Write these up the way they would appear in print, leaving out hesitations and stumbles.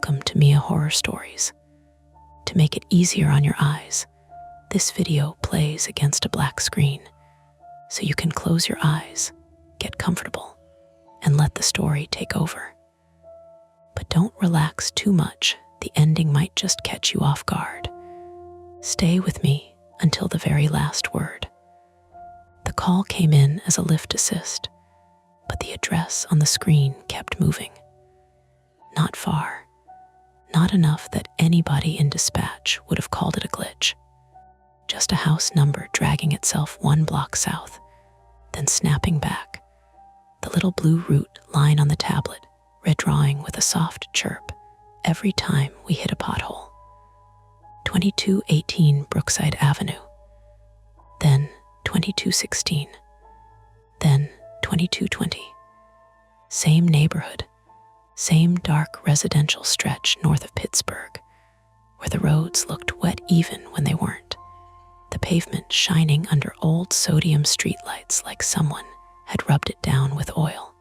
Welcome to Mia Horror Stories. To make it easier on your eyes, this video plays against a black screen, so you can close your eyes, get comfortable, and let the story take over. But don't relax too much, the ending might just catch you off guard. Stay with me until the very last word. The call came in as a lift assist, but the address on the screen kept moving. Not far, not enough that anybody in dispatch would have called it a glitch. Just a house number dragging itself 1 block south, then snapping back. The little blue route line on the tablet, redrawing with a soft chirp every time we hit a pothole. 2218 Brookside Avenue, then 2216, then 2220. Same neighborhood, same dark residential stretch north of Pittsburgh, where the roads looked wet even when they weren't. The pavement shining under old sodium streetlights like someone had rubbed it down with oil.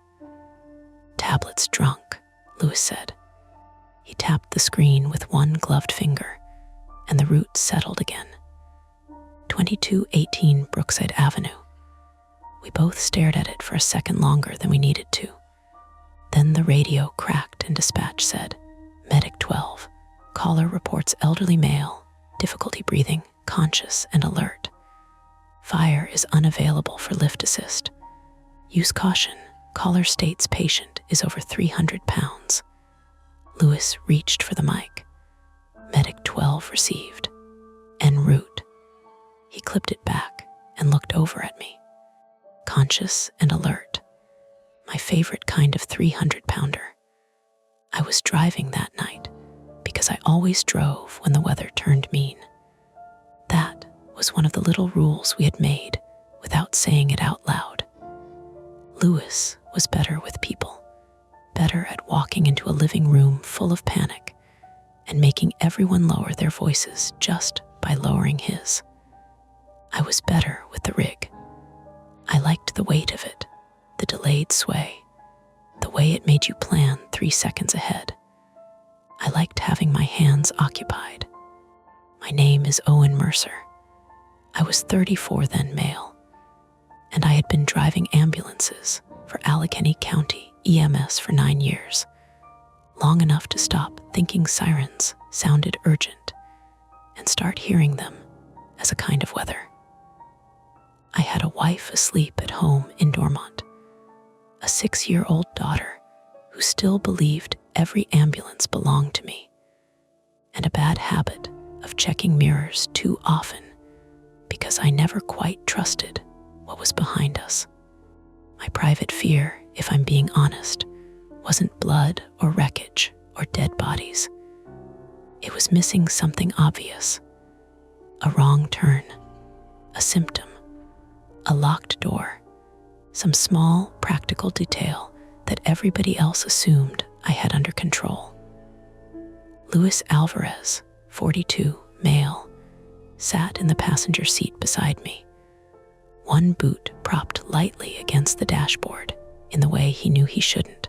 "Tablet's drunk," Lewis said. He tapped the screen with one gloved finger, and the route settled again. 2218 Brookside Avenue. We both stared at it for a second longer than we needed to. Then the radio cracked and dispatch said, "Medic 12. Caller reports elderly male, difficulty breathing, conscious and alert. Fire is unavailable for lift assist. Use caution. Caller states patient is over 300 pounds. Lewis reached for the mic. Medic 12 received. En route. He clipped it back and looked over at me. Conscious and alert. My favorite kind of 300-pounder. I was driving that night because I always drove when the weather turned mean. That was one of the little rules we had made without saying it out loud. Lewis was better with people, better at walking into a living room full of panic and making everyone lower their voices just by lowering his. I was better with the rig. I liked the weight of it, the delayed sway, the way it made you plan 3 seconds ahead. I liked having my hands occupied. My name is Owen Mercer. I was 34 then, male, and I had been driving ambulances for Allegheny County EMS for 9 years, long enough to stop thinking sirens sounded urgent and start hearing them as a kind of weather. I had a wife asleep at home in Dormont, a 6-year-old daughter who still believed every ambulance belonged to me, and a bad habit of checking mirrors too often because I never quite trusted what was behind us. My private fear, if I'm being honest, wasn't blood or wreckage or dead bodies. It was missing something obvious. A wrong turn, a symptom, a locked door, some small practical detail that everybody else assumed I had under control. Luis Alvarez, 42, male, sat in the passenger seat beside me, one boot propped lightly against the dashboard in the way he knew he shouldn't.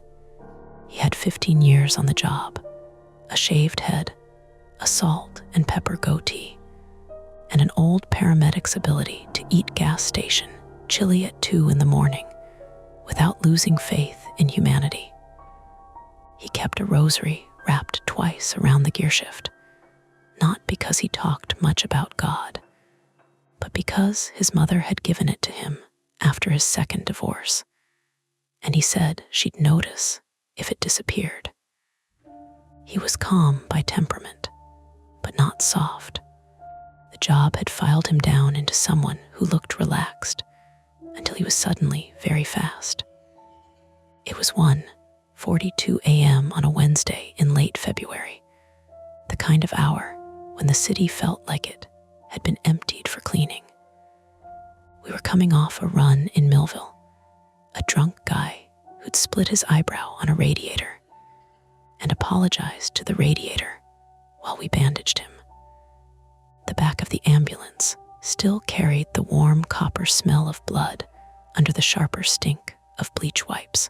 He had 15 years on the job, a shaved head, a salt and pepper goatee, and an old paramedic's ability to eat gas station chili at 2 in the morning without losing faith in humanity. He kept a rosary wrapped twice around the gearshift, not because he talked much about God, but because his mother had given it to him after his second divorce, and he said she'd notice if it disappeared. He was calm by temperament, but not soft. The job had filed him down into someone who looked relaxed until he was suddenly very fast. It was 1:42 a.m. on a Wednesday in late February, the kind of hour when the city felt like it had been emptied for cleaning. We were coming off a run in Millville, a drunk guy who'd split his eyebrow on a radiator and apologized to the radiator while we bandaged him. The back of the ambulance still carried the warm copper smell of blood under the sharper stink of bleach wipes.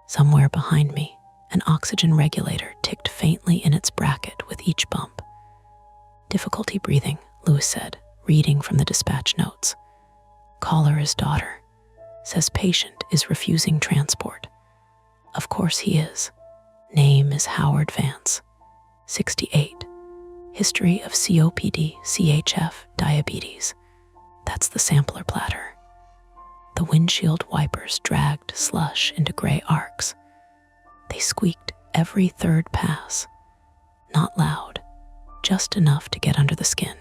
Somewhere behind me, an oxygen regulator ticked faintly faintly in its bracket with each bump. "Difficulty breathing," Lewis said, reading from the dispatch notes. "Caller is daughter. Says patient is refusing transport." Of course he is. Name is Howard Vance. 68. History of COPD, CHF, diabetes. That's the sampler platter. The windshield wipers dragged slush into gray arcs. They squeaked every third pass. Not loud, just enough to get under the skin.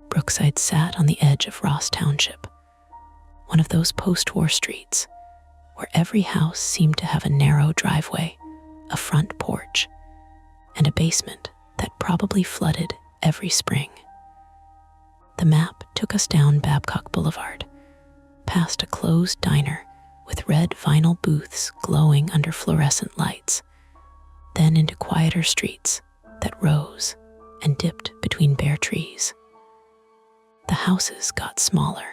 Brookside sat on the edge of Ross Township, one of those post-war streets where every house seemed to have a narrow driveway, a front porch, and a basement that probably flooded every spring. The map took us down Babcock Boulevard, past a closed diner with red vinyl booths glowing under fluorescent lights, then into quieter streets that rose and dipped between bare trees. The houses got smaller.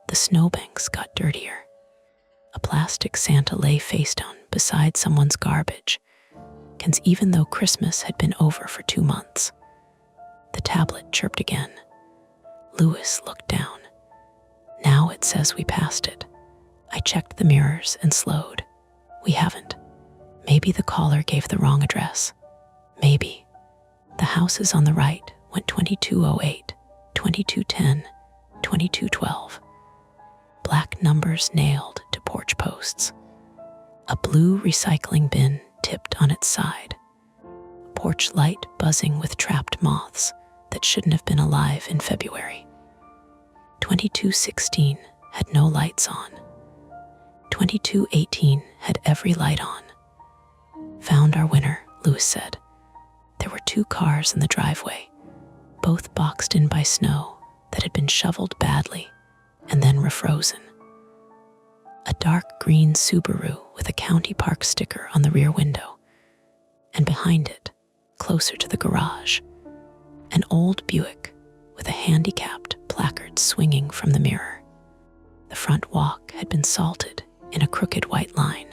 The snowbanks got dirtier. A plastic Santa lay face down beside someone's garbage, 'cause even though Christmas had been over for 2 months. The tablet chirped again. Lewis looked down. Now it says we passed it. I checked the mirrors and slowed. We haven't. Maybe the caller gave the wrong address. Maybe. The houses on the right went 2208, 2210, 2212. Black numbers nailed to porch posts. A blue recycling bin tipped on its side. Porch light buzzing with trapped moths that shouldn't have been alive in February. 2216 had no lights on. 2218 had every light on. "Found our winner," Lewis said. There were 2 cars in the driveway, both boxed in by snow that had been shoveled badly and then refrozen. A dark green Subaru with a County Park sticker on the rear window, and behind it, closer to the garage, an old Buick with a handicapped placard swinging from the mirror. The front walk had been salted in a crooked white line.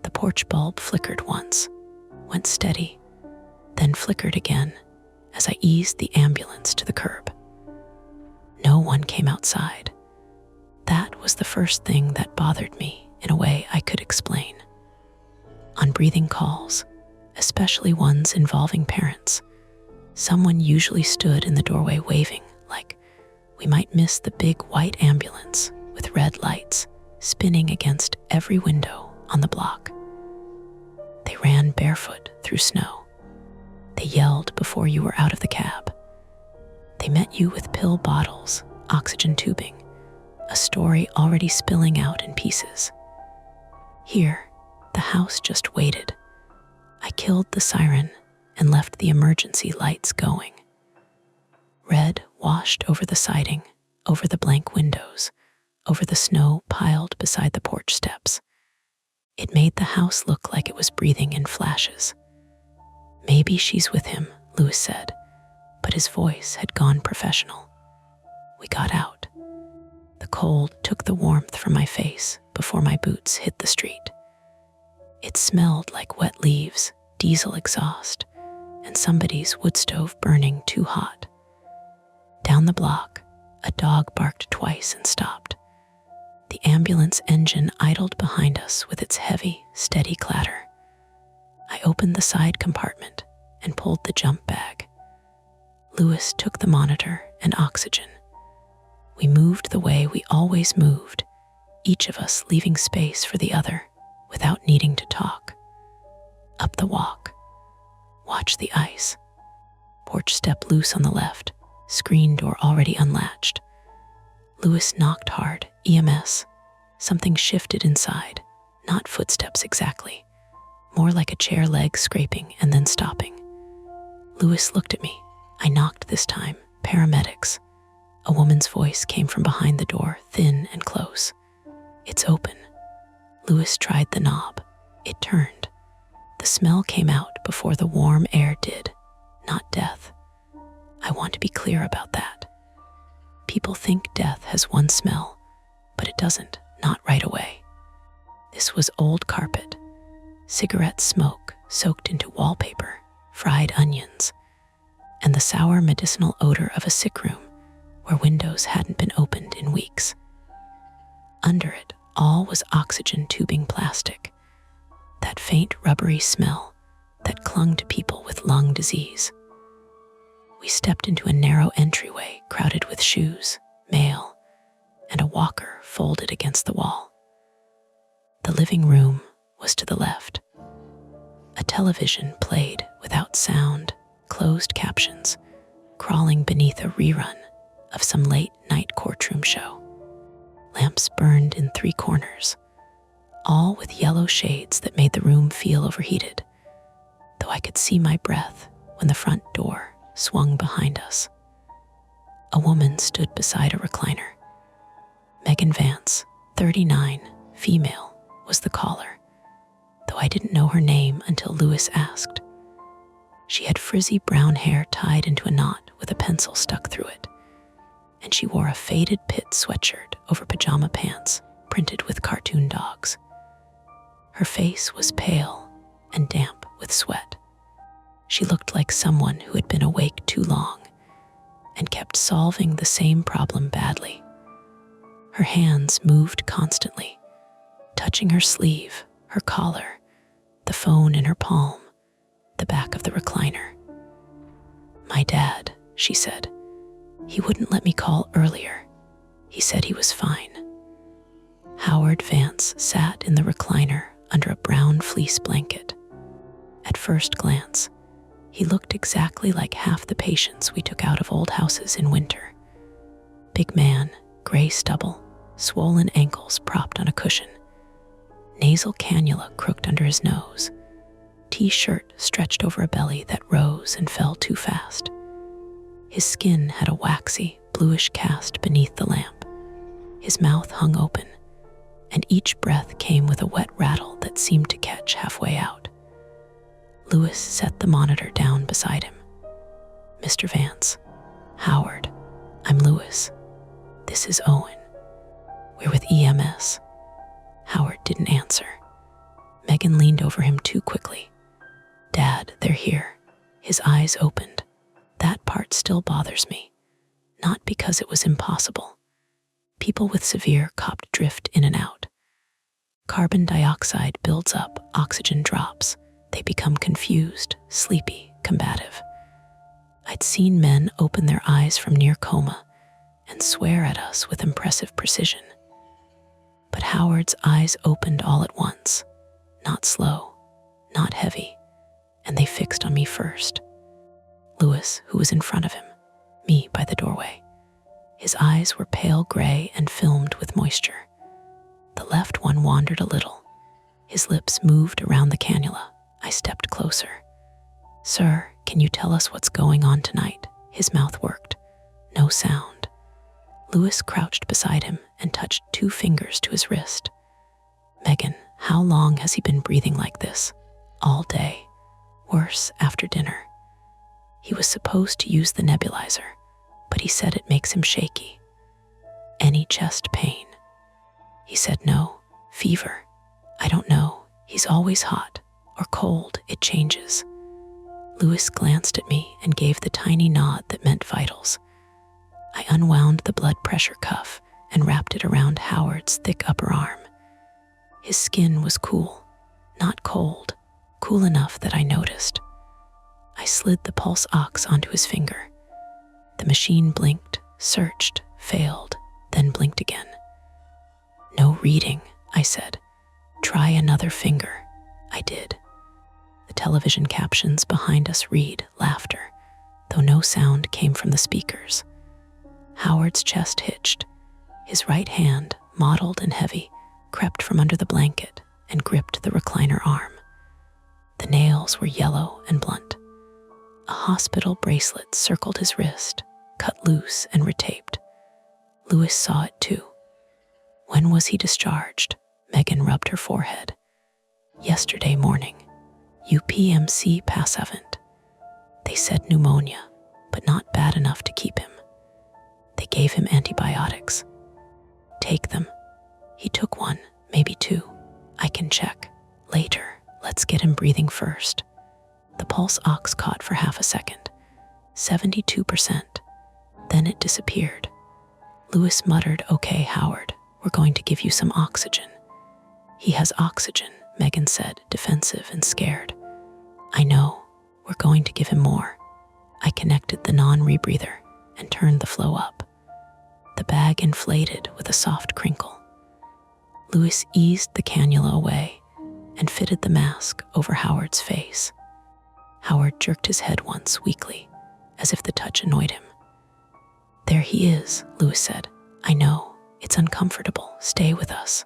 The porch bulb flickered once, went steady, then flickered again as I eased the ambulance to the curb. No one came outside. That was the first thing that bothered me in a way I could explain. On breathing calls, especially ones involving parents, someone usually stood in the doorway waving like we might miss the big white ambulance with red lights spinning against every window on the block. They ran barefoot through snow. They yelled before you were out of the cab. They met you with pill bottles, oxygen tubing, a story already spilling out in pieces. Here, the house just waited. I killed the siren and left the emergency lights going. Red washed over the siding, over the blank windows, over the snow piled beside the porch steps. It made the house look like it was breathing in flashes. "Maybe she's with him," Lewis said, but his voice had gone professional. We got out. The cold took the warmth from my face before my boots hit the street. It smelled like wet leaves, diesel exhaust, and somebody's wood stove burning too hot. Down the block, a dog barked twice and stopped. The ambulance engine idled behind us with its heavy, steady clatter. I opened the side compartment and pulled the jump bag. Lewis took the monitor and oxygen. We moved the way we always moved, each of us leaving space for the other without needing to talk. Up the walk. Watch the ice. Porch step loose on the left, screen door already unlatched. Lewis knocked hard, EMS. Something shifted inside, not footsteps exactly, more like a chair leg scraping and then stopping. Lewis looked at me. I knocked this time, paramedics. A woman's voice came from behind the door, thin and close. "It's open." Lewis tried the knob. It turned. The smell came out before the warm air did, not death. I want to be clear about that. People think death has one smell, but it doesn't, not right away. This was old carpet, cigarette smoke soaked into wallpaper, fried onions, and the sour medicinal odor of a sick room where windows hadn't been opened in weeks. Under it, all was oxygen tubing plastic, that faint rubbery smell that clung to people with lung disease. We stepped into a narrow entryway crowded with shoes, mail, and a walker folded against the wall. The living room was to the left. A television played without sound, closed captions, crawling beneath a rerun of some late-night courtroom show. Lamps burned in 3 corners, all with yellow shades that made the room feel overheated, though I could see my breath when the front door swung behind us. A woman stood beside a recliner. Megan Vance, 39, female, was the caller, though I didn't know her name until Lewis asked. She had frizzy brown hair tied into a knot with a pencil stuck through it, and she wore a faded pit sweatshirt over pajama pants printed with cartoon dogs. Her face was pale and damp with sweat. She looked like someone who had been awake too long and kept solving the same problem badly. Her hands moved constantly, touching her sleeve, her collar, the phone in her palm, the back of the recliner. "My dad," she said. "He wouldn't let me call earlier. He said he was fine." Howard Vance sat in the recliner under a brown fleece blanket. At first glance, he looked exactly like half the patients we took out of old houses in winter. Big man, gray stubble, swollen ankles propped on a cushion, nasal cannula crooked under his nose, t-shirt stretched over a belly that rose and fell too fast. His skin had a waxy, bluish cast beneath the lamp. His mouth hung open, and each breath came with a wet rattle that seemed to catch halfway out. Lewis set the monitor down beside him. "Mr. Vance." "Howard, I'm Lewis. This is Owen. We're with EMS." Howard didn't answer. Megan leaned over him too quickly. "Dad, they're here." His eyes opened. That part still bothers me. Not because it was impossible. People with severe COPD drift in and out. Carbon dioxide builds up, oxygen drops. They become confused, sleepy, combative. I'd seen men open their eyes from near coma and swear at us with impressive precision. But Howard's eyes opened all at once, not slow, not heavy, and they fixed on me first. Lewis, who was in front of him, me by the doorway. His eyes were pale gray and filmed with moisture. The left one wandered a little. His lips moved around the cannula. I stepped closer. "Sir, can you tell us what's going on tonight?" His mouth worked. No sound. Lewis crouched beside him and touched 2 fingers to his wrist. "Megan, how long has he been breathing like this?" "All day. Worse after dinner. He was supposed to use the nebulizer, but he said it makes him shaky." "Any chest pain?" He said no. "Fever?" "I don't know. He's always hot or cold. It changes." Lewis glanced at me and gave the tiny nod that meant vitals. I unwound the blood pressure cuff and wrapped it around Howard's thick upper arm. His skin was cool, not cold, cool enough that I noticed. I slid the pulse ox onto his finger. The machine blinked, searched, failed, then blinked again. "No reading," I said. "Try another finger." I did. The television captions behind us read laughter, though no sound came from the speakers. Howard's chest hitched. His right hand, mottled and heavy, crept from under the blanket and gripped the recliner arm. The nails were yellow and blunt. A hospital bracelet circled his wrist, cut loose and retaped. Lewis saw it too. "When was he discharged?" Megan rubbed her forehead. "Yesterday morning. UPMC Passavant. They said pneumonia, but not bad enough to keep him. They gave him antibiotics." "Take them." He took one, maybe 2. "I can check. Later." Let's get him breathing first. The pulse ox caught for half a second. 72%. Then it disappeared. Lewis muttered, "Okay, Howard, we're going to give you some oxygen." "He has oxygen," Megan said, defensive and scared. "I know. We're going to give him more." I connected the non-rebreather and turned the flow up. The bag inflated with a soft crinkle. Lewis eased the cannula away and fitted the mask over Howard's face. Howard jerked his head once weakly, as if the touch annoyed him. "There he is," Lewis said. "I know. It's uncomfortable. Stay with us."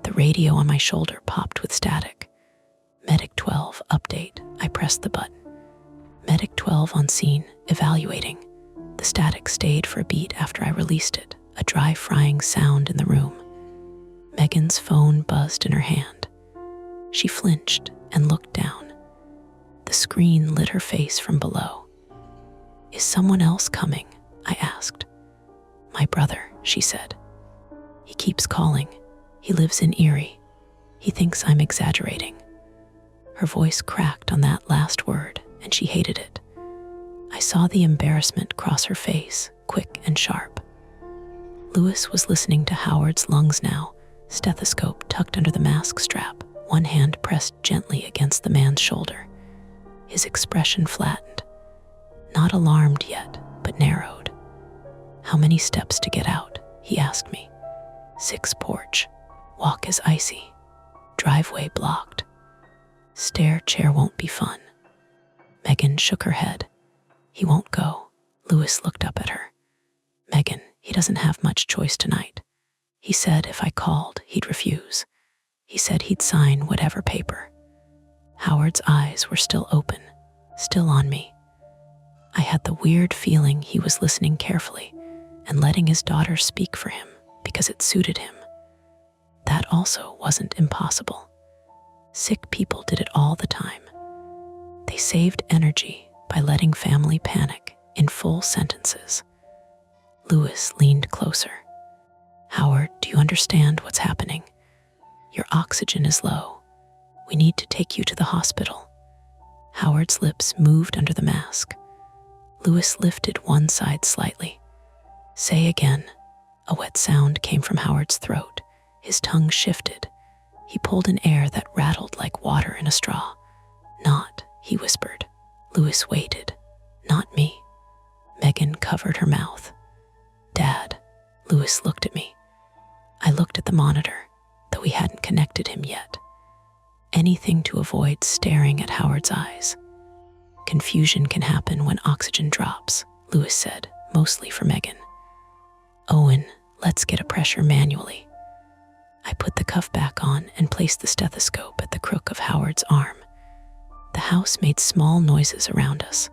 The radio on my shoulder popped with static. "Medic 12, update." I pressed the button. "Medic 12 on scene, evaluating." The static stayed for a beat after I released it, a dry frying sound in the room. Megan's phone buzzed in her hand. She flinched and looked down. The screen lit her face from below. "Is someone else coming?" I asked. "My brother," she said. "He keeps calling. He lives in Erie. He thinks I'm exaggerating." Her voice cracked on that last word, and she hated it. I saw the embarrassment cross her face, quick and sharp. Lewis was listening to Howard's lungs now, stethoscope tucked under the mask strap, one hand pressed gently against the man's shoulder. His expression flattened. Not alarmed yet, but narrowed. "How many steps to get out?" he asked me. 6 porch. Walk is icy. Driveway blocked. Stair chair won't be fun." Megan shook her head. "He won't go." Lewis looked up at her. "Megan, he doesn't have much choice tonight. He said if I called, he'd refuse. He said he'd sign whatever paper." Howard's eyes were still open, still on me. I had the weird feeling he was listening carefully and letting his daughter speak for him because it suited him. That also wasn't impossible. Sick people did it all the time. They saved energy by letting family panic in full sentences. Lewis leaned closer. "Howard, do you understand what's happening? Your oxygen is low. We need to take you to the hospital." Howard's lips moved under the mask. Lewis lifted one side slightly. "Say again." A wet sound came from Howard's throat. His tongue shifted. He pulled an air that rattled like water in a straw. "Not," he whispered. Lewis waited. "Not me." Megan covered her mouth. "Dad." Lewis looked at me. I looked at the monitor, though we hadn't connected him yet. Anything to avoid staring at Howard's eyes. "Confusion can happen when oxygen drops," Lewis said, mostly for Megan. "Owen, let's get a pressure manually." I put the cuff back on and placed the stethoscope at the crook of Howard's arm. The house made small noises around us.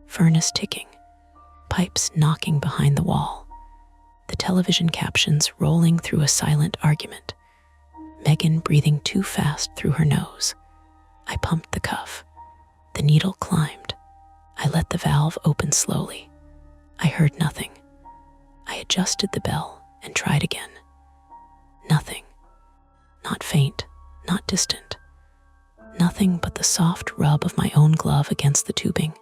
Furnace ticking, pipes knocking behind the wall, the television captions rolling through a silent argument, Megan breathing too fast through her nose. I pumped the cuff. The needle climbed. I let the valve open slowly. I heard nothing. I adjusted the bell and tried again. Nothing. Not faint, not distant. Nothing but the soft rub of my own glove against the tubing,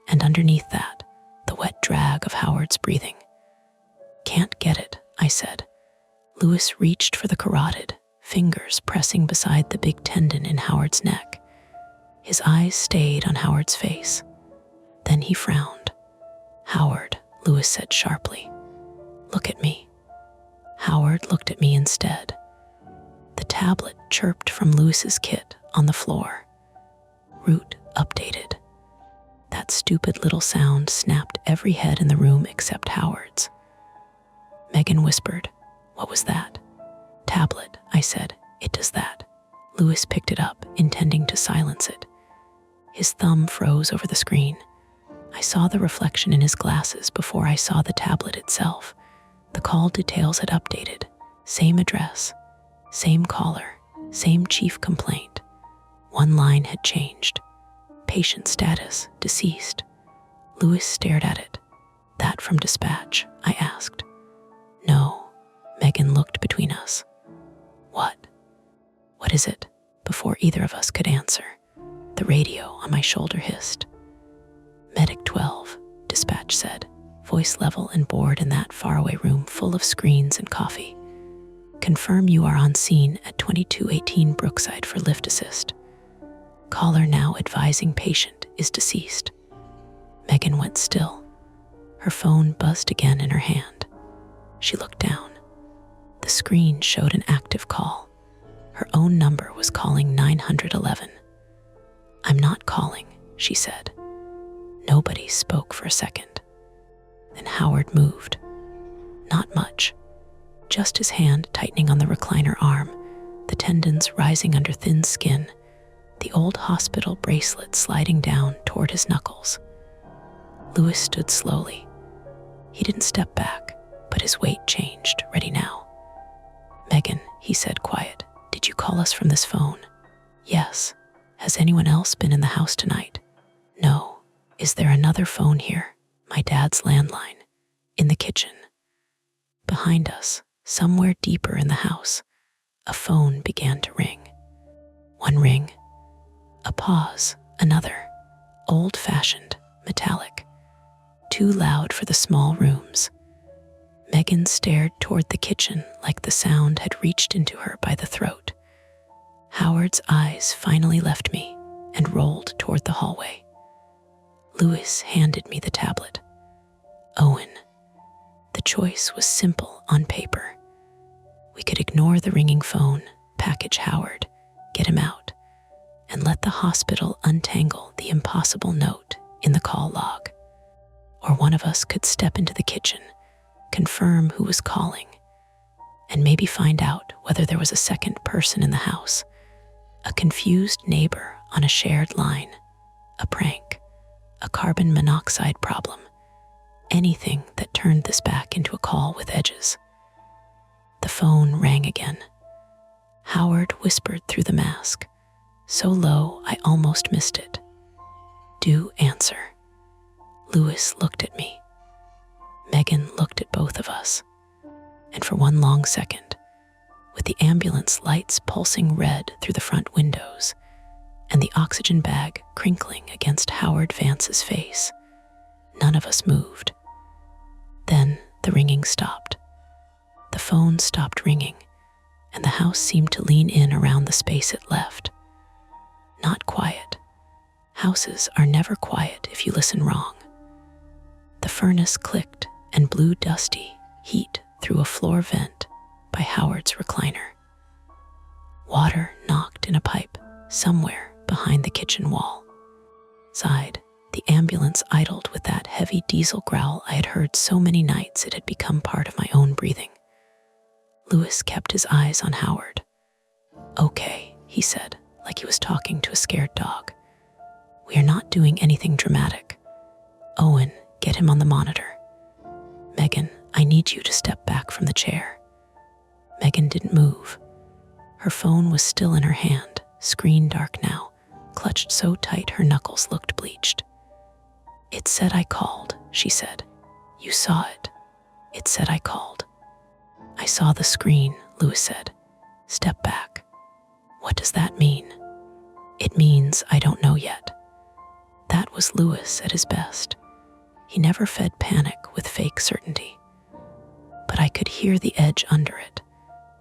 and underneath that, the wet drag of Howard's breathing. "Can't get it," I said. Lewis reached for the carotid, fingers pressing beside the big tendon in Howard's neck. His eyes stayed on Howard's face. Then he frowned. "Howard," Lewis said sharply. "Look at me." Howard looked at me instead. The tablet chirped from Lewis's kit on the floor. Route updated. That stupid little sound snapped every head in the room except Howard's. Megan whispered, "What was that?" "Tablet," I said. "It does that." Lewis picked it up, intending to silence it. His thumb froze over the screen. I saw the reflection in his glasses before I saw the tablet itself. The call details had updated. Same address, same caller, same chief complaint. One line had changed. Patient status, deceased. Lewis stared at it. "That from dispatch?" I asked. "No." Megan looked between us. "What? What is it?" Before either of us could answer, the radio on my shoulder hissed. Medic 12, dispatch said, voice level and bored in that faraway room full of screens and coffee. Confirm you are on scene at 2218 Brookside for lift assist. Caller now advising patient is deceased. Megan went still. Her phone buzzed again in her hand. She looked down. The screen showed an active call. Her own number was calling 911. I'm not calling, she said. Nobody spoke for a second. Then Howard moved. Not much. Just his hand tightening on the recliner arm, the tendons rising under thin skin, the old hospital bracelet sliding down toward his knuckles. Louis stood slowly. He didn't step back, but his weight changed, ready now. Megan, he said quiet, did you call us from this phone? Yes. Has anyone else been in the house tonight? No. Is there another phone here? My dad's landline. In the kitchen. Behind us, somewhere deeper in the house, a phone began to ring. One ring. A pause. Another. Old-fashioned, metallic. Too loud for the small rooms. Megan stared toward the kitchen like the sound had reached into her by the throat. Howard's eyes finally left me and rolled toward the hallway. Louis handed me the tablet. Owen. The choice was simple on paper. We could ignore the ringing phone, package Howard, get him out, and let the hospital untangle the impossible note in the call log. Or one of us could step into the kitchen, confirm who was calling, and maybe find out whether there was a second person in the house, a confused neighbor on a shared line, a prank, a carbon monoxide problem, anything that turned this back into a call with edges. The phone rang again. Howard whispered through the mask, so low I almost missed it. Do answer. Louis looked at me. Megan looked at both of us. And for one long second, with the ambulance lights pulsing red through the front windows and the oxygen bag crinkling against Howard Vance's face, none of us moved. Then the ringing stopped. The phone stopped ringing, and the house seemed to lean in around the space it left. Not quiet. Houses are never quiet if you listen wrong. The furnace clicked and blew dusty heat through a floor vent by Howard's recliner. Water knocked in a pipe somewhere behind the kitchen wall. Side, the ambulance idled with that heavy diesel growl I had heard so many nights it had become part of my own breathing. Louis kept his eyes on Howard. Okay, he said, like he was talking to a scared dog. We are not doing anything dramatic. Owen, get him on the monitor. Megan, I need you to step back from the chair. Megan didn't move. Her phone was still in her hand, screen dark now, clutched so tight her knuckles looked bleached. It said I called, she said. You saw it. It said I called. I saw the screen, Louis said. Step back. What does that mean? It means I don't know yet. That was Louis at his best. He never fed panic with fake certainty. But I could hear the edge under it,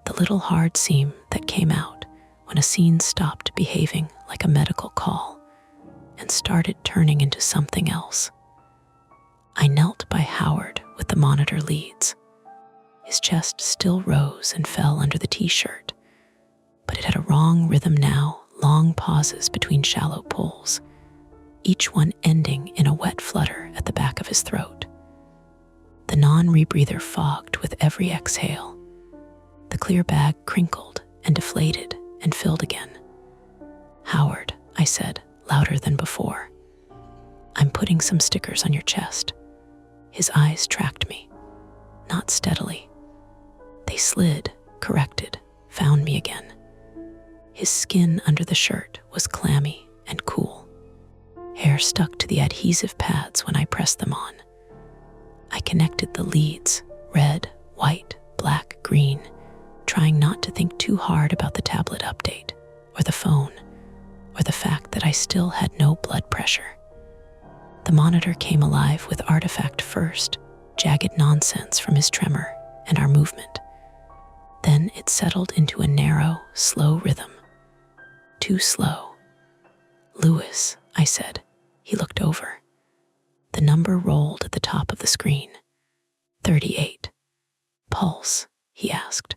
the little hard seam that came out when a scene stopped behaving like a medical call and started turning into something else. I knelt by Howard with the monitor leads. His chest still rose and fell under the t-shirt, but it had a wrong rhythm now, long pauses between shallow pulls, each one ending in a wet flutter at the back of his throat. The non-rebreather fogged with every exhale. The clear bag crinkled and deflated and filled again. Howard, I said, louder than before. I'm putting some stickers on your chest. His eyes tracked me, not steadily. They slid, corrected, found me again. His skin under the shirt was clammy and cool. Hair stuck to the adhesive pads when I pressed them on. I connected the leads, red, white, black, green, trying not to think too hard about the tablet update or or the phone, or the fact that I still had no blood pressure. The monitor came alive with artifact first, jagged nonsense from his tremor and our movement. Then it settled into a narrow, slow rhythm. Too slow. "Lewis," I said. He looked over. The number rolled at the top of the screen. 38. "Pulse?" he asked.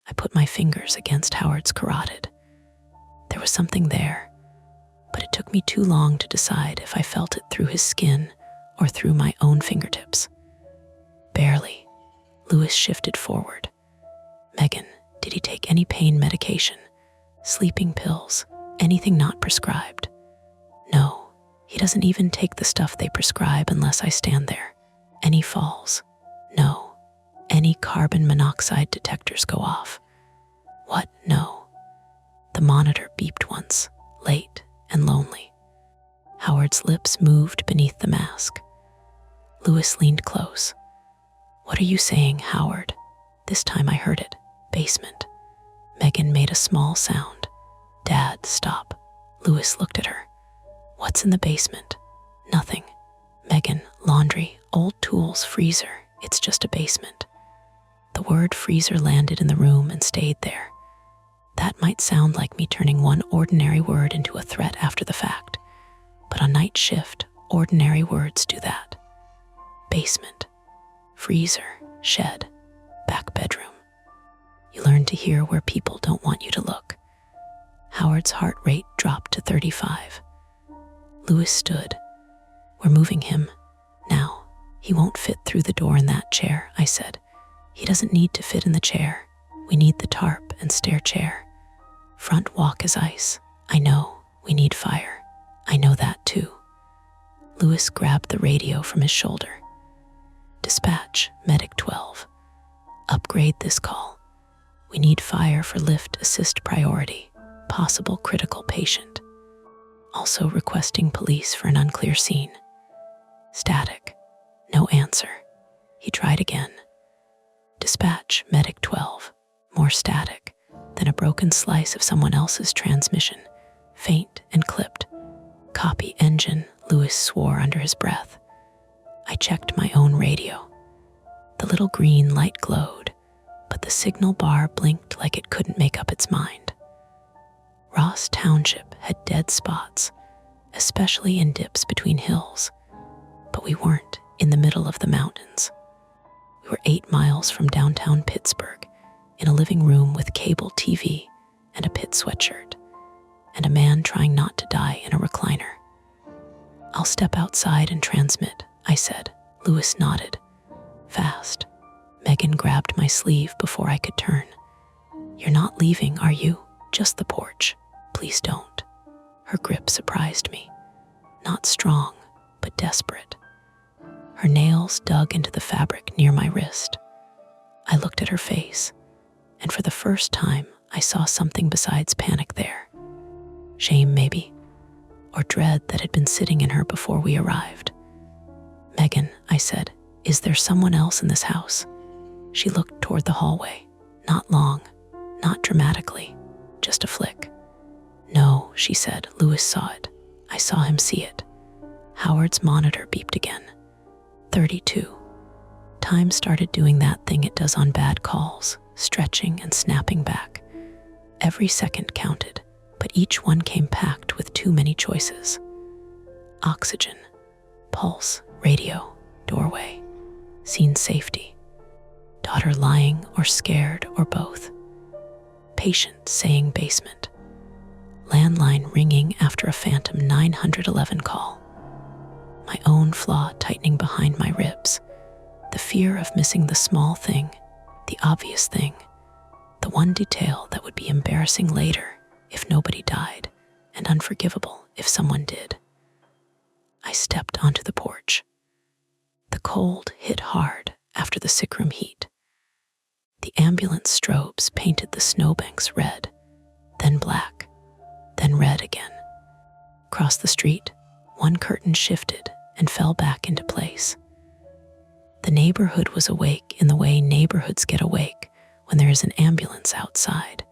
I put my fingers against Howard's carotid. There was something there, but it took me too long to decide if I felt it through his skin or through my own fingertips. Barely. Lewis shifted forward. "Megan, did he take any pain medication? Sleeping pills? Anything not prescribed?" "No, he doesn't even take the stuff they prescribe unless I stand there." "Any falls?" "No." "Any carbon monoxide detectors go off?" "What? No." The monitor beeped once, late and lonely. Howard's lips moved beneath the mask. Lewis leaned close. "What are you saying, Howard?" This time I heard it. "Basement." Megan made a small sound. "Dad, stop." Lewis looked at her. "What's in the basement?" "Nothing." "Megan, laundry, old tools, freezer. It's just a basement." The word freezer landed in the room and stayed there. That might sound like me turning one ordinary word into a threat after the fact, but on night shift, ordinary words do that. Basement, freezer, shed, back bedroom. You learn to hear where people don't want you to look. Howard's heart rate dropped to 35. Lewis stood. "We're moving him. Now, he won't fit through the door in that chair," I said. "He doesn't need to fit in the chair. We need the tarp and stair chair. Front walk is ice. I know. We need fire. I know that too." Lewis grabbed the radio from his shoulder. "Dispatch, Medic 12. Upgrade this call. We need fire for lift assist priority. Possible critical patient. Also requesting police for an unclear scene." Static. No answer. He tried again. "Dispatch, Medic 12. More static. Then a broken slice of someone else's transmission, faint and clipped. "Copy engine," Lewis swore under his breath. I checked my own radio. The little green light glowed, but the signal bar blinked like it couldn't make up its mind. Ross Township had dead spots, especially in dips between hills, but we weren't in the middle of the mountains. We were 8 miles from downtown Pittsburgh, in a living room with cable TV and a pit sweatshirt, and a man trying not to die in a recliner. "I'll step outside and transmit," I said. Lewis nodded. Fast. Megan grabbed my sleeve before I could turn. "You're not leaving, are you? Just the porch. Please don't." Her grip surprised me. Not strong, but desperate. Her nails dug into the fabric near my wrist. I looked at her face, and for the first time, I saw something besides panic there. Shame, maybe, or dread that had been sitting in her before we arrived. "Megan," I said, "is there someone else in this house?" She looked toward the hallway. Not long, not dramatically, just a flick. "No," she said. Lewis saw it. I saw him see it. Howard's monitor beeped again. 32. Time started doing that thing it does on bad calls, stretching and snapping back. Every second counted, but each one came packed with too many choices. Oxygen, pulse, radio, doorway, scene safety. Daughter lying or scared or both. Patient saying basement. Landline ringing after a phantom 911 call. My own flaw tightening behind my ribs. The fear of missing the small thing, the obvious thing, the one detail that would be embarrassing later if nobody died, and unforgivable if someone did. I stepped onto the porch. The cold hit hard after the sickroom heat. The ambulance strobes painted the snowbanks red, then black, then red again. Across the street, one curtain shifted and fell back into place. The neighborhood was awake in the way neighborhoods get awake when there is an ambulance outside,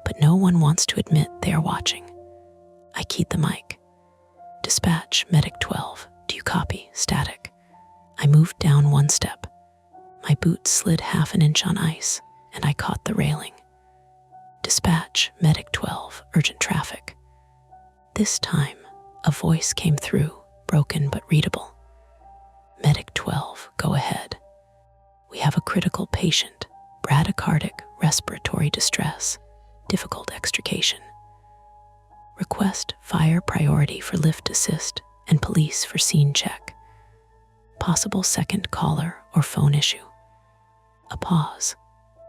but no one wants to admit they are watching. I keyed the mic. Dispatch, Medic 12. Do you copy? Static. I moved down one step. My boot slid half an inch on ice, and I caught the railing. Dispatch, Medic 12. Urgent traffic. This time, a voice came through, broken but readable. Medic 12, go ahead. We have a critical patient, bradycardic respiratory distress, difficult extrication. Request fire priority for lift assist and police for scene check. Possible second caller or phone issue. A pause.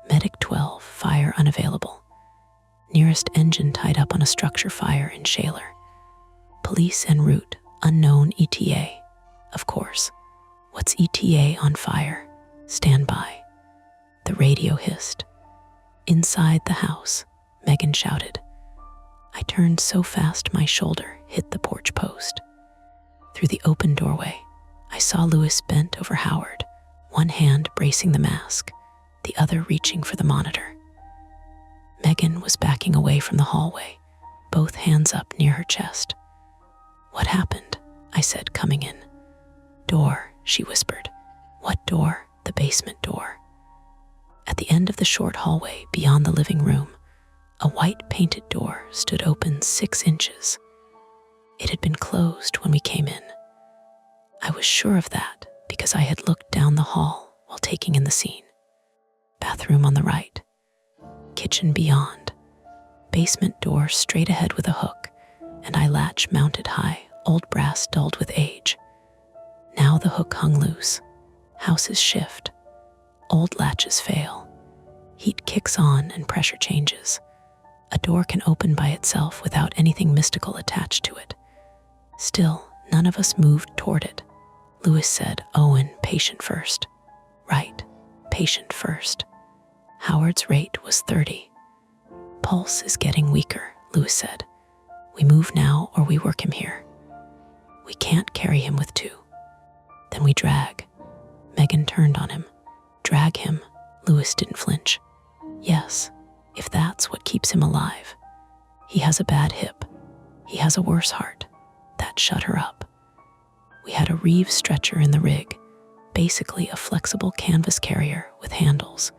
Medic 12, fire unavailable. Nearest engine tied up on a structure fire in Shaler. Police en route, unknown ETA. Of course. What's ETA on fire? Stand by. The radio hissed. Inside the house, Megan shouted. I turned so fast my shoulder hit the porch post. Through the open doorway, I saw Louis bent over Howard, one hand bracing the mask, the other reaching for the monitor. Megan was backing away from the hallway, both hands up near her chest. What happened? I said, coming in. Door, she whispered. What door? The basement door. At the end of the short hallway beyond the living room, a white painted door stood open 6 inches. It had been closed when we came in. I was sure of that because I had looked down the hall while taking in the scene. Bathroom on the right. Kitchen beyond. Basement door straight ahead with a hook, and eye latch mounted high, old brass dulled with age. Now the hook hung loose. Houses shift. Old latches fail. Heat kicks on and pressure changes. A door can open by itself without anything mystical attached to it. Still, none of us moved toward it. Louis said, Owen, patient first. Right, patient first. Howard's rate was 30. Pulse is getting weaker, Louis said. We move now or we work him here. We can't carry him with 2. Then we drag. Megan turned on him. Drag him. Louis didn't flinch. Yes, if that's what keeps him alive. He has a bad hip. He has a worse heart. That shut her up. We had a Reeve stretcher in the rig, basically a flexible canvas carrier with handles,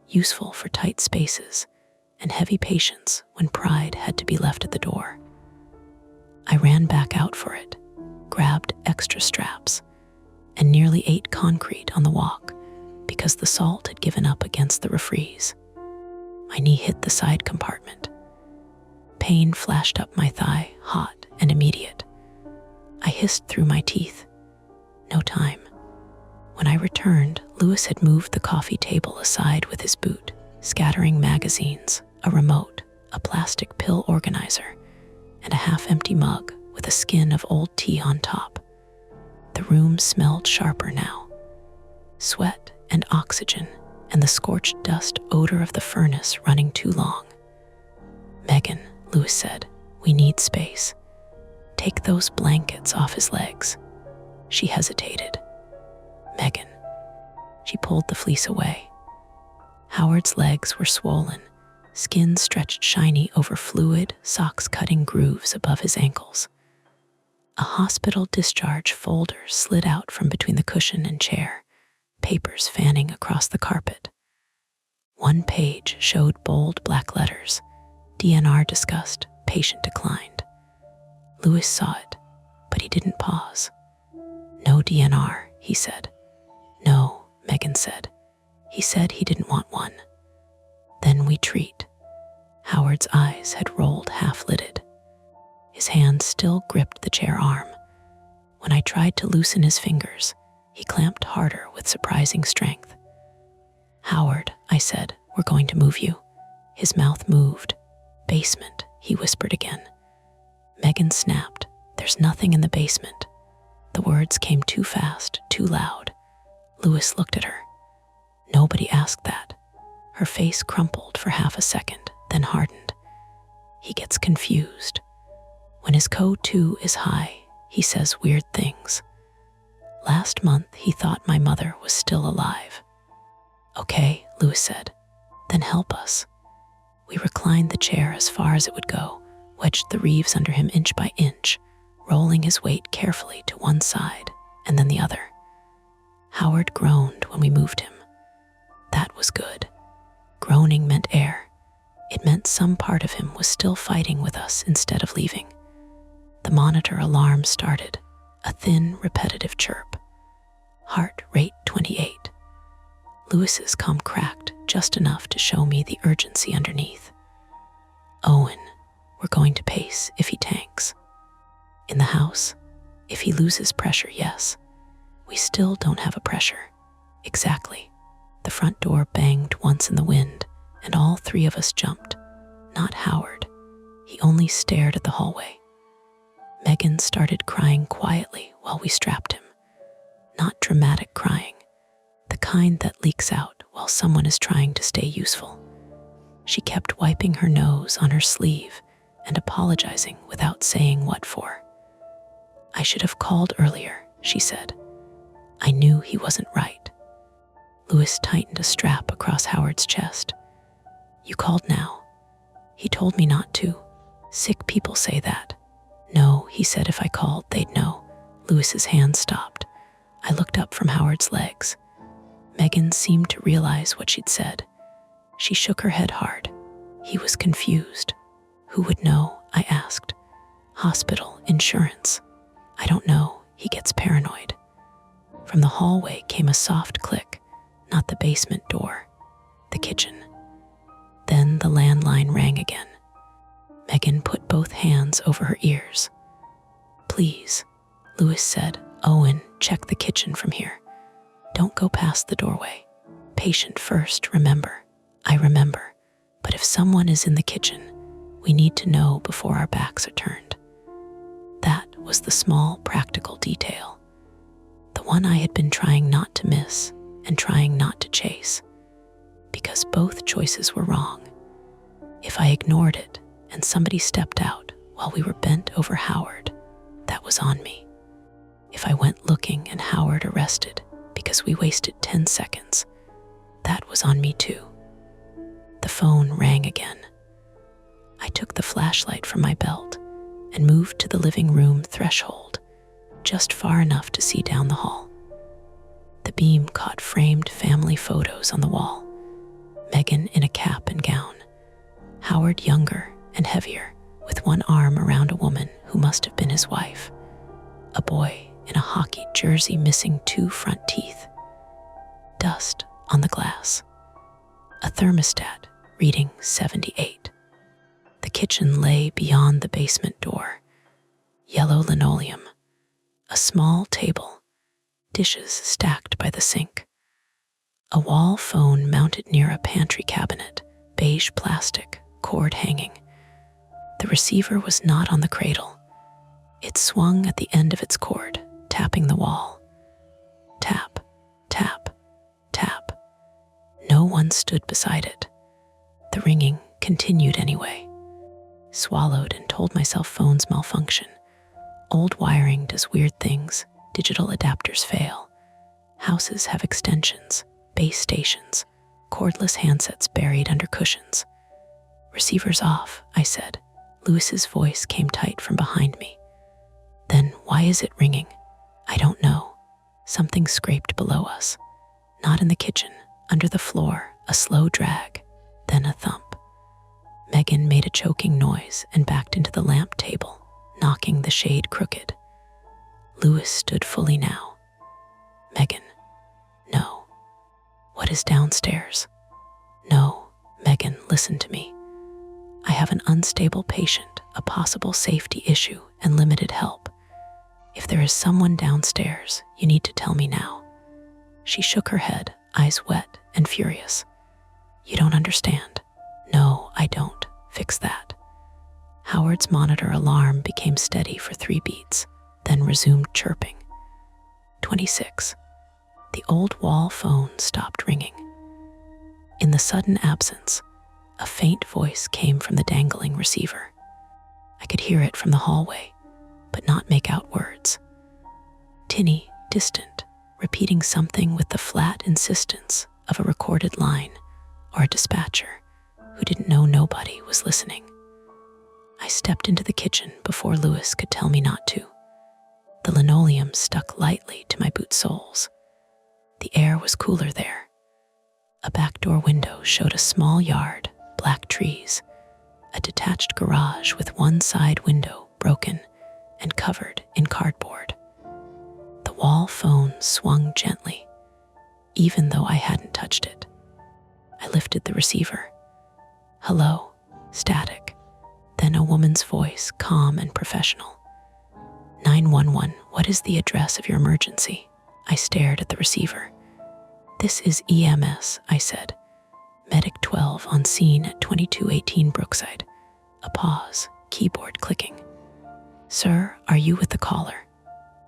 useful for tight spaces and heavy patients when pride had to be left at the door. I ran back out for it, grabbed extra straps, and nearly ate concrete on the walk because the salt had given up against the refreeze. My knee hit the side compartment. Pain flashed up my thigh, hot and immediate. I hissed through my teeth. No time. When I returned, Louis had moved the coffee table aside with his boot, scattering magazines, a remote, a plastic pill organizer, and a half-empty mug with a skin of old tea on top. The room smelled sharper now. Sweat and oxygen and the scorched dust odor of the furnace running too long. Megan, Louis said, we need space. Take those blankets off his legs. She hesitated. Megan. She pulled the fleece away. Howard's legs were swollen, skin stretched shiny over fluid, socks cutting grooves above his ankles. A hospital discharge folder slid out from between the cushion and chair, papers fanning across the carpet. One page showed bold black letters. DNR discussed, patient declined. Louis saw it, but he didn't pause. No DNR, he said. No, Megan said. He said he didn't want one. Then we treat. Howard's eyes had rolled half-lidded. His hand still gripped the chair arm. When I tried to loosen his fingers, he clamped harder with surprising strength. Howard, I said, we're going to move you. His mouth moved. Basement, he whispered again. Megan snapped. There's nothing in the basement. The words came too fast, too loud. Louis looked at her. Nobody asked that. Her face crumpled for half a second, then hardened. He gets confused. When his CO2 is high, he says weird things. Last month, he thought my mother was still alive. Okay, Louis said. Then help us. We reclined the chair as far as it would go, wedged the Reeves under him inch by inch, rolling his weight carefully to one side and then the other. Howard groaned when we moved him. That was good. Groaning meant air. It meant some part of him was still fighting with us instead of leaving. The monitor alarm started, a thin, repetitive chirp. Heart rate 28. Lewis's comm cracked just enough to show me the urgency underneath. Owen, we're going to pace if he tanks. In the house, if he loses pressure, yes. We still don't have a pressure. Exactly. The front door banged once in the wind, and all three of us jumped. Not Howard. He only stared at the hallway. Megan started crying quietly while we strapped him. Not dramatic crying, the kind that leaks out while someone is trying to stay useful. She kept wiping her nose on her sleeve and apologizing without saying what for. I should have called earlier, she said. I knew he wasn't right. Lewis tightened a strap across Howard's chest. You called now. He told me not to. Sick people say that. No, he said if I called, they'd know. Lewis's hand stopped. I looked up from Howard's legs. Megan seemed to realize what she'd said. She shook her head hard. He was confused. Who would know? I asked. Hospital, insurance. I don't know. He gets paranoid. From the hallway came a soft click, not the basement door, the kitchen. Then the landline rang again. Megan put both hands over her ears. Please, Lewis said. Owen, check the kitchen from here. Don't go past the doorway. Patient first, remember. I remember. But if someone is in the kitchen, we need to know before our backs are turned. That was the small, practical detail. The one I had been trying not to miss and trying not to chase. Because both choices were wrong. If I ignored it and somebody stepped out while we were bent over Howard, that was on me. If I went looking and Howard arrested because we wasted 10 seconds, that was on me too. The phone rang again. I took the flashlight from my belt and moved to the living room threshold, just far enough to see down the hall. The beam caught framed family photos on the wall. Megan in a cap and gown. Howard younger and heavier, with one arm around a woman who must have been his wife. A boy in a hockey jersey missing 2 front teeth. Dust on the glass. A thermostat reading 78. The kitchen lay beyond the basement door. Yellow linoleum. A small table. Dishes stacked by the sink. A wall phone mounted near a pantry cabinet, beige plastic, cord hanging. The receiver was not on the cradle. It swung at the end of its cord, tapping the wall. Tap, tap, tap. No one stood beside it. The ringing continued anyway. Swallowed and told myself phones malfunction. Old wiring does weird things. Digital adapters fail. Houses have extensions, base stations, cordless handsets buried under cushions. Receivers off, I said. Lewis's voice came tight from behind me. Then why is it ringing? I don't know. Something scraped below us. Not in the kitchen, under the floor, a slow drag, then a thump. Megan made a choking noise and backed into the lamp table, knocking the shade crooked. Lewis stood fully now. Megan, no. What is downstairs? No, Megan, listen to me. I have an unstable patient, a possible safety issue, and limited help. If there is someone downstairs, you need to tell me now. She shook her head, eyes wet and furious. You don't understand. No, I don't. Fix that. Howard's monitor alarm became steady for 3 beats, then resumed chirping. 26. The old wall phone stopped ringing. In the sudden absence, a faint voice came from the dangling receiver. I could hear it from the hallway, but not make out words. Tinny, distant, repeating something with the flat insistence of a recorded line or a dispatcher. who didn't know nobody was listening. I stepped into the kitchen before Lewis could tell me not to. The linoleum stuck lightly to my boot soles. The air was cooler there. A back door window showed a small yard, black trees, a detached garage with one side window broken and covered in cardboard. The wall phone swung gently, even though I hadn't touched it. I lifted the receiver. Hello, static. Then a woman's voice, calm and professional. 911, what is the address of your emergency? I stared at the receiver. This is EMS, I said. Medic 12 on scene at 2218 Brookside. A pause, keyboard clicking. Sir, are you with the caller?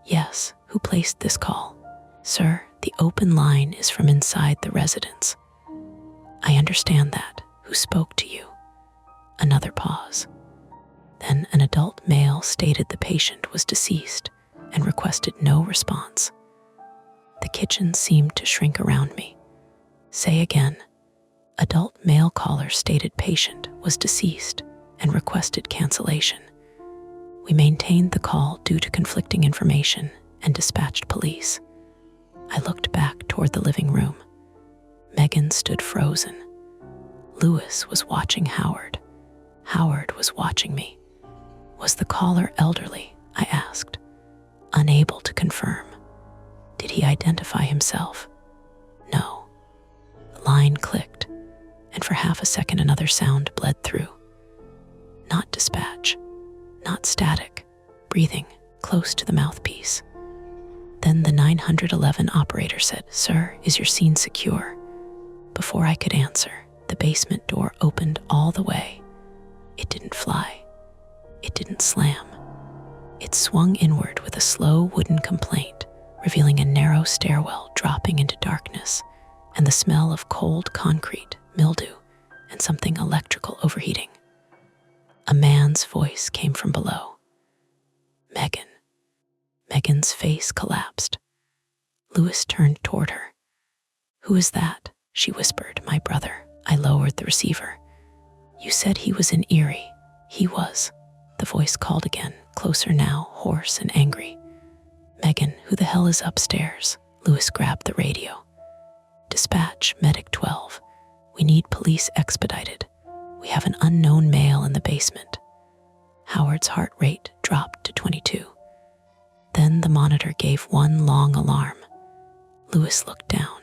Yes, who placed this call? Sir, the open line is from inside the residence. I understand that. Who spoke to you? Another pause. Then an adult male stated the patient was deceased and requested no response. The kitchen seemed to shrink around me. Say again. Adult male caller stated patient was deceased and requested cancellation. We maintained the call due to conflicting information and dispatched police. I looked back toward the living room. Megan stood frozen. Lewis was watching Howard. Howard was watching me. Was the caller elderly? I asked, unable to confirm. Did he identify himself? No. The line clicked, and for half a second another sound bled through. Not dispatch, not static, breathing close to the mouthpiece. Then the 911 operator said, Sir, is your scene secure? Before I could answer, the basement door opened all the way. It didn't fly. It didn't slam. It swung inward with a slow wooden complaint, revealing a narrow stairwell dropping into darkness and the smell of cold concrete, mildew, and something electrical overheating. A man's voice came from below. Megan. Megan's face collapsed. Lewis turned toward her. Who is that? She whispered. My brother. I lowered the receiver. You said he was in Erie. He was. The voice called again, closer now, hoarse and angry. Megan, who the hell is upstairs? Lewis grabbed the radio. Dispatch, Medic 12. We need police expedited. We have an unknown male in the basement. Howard's heart rate dropped to 22. Then the monitor gave one long alarm. Lewis looked down.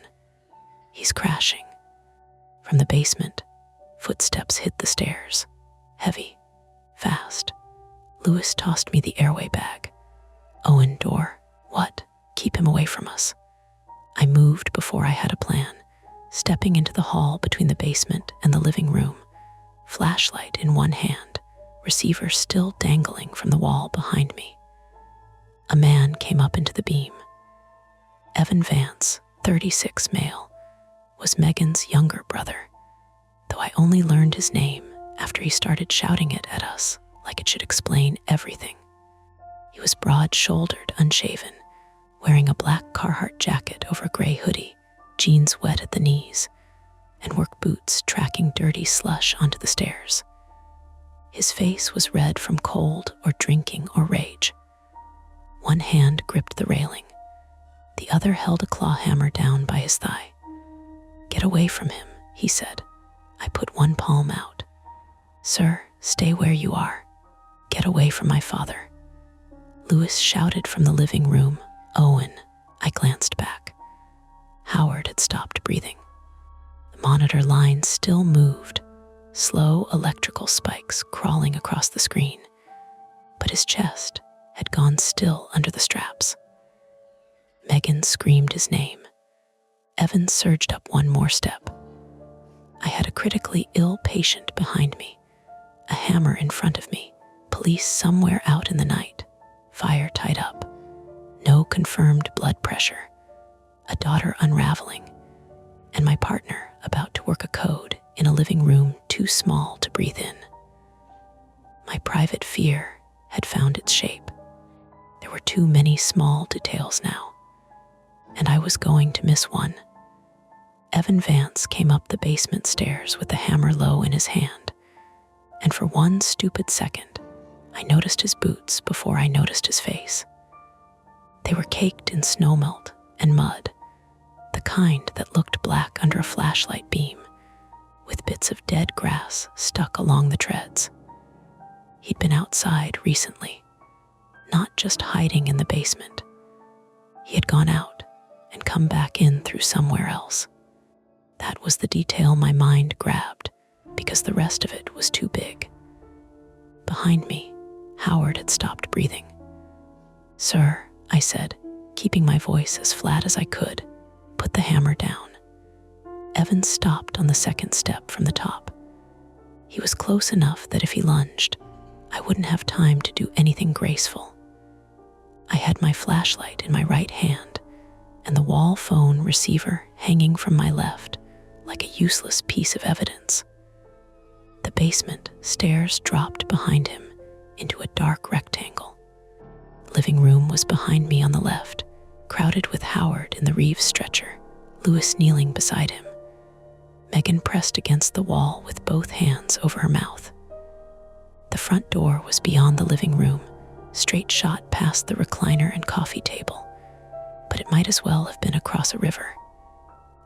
He's crashing. From the basement, footsteps hit the stairs. Heavy, fast. Lewis tossed me the airway bag. Owen, door. What? Keep him away from us. I moved before I had a plan, stepping into the hall between the basement and the living room, flashlight in one hand, receiver still dangling from the wall behind me. A man came up into the beam. Evan Vance, 36 male, was Megan's younger brother, though I only learned his name after he started shouting it at us like it should explain everything. He was broad-shouldered, unshaven, wearing a black Carhartt jacket over a gray hoodie, jeans wet at the knees, and work boots tracking dirty slush onto the stairs. His face was red from cold or drinking or rage. One hand gripped the railing. The other held a claw hammer down by his thigh. Get away from him, he said. I put one palm out. Sir, stay where you are. Get away from my father. Lewis shouted from the living room, Owen. I glanced back. Howard had stopped breathing. The monitor line still moved, slow electrical spikes crawling across the screen, but his chest had gone still under the straps. Megan screamed his name. Evan surged up one more step. I had a critically ill patient behind me, a hammer in front of me, police somewhere out in the night, fire tied up, no confirmed blood pressure, a daughter unraveling, and my partner about to work a code in a living room too small to breathe in. My private fear had found its shape. There were too many small details now, and I was going to miss one. Evan Vance came up the basement stairs with the hammer low in his hand, and for one stupid second, I noticed his boots before I noticed his face. They were caked in snowmelt and mud, the kind that looked black under a flashlight beam, with bits of dead grass stuck along the treads. He'd been outside recently, not just hiding in the basement. He had gone out and come back in through somewhere else. That was the detail my mind grabbed, because the rest of it was too big. Behind me, Howard had stopped breathing. "Sir," I said, keeping my voice as flat as I could, "put the hammer down." Evan stopped on the second step from the top. He was close enough that if he lunged, I wouldn't have time to do anything graceful. I had my flashlight in my right hand and the wall phone receiver hanging from my left like a useless piece of evidence. The basement stairs dropped behind him into a dark rectangle. The living room was behind me on the left, crowded with Howard in the Reeves stretcher, Lewis kneeling beside him. Megan pressed against the wall with both hands over her mouth. The front door was beyond the living room, straight shot past the recliner and coffee table, but it might as well have been across a river.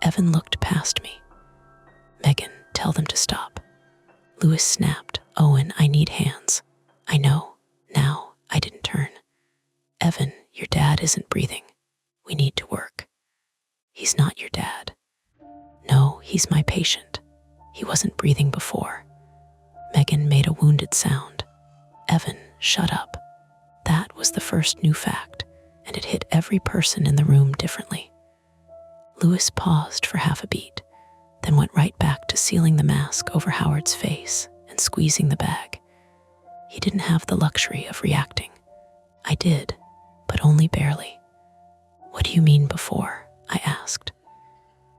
Evan looked past me. "Megan, tell them to stop." Lewis snapped, "Owen, I need hands." "I know. Now." I didn't turn. "Evan, your dad isn't breathing. We need to work." "He's not your dad." "No, he's my patient. He wasn't breathing before." Megan made a wounded sound. "Evan, shut up." That was the first new fact, and it hit every person in the room differently. Lewis paused for half a beat, then went right back to sealing the mask over Howard's face and squeezing the bag. He didn't have the luxury of reacting. I did, but only barely. "What do you mean before?" I asked.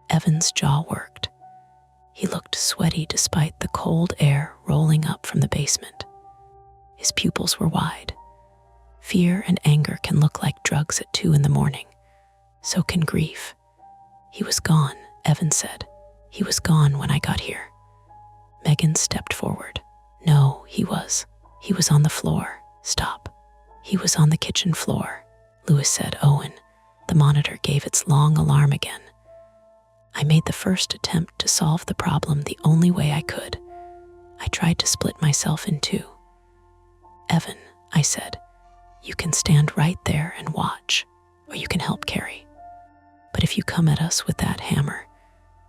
Evan's jaw worked. He looked sweaty despite the cold air rolling up from the basement. His pupils were wide. Fear and anger can look like drugs at 2 a.m. So can grief. "He was gone," Evan said. "He was gone when I got here." Megan stepped forward. "No, he was on the floor." "Stop." "He was on the kitchen floor," Lewis said. "Owen." The monitor gave its long alarm again. I made the first attempt to solve the problem the only way I could. I tried to split myself in two. "Evan," I said, "you can stand right there and watch, or you can help carry. But if you come at us with that hammer,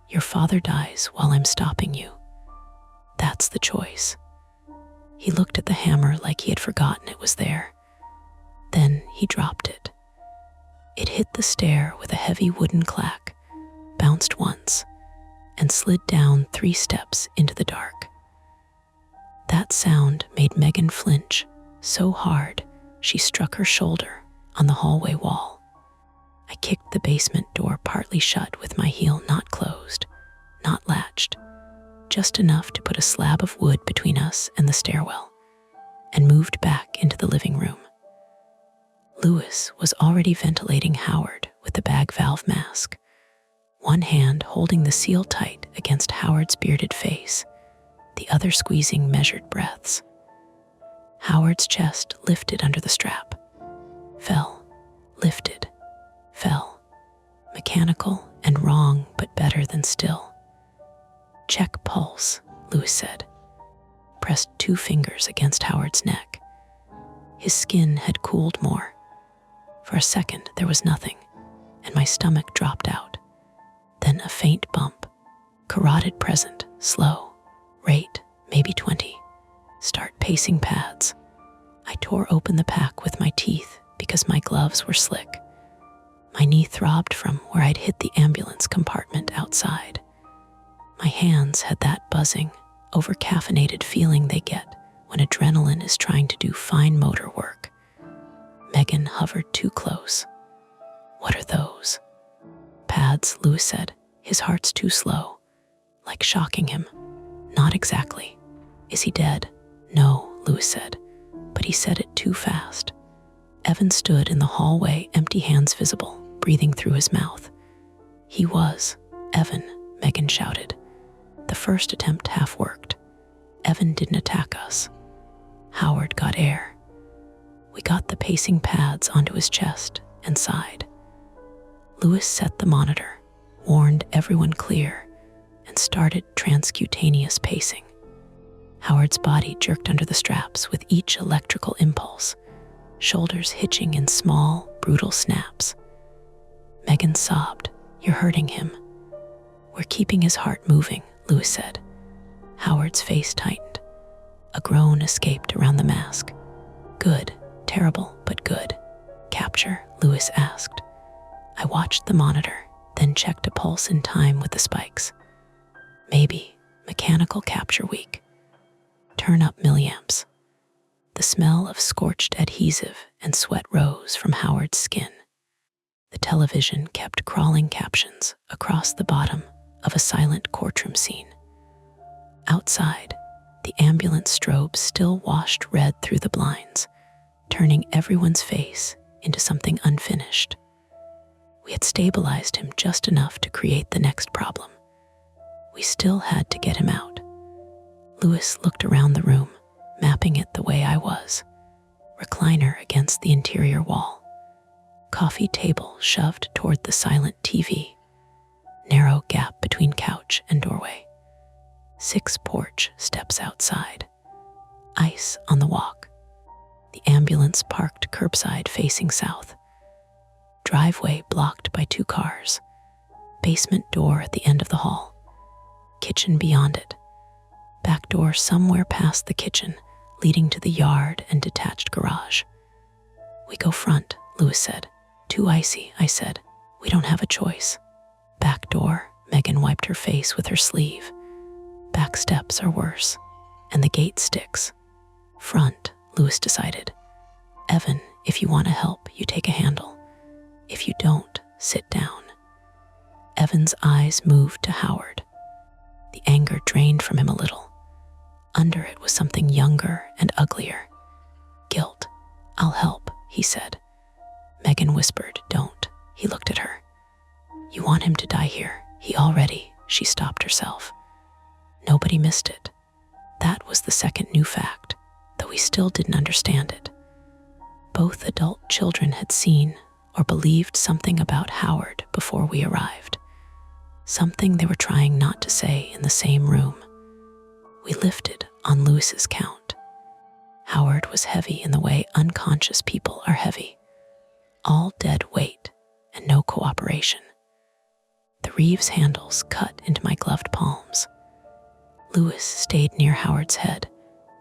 your father dies while I'm stopping you. That's the choice." He looked at the hammer like he had forgotten it was there. Then he dropped it. It hit the stair with a heavy wooden clack, bounced once, and slid down 3 steps into the dark. That sound made Megan flinch so hard she struck her shoulder on the hallway wall. I kicked the basement door partly shut with my heel not closed, not latched, just enough to put a slab of wood between us and the stairwell, and moved back into the living room. Lewis was already ventilating Howard with the bag valve mask, one hand holding the seal tight against Howard's bearded face, the other squeezing measured breaths. Howard's chest lifted under the strap. Fell, lifted, fell. Mechanical and wrong, but better than still. "Check pulse," Lewis said. Pressed 2 fingers against Howard's neck. His skin had cooled more. For a second, there was nothing, and my stomach dropped out. Then a faint bump. Carotid present, slow. Rate, maybe 20. Start pacing pads. I tore open the pack with my teeth because my gloves were slick. My knee throbbed from where I'd hit the ambulance compartment outside. My hands had that buzzing, over-caffeinated feeling they get when adrenaline is trying to do fine motor work. Megan hovered too close. "What are those?" "Pads," Lewis said. "His heart's too slow." Like shocking him. "Not exactly." "Is he dead?" "No," Lewis said, but he said it too fast. Evan stood in the hallway, empty hands visible, breathing through his mouth. "He was, Evan," Megan shouted. The first attempt half worked. Evan didn't attack us. Howard got air. We got the pacing pads onto his chest and sighed. Lewis set the monitor, warned everyone clear, and started transcutaneous pacing. Howard's body jerked under the straps with each electrical impulse, shoulders hitching in small, brutal snaps. Megan sobbed. You're hurting him. We're keeping his heart moving, Lewis said. Howard's face tightened. A groan escaped around the mask. Good, terrible, but good. Capture, Lewis asked. I watched the monitor, then checked a pulse in time with the spikes. Maybe, mechanical capture weak. Turn up milliamps. The smell of scorched adhesive and sweat rose from Howard's skin. The television kept crawling captions across the bottom of a silent courtroom scene. Outside, the ambulance strobe still washed red through the blinds, turning everyone's face into something unfinished. We had stabilized him just enough to create the next problem. We still had to get him out. Lewis looked around the room, mapping it the way I was. Recliner against the interior wall. Coffee table shoved toward the silent TV. Narrow gap between couch and doorway. 6 porch steps outside. Ice on the walk. The ambulance parked curbside facing south. Driveway blocked by 2 cars. Basement door at the end of the hall. Kitchen beyond it. Back door somewhere past the kitchen, leading to the yard and detached garage. We go front, Lewis said. Too icy, I said. We don't have a choice. Back door, Megan wiped her face with her sleeve. Back steps are worse, and the gate sticks. Front, Lewis decided. Evan, if you want to help, you take a handle. If you don't, sit down. Evan's eyes moved to Howard. The anger drained from him a little. Under it was something younger and uglier. Guilt. I'll help, he said. Megan whispered, don't. He looked at her. You want him to die here. He already. She stopped herself. Nobody missed it. That was the second new fact, though we still didn't understand it. Both adult children had seen or believed something about Howard before we arrived. Something they were trying not to say in the same room. We lifted on Lewis's count. Howard was heavy in the way unconscious people are heavy. All dead weight and no cooperation. The Reeves handles cut into my gloved palms. Lewis stayed near Howard's head,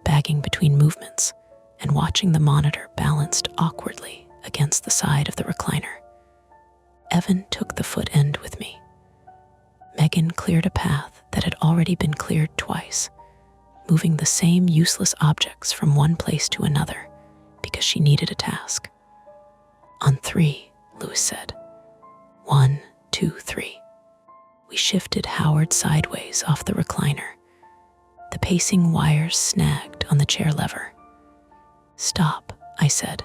bagging between movements and watching the monitor balanced awkwardly against the side of the recliner. Evan took the foot end with me. Megan cleared a path that had already been cleared twice, moving the same useless objects from one place to another because she needed a task. On 3, Lewis said. 1, 2, 3. We shifted Howard sideways off the recliner. The pacing wires snagged on the chair lever. Stop, I said.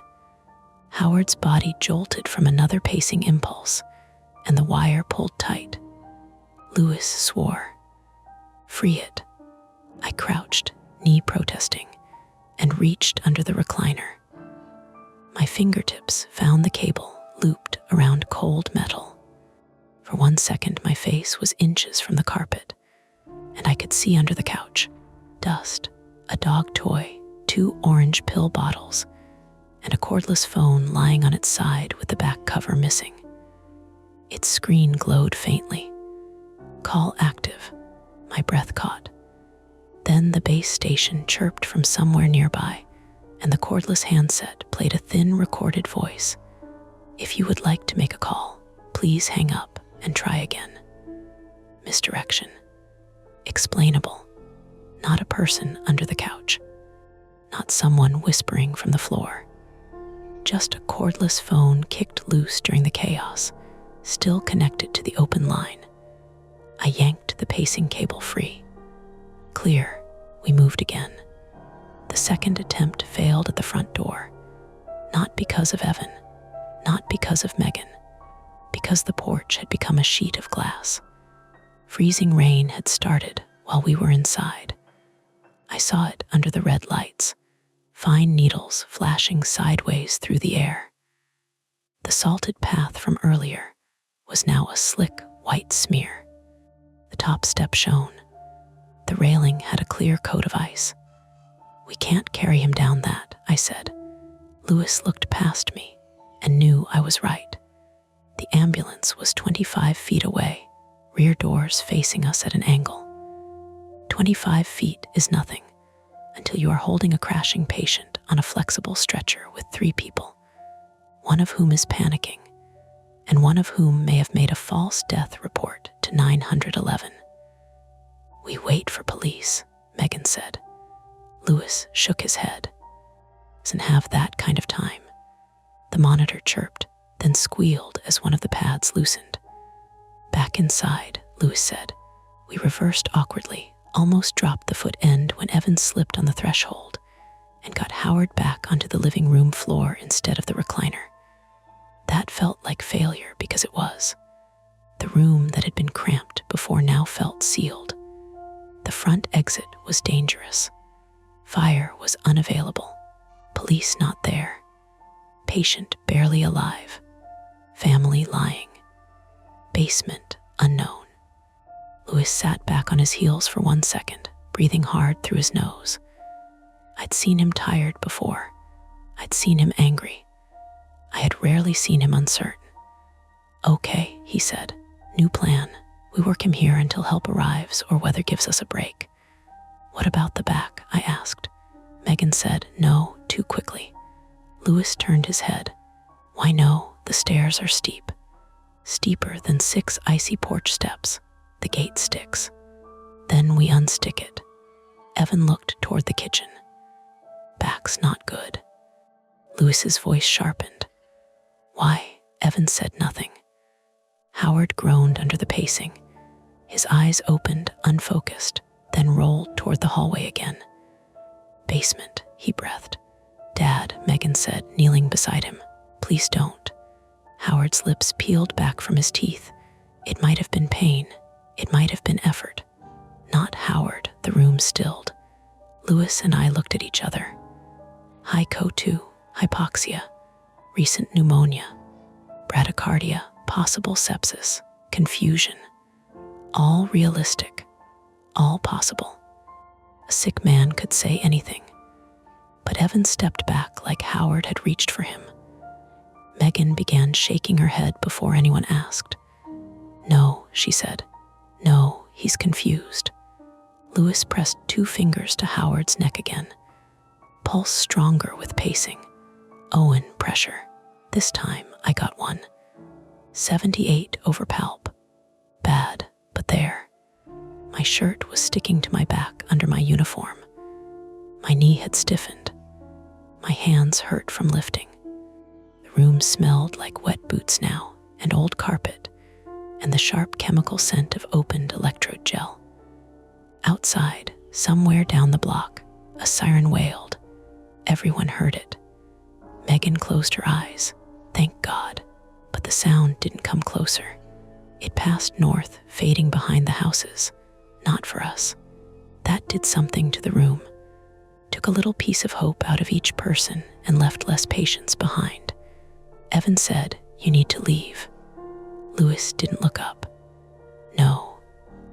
Howard's body jolted from another pacing impulse, and the wire pulled tight. Lewis swore. Free it. I crouched, knee protesting, and reached under the recliner. My fingertips found the cable looped around cold metal. For 1 second, my face was inches from the carpet, and I could see under the couch. Dust, a dog toy, 2 orange pill bottles, and a cordless phone lying on its side with the back cover missing. Its screen glowed faintly. Call active. My breath caught. Then the base station chirped from somewhere nearby, and the cordless handset played a thin recorded voice. If you would like to make a call, please hang up and try again. Misdirection. Explainable. Not a person under the couch. Not someone whispering from the floor. Just a cordless phone kicked loose during the chaos, still connected to the open line. I yanked the pacing cable free. Clear. We moved again. The second attempt failed at the front door. Not because of Evan, not because of Megan, because the porch had become a sheet of glass. Freezing rain had started while we were inside. I saw it under the red lights, fine needles flashing sideways through the air. The salted path from earlier was now a slick white smear. The top step shone. The railing had a clear coat of ice. "We can't carry him down that," I said. Louis looked past me and knew I was right. The ambulance was 25 feet away, rear doors facing us at an angle. 25 feet is nothing until you are holding a crashing patient on a flexible stretcher with 3 people, one of whom is panicking, and one of whom may have made a false death report to 911. "We wait for police," Megan said. Louis shook his head. "Doesn't have that kind of time." The monitor chirped, then squealed as one of the pads loosened. "Back inside," Louis said. We reversed awkwardly, almost dropped the foot end when Evan slipped on the threshold, and got Howard back onto the living room floor instead of the recliner. That felt like failure because it was. The room that had been cramped before now felt sealed. The front exit was dangerous. Fire was unavailable. Police not there. Patient barely alive. Family lying. Basement unknown. Louis sat back on his heels for 1 second, breathing hard through his nose. I'd seen him tired before. I'd seen him angry. I had rarely seen him uncertain. "Okay," he said. "New plan. We work him here until help arrives or weather gives us a break." "What about the back?" I asked. Megan said no too quickly. Louis turned his head. "Why no? The stairs are steep. Steeper than 6 icy porch steps. The gate sticks. Then we unstick it." Evan looked toward the kitchen. "Back's not good." Louis's voice sharpened. "Why?" Evan said nothing. Howard groaned under the pacing. His eyes opened, unfocused, then rolled toward the hallway again. "Basement," he breathed. "Dad," Megan said, kneeling beside him. "Please don't." Howard's lips peeled back from his teeth. It might have been pain. It might have been effort. Not Howard. The room stilled. Louis and I looked at each other. High CO2, hypoxia, recent pneumonia, bradycardia, possible sepsis, confusion. All realistic. All possible. A sick man could say anything. But Evan stepped back like Howard had reached for him. Megan began shaking her head before anyone asked. "No," she said. "No, he's confused." Louis pressed 2 fingers to Howard's neck again. Pulse stronger with pacing. Owen, pressure. This time I got 1. 78 over palp. Bad, but there. My shirt was sticking to my back under my uniform. My knee had stiffened. My hands hurt from lifting. The room smelled like wet boots now, and old carpet, and the sharp chemical scent of opened electrode gel. Outside, somewhere down the block, a siren wailed. Everyone heard it. Megan closed her eyes. Thank God. But the sound didn't come closer. It passed north, fading behind the houses. Not for us. That did something to the room. Took a little piece of hope out of each person and left less patience behind. Evan said, "You need to leave." Louis didn't look up. "No."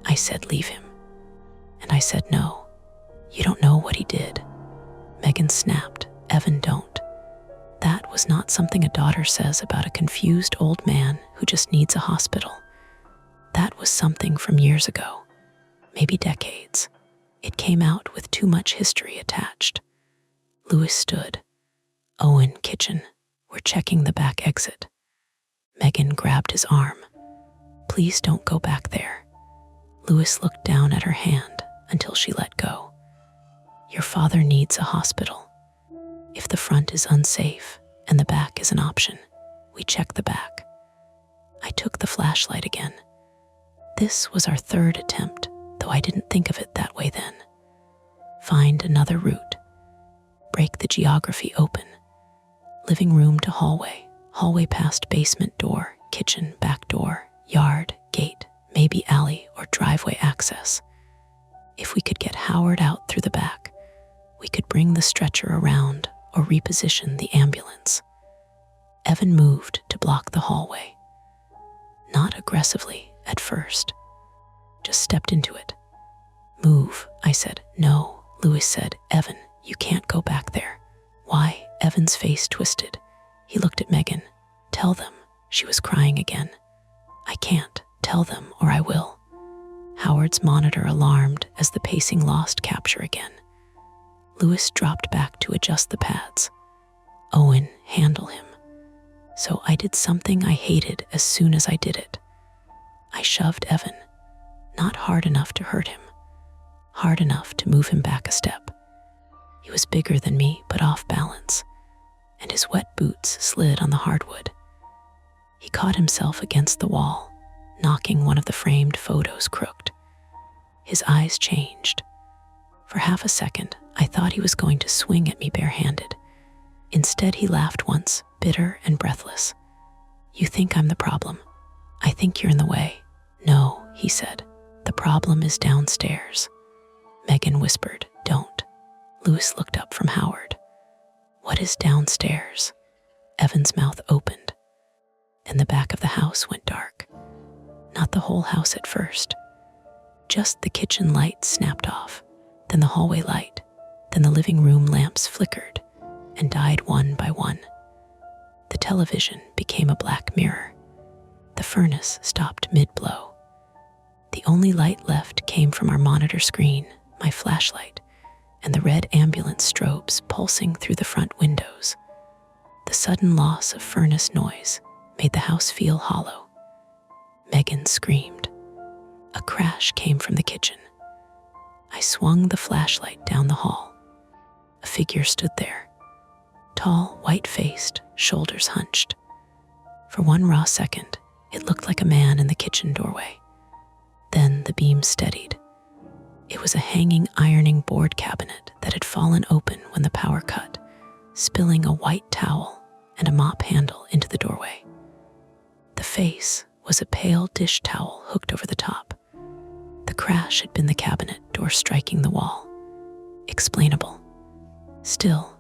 I said, "Leave him." And I said, "No. You don't know what he did." Megan snapped, "Evan, don't." That was not something a daughter says about a confused old man who just needs a hospital. That was something from years ago, maybe decades. It came out with too much history attached. Louis stood. "Owen, kitchen. We're checking the back exit." Megan grabbed his arm. "Please don't go back there." Louis looked down at her hand until she let go. "Your father needs a hospital. If the front is unsafe and the back is an option, we check the back." I took the flashlight again. This was our 3rd attempt, though I didn't think of it that way then. Find another route. Break the geography open. Living room to hallway, hallway past basement door, kitchen, back door, yard, gate, maybe alley or driveway access. If we could get Howard out through the back, we could bring the stretcher around or reposition the ambulance. Evan moved to block the hallway. Not aggressively at first, just stepped into it. Move, I said. No, Lewis said. Evan, you can't go back there. Why? Evan's face twisted. He looked at Megan. Tell them. She was crying again. I can't. Tell them or I will. Howard's monitor alarmed as the pacing lost capture again. Lewis dropped back to adjust the pads. Owen, handle him. So I did something I hated as soon as I did it. I shoved Evan, not hard enough to hurt him, hard enough to move him back a step. He was bigger than me, but off balance, and his wet boots slid on the hardwood. He caught himself against the wall, knocking one of the framed photos crooked. His eyes changed. For half a second, I thought he was going to swing at me barehanded. Instead, he laughed once, bitter and breathless. You think I'm the problem. I think you're in the way. No, he said. The problem is downstairs. Megan whispered, don't. Lewis looked up from Howard. What is downstairs? Evan's mouth opened, and the back of the house went dark. Not the whole house at first. Just the kitchen light snapped off, then the hallway light, then the living room lamps flickered and died one by one. The television became a black mirror. The furnace stopped mid-blow. The only light left came from our monitor screen, my flashlight, and the red ambulance strobes pulsing through the front windows. The sudden loss of furnace noise made the house feel hollow. Megan screamed. A crash came from the kitchen. I swung the flashlight down the hall. A figure stood there. Tall, white-faced, shoulders hunched. For one raw second, it looked like a man in the kitchen doorway. Then the beam steadied. It was a hanging ironing board cabinet that had fallen open when the power cut, spilling a white towel and a mop handle into the doorway. The face was a pale dish towel hooked over the top. The crash had been the cabinet door striking the wall. Explainable. Still,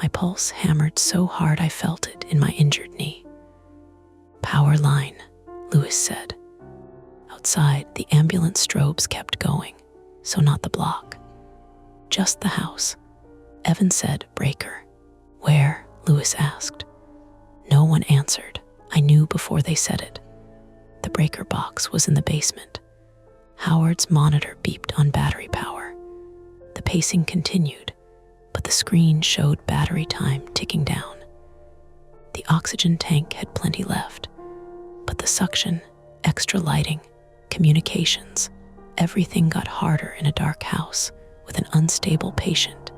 my pulse hammered so hard I felt it in my injured knee. Power line, Lewis said. Outside, the ambulance strobes kept going, so not the block. Just the house. Evan said, breaker. Where? Lewis asked. No one answered. I knew before they said it. The breaker box was in the basement. Howard's monitor beeped on battery power. The pacing continued, but the screen showed battery time ticking down. The oxygen tank had plenty left, but the suction, extra lighting, communications, everything got harder in a dark house with an unstable patient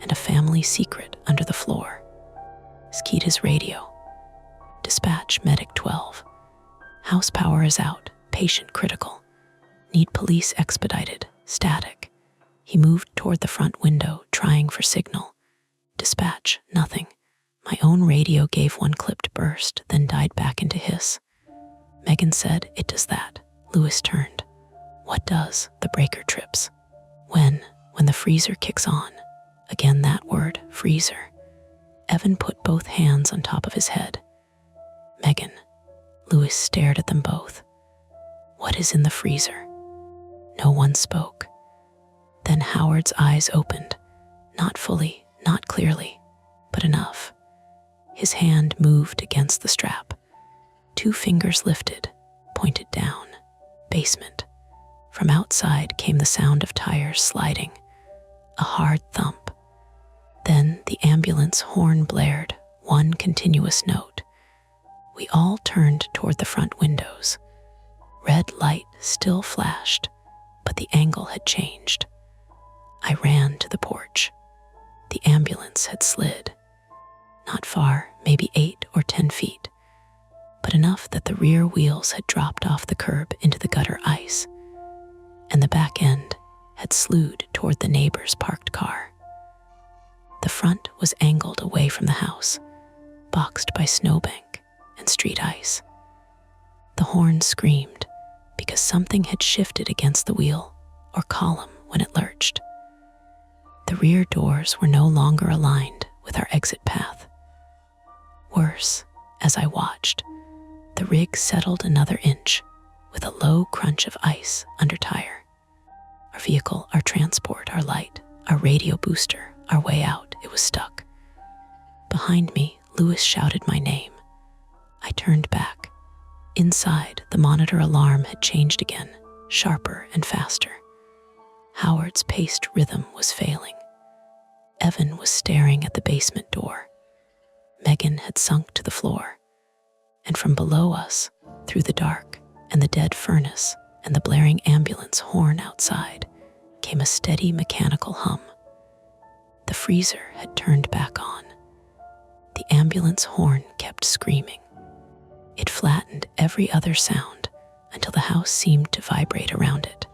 and a family secret under the floor. Skeeta's radio. Dispatch Medic 12. House power is out, patient critical. Need police expedited, static. He moved toward the front window, trying for signal. Dispatch, nothing. My own radio gave one clipped burst, then died back into hiss. Megan said, it does that. Lewis turned. What does? The breaker trips. When the freezer kicks on. Again that word, freezer. Evan put both hands on top of his head. Megan. Lewis stared at them both. What is in the freezer? No one spoke. Then Howard's eyes opened. Not fully, not clearly, but enough. His hand moved against the strap. 2 fingers lifted, pointed down. Basement. From outside came the sound of tires sliding. A hard thump. Then the ambulance horn blared, one continuous note. We all turned toward the front windows. Red light still flashed, but the angle had changed. I ran to the porch. The ambulance had slid. Not far, maybe 8 or 10 feet, but enough that the rear wheels had dropped off the curb into the gutter ice, and the back end had slewed toward the neighbor's parked car. The front was angled away from the house, boxed by snowbank and street ice. The horn screamed because something had shifted against the wheel or column when it lurched. The rear doors were no longer aligned with our exit path. Worse, as I watched, the rig settled another inch with a low crunch of ice under tire. Our vehicle, our transport, our light, our radio booster, our way out, it was stuck. Behind me, Lewis shouted my name. I turned back. Inside, the monitor alarm had changed again, sharper and faster. Howard's paced rhythm was failing. Evan was staring at the basement door. Megan had sunk to the floor. And from below us, through the dark and the dead furnace and the blaring ambulance horn outside, came a steady mechanical hum. The freezer had turned back on. The ambulance horn kept screaming. It flattened every other sound until the house seemed to vibrate around it.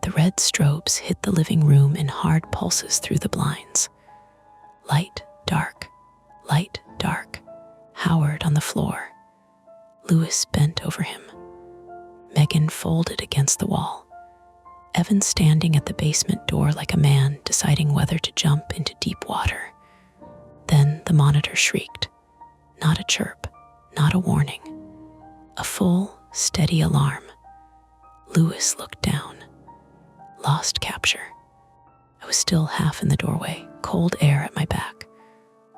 The red strobes hit the living room in hard pulses through the blinds. Light, dark, light, dark. Howard on the floor. Lewis bent over him. Megan folded against the wall. Evan standing at the basement door like a man deciding whether to jump into deep water. Then the monitor shrieked. Not a chirp, not a warning. A full, steady alarm. Lewis looked down. Lost capture. I was still half in the doorway, cold air at my back.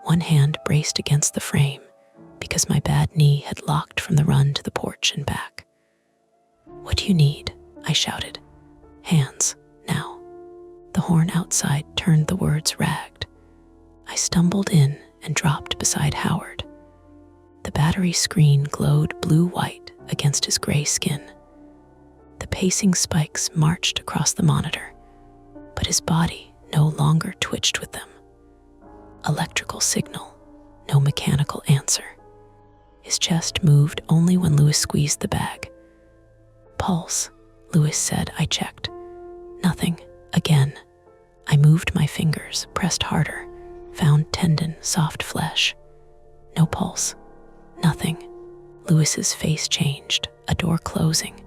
One hand braced against the frame because my bad knee had locked from the run to the porch and back. "What do you need?" I shouted. "Hands, now." The horn outside turned the words ragged. I stumbled in and dropped beside Howard. The battery screen glowed blue-white against his gray skin. The pacing spikes marched across the monitor, but his body no longer twitched with them. Electrical signal, no mechanical answer. His chest moved only when Lewis squeezed the bag. "Pulse," Lewis said. I checked. Nothing. Again. I moved my fingers, pressed harder, found tendon, soft flesh. No pulse. Nothing. Lewis's face changed, a door closing,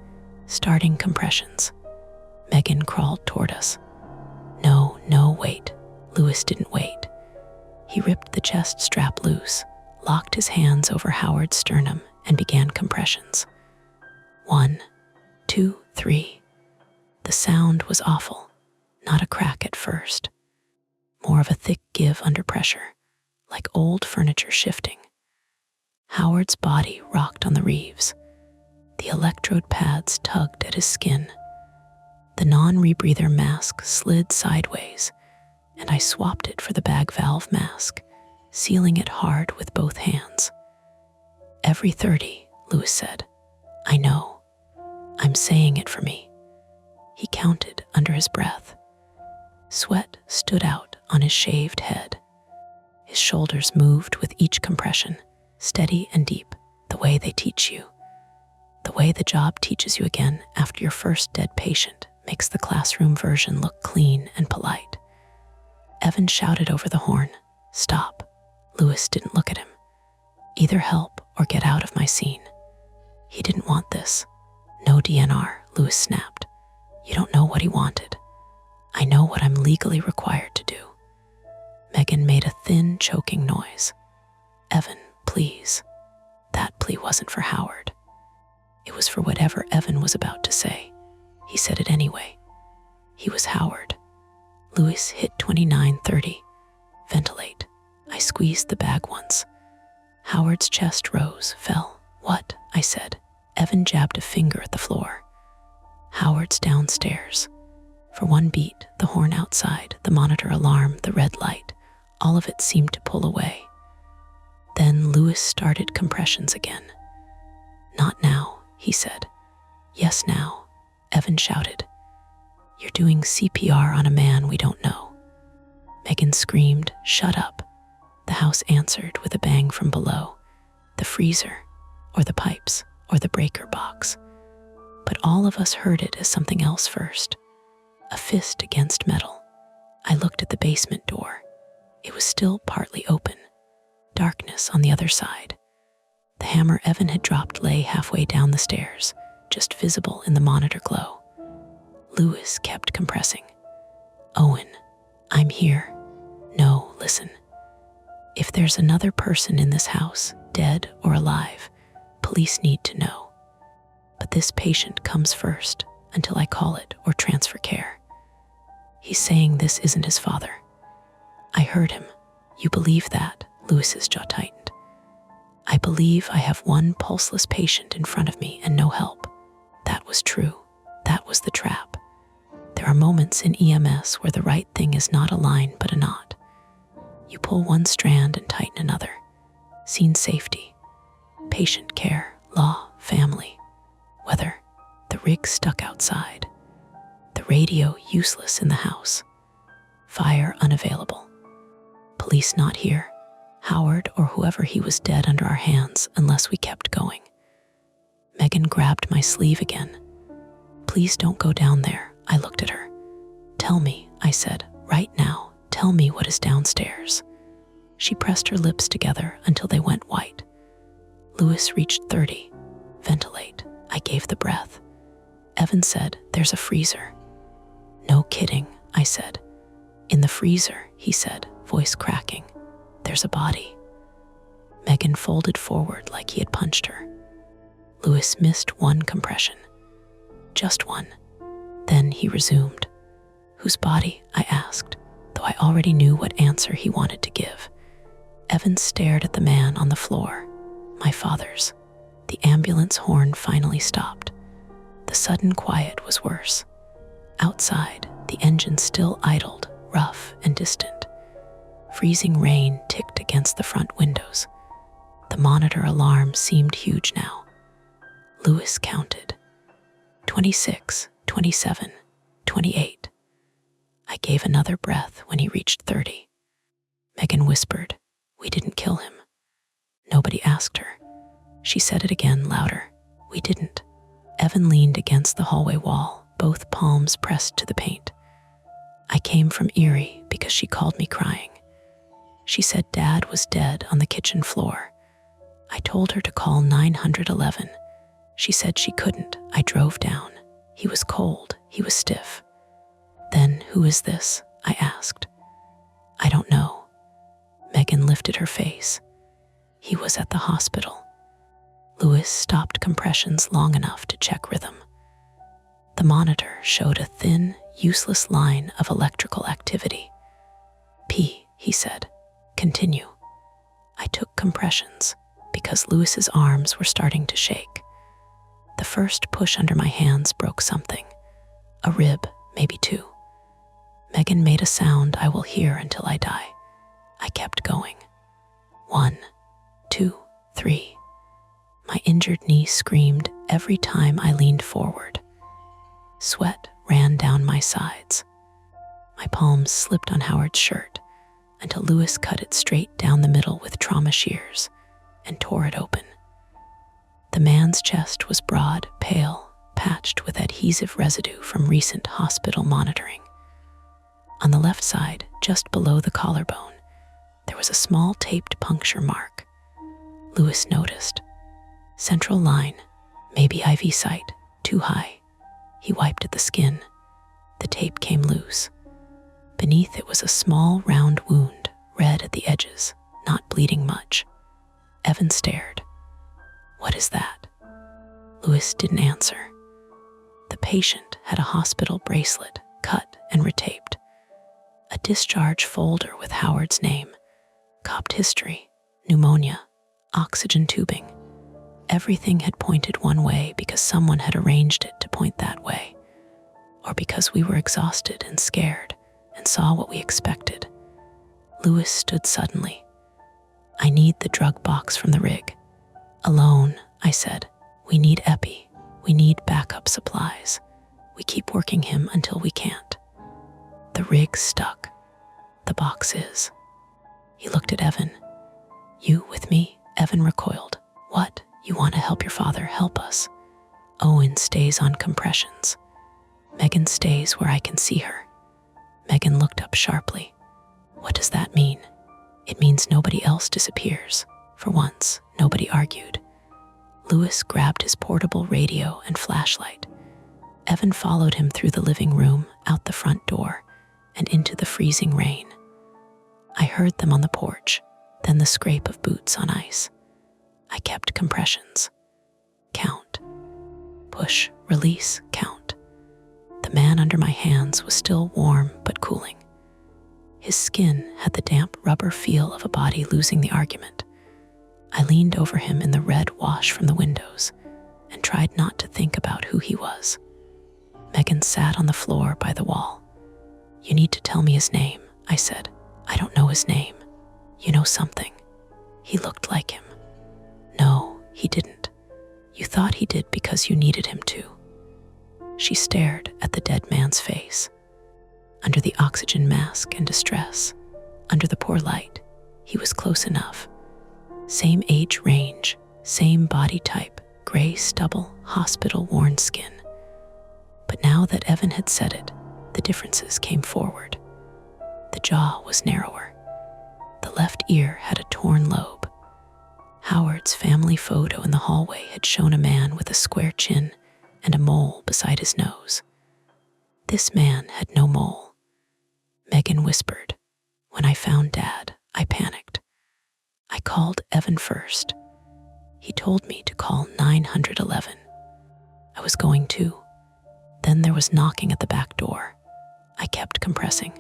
starting compressions. Megan crawled toward us. No, wait. Lewis didn't wait. He ripped the chest strap loose, locked his hands over Howard's sternum, and began compressions. 1, 2, 3. The sound was awful. Not a crack at first. More of a thick give under pressure, like old furniture shifting. Howard's body rocked on the reeves. The electrode pads tugged at his skin. The non-rebreather mask slid sideways, and I swapped it for the bag valve mask, sealing it hard with both hands. "Every 30, Lewis said. "I know. I'm saying it for me." He counted under his breath. Sweat stood out on his shaved head. His shoulders moved with each compression, steady and deep, the way they teach you. The way the job teaches you again after your first dead patient makes the classroom version look clean and polite. Evan shouted over the horn, "Stop." Lewis didn't look at him. "Either help or get out of my scene." He didn't want this. "No DNR," Lewis snapped. "You don't know what he wanted. I know what I'm legally required to do." Megan made a thin, choking noise. "Evan, please." That plea wasn't for Howard. It was for whatever Evan was about to say. He said it anyway. He was Howard. Lewis hit 29:30. "Ventilate." I squeezed the bag once. Howard's chest rose, fell. "What?" I said. Evan jabbed a finger at the floor. "Howard's downstairs." For one beat, the horn outside, the monitor alarm, the red light, all of it seemed to pull away. Then Lewis started compressions again. "Not now," he said. "Yes, now," Evan shouted. "You're doing CPR on a man we don't know." Megan screamed, "Shut up." The house answered with a bang from below. The freezer, or the pipes, or the breaker box. But all of us heard it as something else first. A fist against metal. I looked at the basement door. It was still partly open. Darkness on the other side. The hammer Evan had dropped lay halfway down the stairs, just visible in the monitor glow. Lewis kept compressing. "Owen, I'm here. No, listen. If there's another person in this house, dead or alive, police need to know. But this patient comes first until I call it or transfer care." He's saying this isn't his father. I heard him. You believe that? Lewis's jaw tightened. I believe I have one pulseless patient in front of me and no help. That was true. That was the trap. There are moments in EMS where the right thing is not a line but a knot. You pull one strand and tighten another. Scene safety, patient care, law, family, weather, the rig stuck outside, the radio useless in the house, fire unavailable, police not here, Howard or whoever he was dead under our hands unless we kept going. Megan grabbed my sleeve again. "Please don't go down there," I looked at her. "Tell me," I said, "right now, tell me what is downstairs." She pressed her lips together until they went white. Lewis reached 30. "Ventilate." I gave the breath. Evan said, "There's a freezer." "No kidding," I said. "In the freezer," he said, voice cracking. "There's a body." Megan folded forward like he had punched her. Lewis missed one compression. Just one. Then he resumed. "Whose body?" I asked, though I already knew what answer he wanted to give. Evan stared at the man on the floor. "My father's." The ambulance horn finally stopped. The sudden quiet was worse. Outside, the engine still idled, rough and distant. Freezing rain ticked against the front windows. The monitor alarm seemed huge now. Lewis counted. 26, 27, 28. I gave another breath when he reached 30. Megan whispered, "We didn't kill him." Nobody asked her. She said it again, louder. "We didn't." Evan leaned against the hallway wall, both palms pressed to the paint. I came from Erie because she called me crying. She said Dad was dead on the kitchen floor. I told her to call 911. She said she couldn't. I drove down. He was cold. He was stiff. "Then who is this?" I asked. "I don't know." Megan lifted her face. "He was at the hospital." Lewis stopped compressions long enough to check rhythm. The monitor showed a thin, useless line of electrical activity. "P," he said. "Continue." I took compressions because Lewis's arms were starting to shake. The first push under my hands broke something. A rib, maybe two. Megan made a sound I will hear until I die. I kept going. 1, 2, 3. My injured knee screamed every time I leaned forward. Sweat ran down my sides. My palms slipped on Howard's shirt until Lewis cut it straight down the middle with trauma shears and tore it open. The man's chest was broad, pale, patched with adhesive residue from recent hospital monitoring. On the left side, just below the collarbone, there was a small taped puncture mark. Lewis noticed. Central line, maybe IV site, too high. He wiped at the skin. The tape came loose. Beneath it was a small, round wound, red at the edges, not bleeding much. Evan stared. "What is that?" Lewis didn't answer. The patient had a hospital bracelet, cut and retaped. A discharge folder with Howard's name, COPT history, pneumonia, oxygen tubing. Everything had pointed one way because someone had arranged it to point that way, or because we were exhausted and scared and saw what we expected. Lewis stood suddenly. "I need the drug box from the rig." "Alone," I said. "We need epi. We need backup supplies. We keep working him until we can't." The rig stuck. "The box is." He looked at Evan. "You with me?" Evan recoiled. "What? You want to help your father? Help us." Owen stays on compressions. Megan stays where I can see her. Megan looked up sharply. "What does that mean?" "It means nobody else disappears." For once, nobody argued. Louis grabbed his portable radio and flashlight. Evan followed him through the living room, out the front door, and into the freezing rain. I heard them on the porch, then the scrape of boots on ice. I kept compressions. Count. Push, release, count. The man under my hands was still warm but cooling. His skin had the damp rubber feel of a body losing the argument. I leaned over him in the red wash from the windows and tried not to think about who he was. Megan sat on the floor by the wall. "You need to tell me his name," I said. "I don't know his name." "You know something. He looked like him." "No, he didn't. You thought he did because you needed him to." She stared at the dead man's face. Under the oxygen mask and distress, under the poor light, he was close enough. Same age range, same body type, gray stubble, hospital-worn skin. But now that Evan had said it, the differences came forward. The jaw was narrower. The left ear had a torn lobe. Howard's family photo in the hallway had shown a man with a square chin and a mole beside his nose. This man had no mole. Megan whispered, "When I found Dad, I panicked. I called Evan first. He told me to call 911. I was going to. Then there was knocking at the back door. I kept compressing.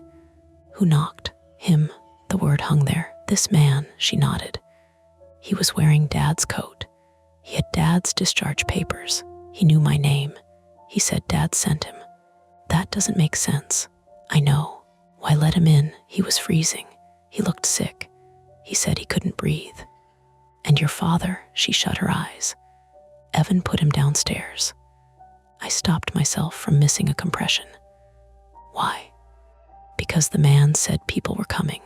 Who knocked? Him. The word hung there. This man," she nodded. "He was wearing Dad's coat. He had Dad's discharge papers. He knew my name. He said Dad sent him. That doesn't make sense." "I know. Why let him in? He was freezing. He looked sick. He said he couldn't breathe." "And your father?" She shut her eyes. "Evan put him downstairs." I stopped myself from missing a compression. "Why?" "Because the man said people were coming.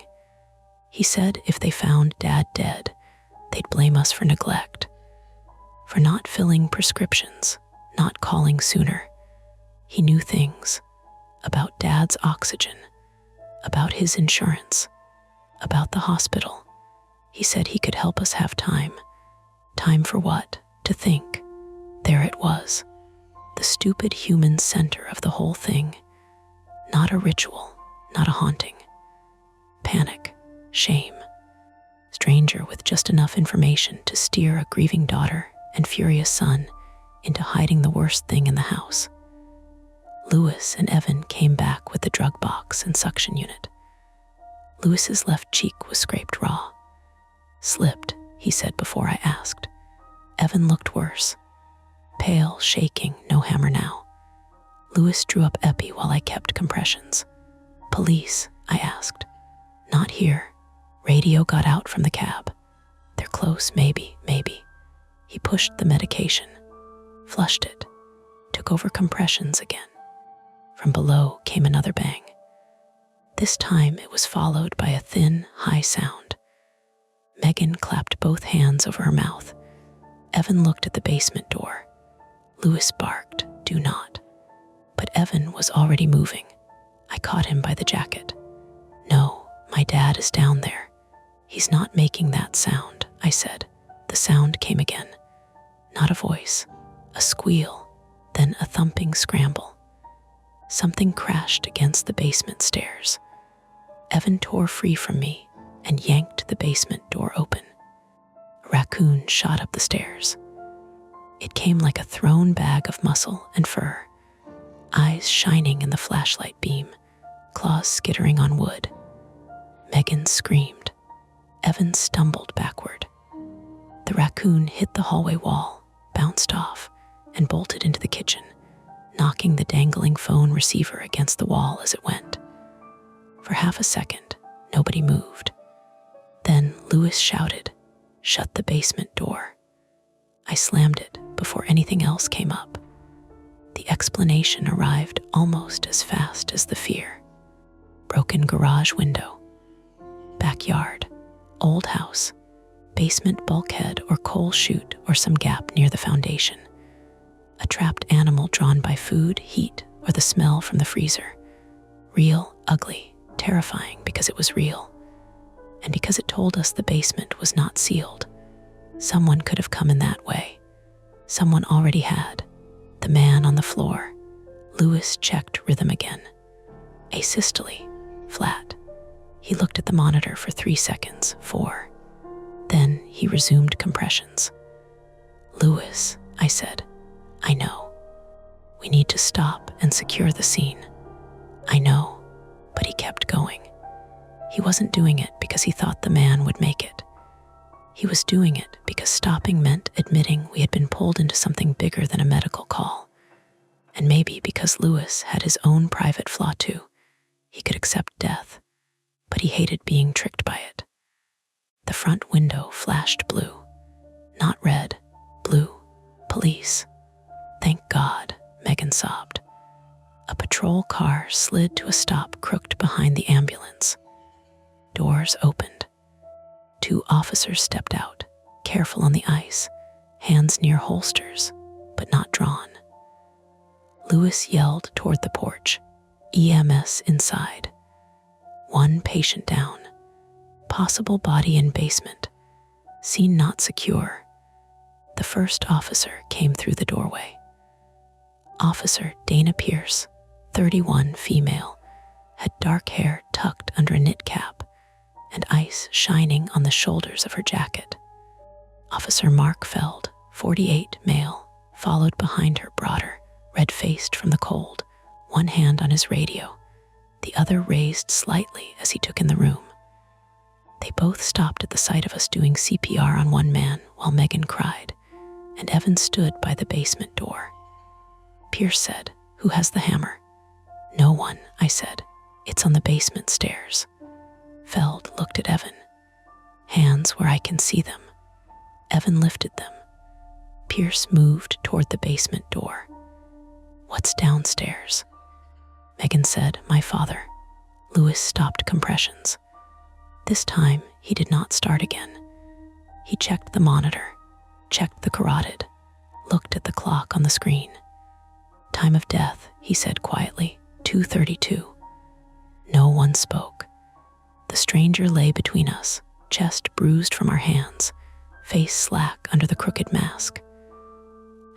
He said if they found Dad dead, they'd blame us for neglect, for not filling prescriptions, not calling sooner. He knew things about Dad's oxygen, about his insurance, about the hospital. He said he could help us have time. Time for what? To think. There it was. The stupid human center of the whole thing. Not a ritual, not a haunting. Panic, shame. Stranger with just enough information to steer a grieving daughter and furious son into hiding the worst thing in the house. Louis and Evan came back with the drug box and suction unit. Louis's left cheek was scraped raw. "Slipped," he said before I asked. Evan looked worse. Pale, shaking, no hammer now. Louis drew up epi while I kept compressions. "Police?" I asked. "Not here. Radio got out from the cab. They're close, maybe. He pushed the medication, flushed it, took over compressions again. From below came another bang. This time it was followed by a thin, high sound. Megan clapped both hands over her mouth. Evan looked at the basement door. Louis barked, "Do not." But Evan was already moving. I caught him by the jacket. "No, my dad is down there. He's not making that sound," I said. The sound came again. Not a voice, a squeal, then a thumping scramble. Something crashed against the basement stairs. Evan tore free from me and yanked the basement door open. A raccoon shot up the stairs. It came like a thrown bag of muscle and fur, eyes shining in the flashlight beam, claws skittering on wood. Megan screamed. Evan stumbled backward. The raccoon hit the hallway wall, bounced off, and bolted into the kitchen, knocking the dangling phone receiver against the wall as it went. For half a second, nobody moved. Then Louis shouted, "Shut the basement door." I slammed it before anything else came up. The explanation arrived almost as fast as the fear. Broken garage window, backyard, old house, basement bulkhead or coal chute or some gap near the foundation. A trapped animal drawn by food, heat, or the smell from the freezer. Real, ugly, terrifying because it was real. And because it told us the basement was not sealed. Someone could have come in that way. Someone already had. The man on the floor. Lewis checked rhythm again. Asystole, flat. He looked at the monitor for 3 seconds, 4. Then he resumed compressions. Lewis, I said, I know. We need to stop and secure the scene. I know, but he kept going. He wasn't doing it because he thought the man would make it. He was doing it because stopping meant admitting we had been pulled into something bigger than a medical call. And maybe because Lewis had his own private flaw too. He could accept death, but he hated being tricked by it. The front window flashed blue. Not red, blue. Police. Thank God, Megan sobbed. A patrol car slid to a stop crooked behind the ambulance. Doors opened. 2 officers stepped out, careful on the ice, hands near holsters, but not drawn. Lewis yelled toward the porch. EMS inside. 1 patient down. Possible body in basement. Scene not secure. The first officer came through the doorway. Officer Dana Pierce, 31, female, had dark hair tucked under a knit cap and ice shining on the shoulders of her jacket. Officer Mark Feld, 48, male, followed behind her, broader, red-faced from the cold, one hand on his radio, the other raised slightly as he took in the room. They both stopped at the sight of us doing CPR on one man while Megan cried, and Evan stood by the basement door. Pierce said, "Who has the hammer?" "No one," I said. "It's on the basement stairs." Feld looked at Evan. "Hands where I can see them." Evan lifted them. Pierce moved toward the basement door. "What's downstairs?" Megan said, "My father." Lewis stopped compressions. This time, he did not start again. He checked the monitor, checked the carotid, looked at the clock on the screen. "Time of death," he said quietly, 2:32. No one spoke. The stranger lay between us, chest bruised from our hands, face slack under the crooked mask.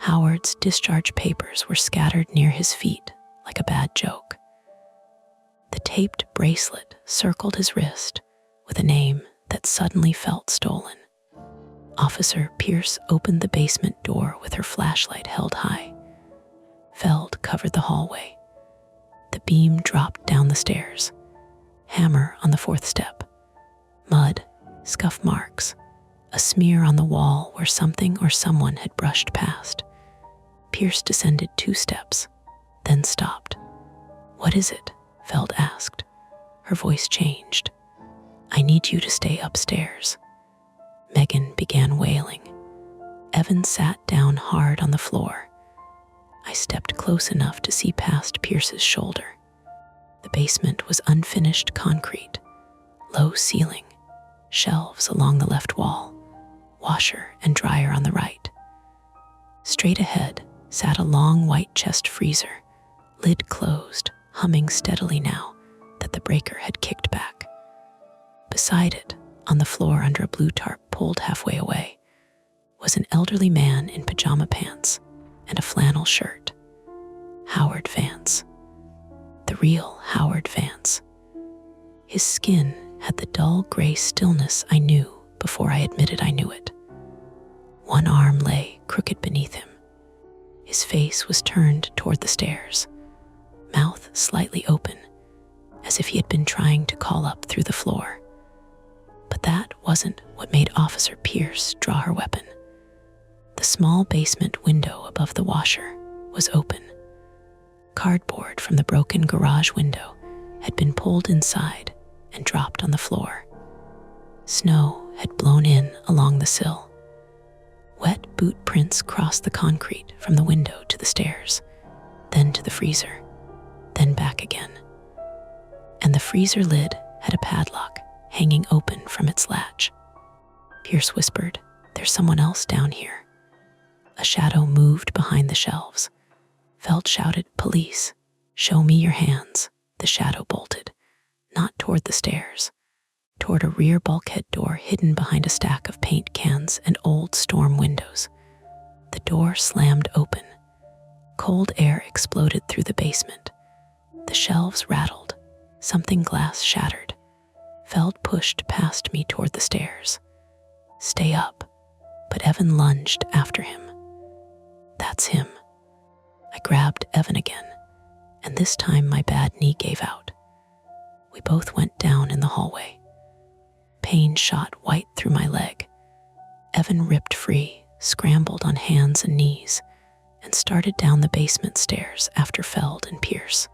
Howard's discharge papers were scattered near his feet like a bad joke. The taped bracelet circled his wrist with a name that suddenly felt stolen. Officer Pierce opened the basement door with her flashlight held high. Feld covered the hallway. The beam dropped down the stairs. Hammer on the 4th step. Mud, scuff marks, a smear on the wall where something or someone had brushed past. Pierce descended 2 steps, then stopped. "What is it?" Feld asked. Her voice changed. "I need you to stay upstairs." Megan began wailing. Evan sat down hard on the floor. I stepped close enough to see past Pierce's shoulder. The basement was unfinished concrete, low ceiling, shelves along the left wall, washer and dryer on the right. Straight ahead sat a long white chest freezer, lid closed, humming steadily now that the breaker had kicked back. Beside it, on the floor under a blue tarp pulled halfway away, was an elderly man in pajama pants and a flannel shirt. Howard Vance. The real Howard Vance. His skin had the dull gray stillness I knew before I admitted I knew it. One arm lay crooked beneath him. His face was turned toward the stairs, mouth slightly open, as if he had been trying to call up through the floor. But that wasn't what made Officer Pierce draw her weapon. The small basement window above the washer was open. Cardboard from the broken garage window had been pulled inside and dropped on the floor. Snow had blown in along the sill. Wet boot prints crossed the concrete from the window to the stairs, then to the freezer, then back again. And the freezer lid had a padlock hanging open from its latch. Pierce whispered, "There's someone else down here." A shadow moved behind the shelves. Feld shouted, "Police, show me your hands." The shadow bolted, not toward the stairs, toward a rear bulkhead door hidden behind a stack of paint cans and old storm windows. The door slammed open. Cold air exploded through the basement. The shelves rattled. Something glass shattered. Feld pushed past me toward the stairs. "Stay up," but Evan lunged after him. "That's him." I grabbed Evan again, and this time my bad knee gave out. We both went down in the hallway. Pain shot white through my leg. Evan ripped free, scrambled on hands and knees, and started down the basement stairs after Feld and Pierce.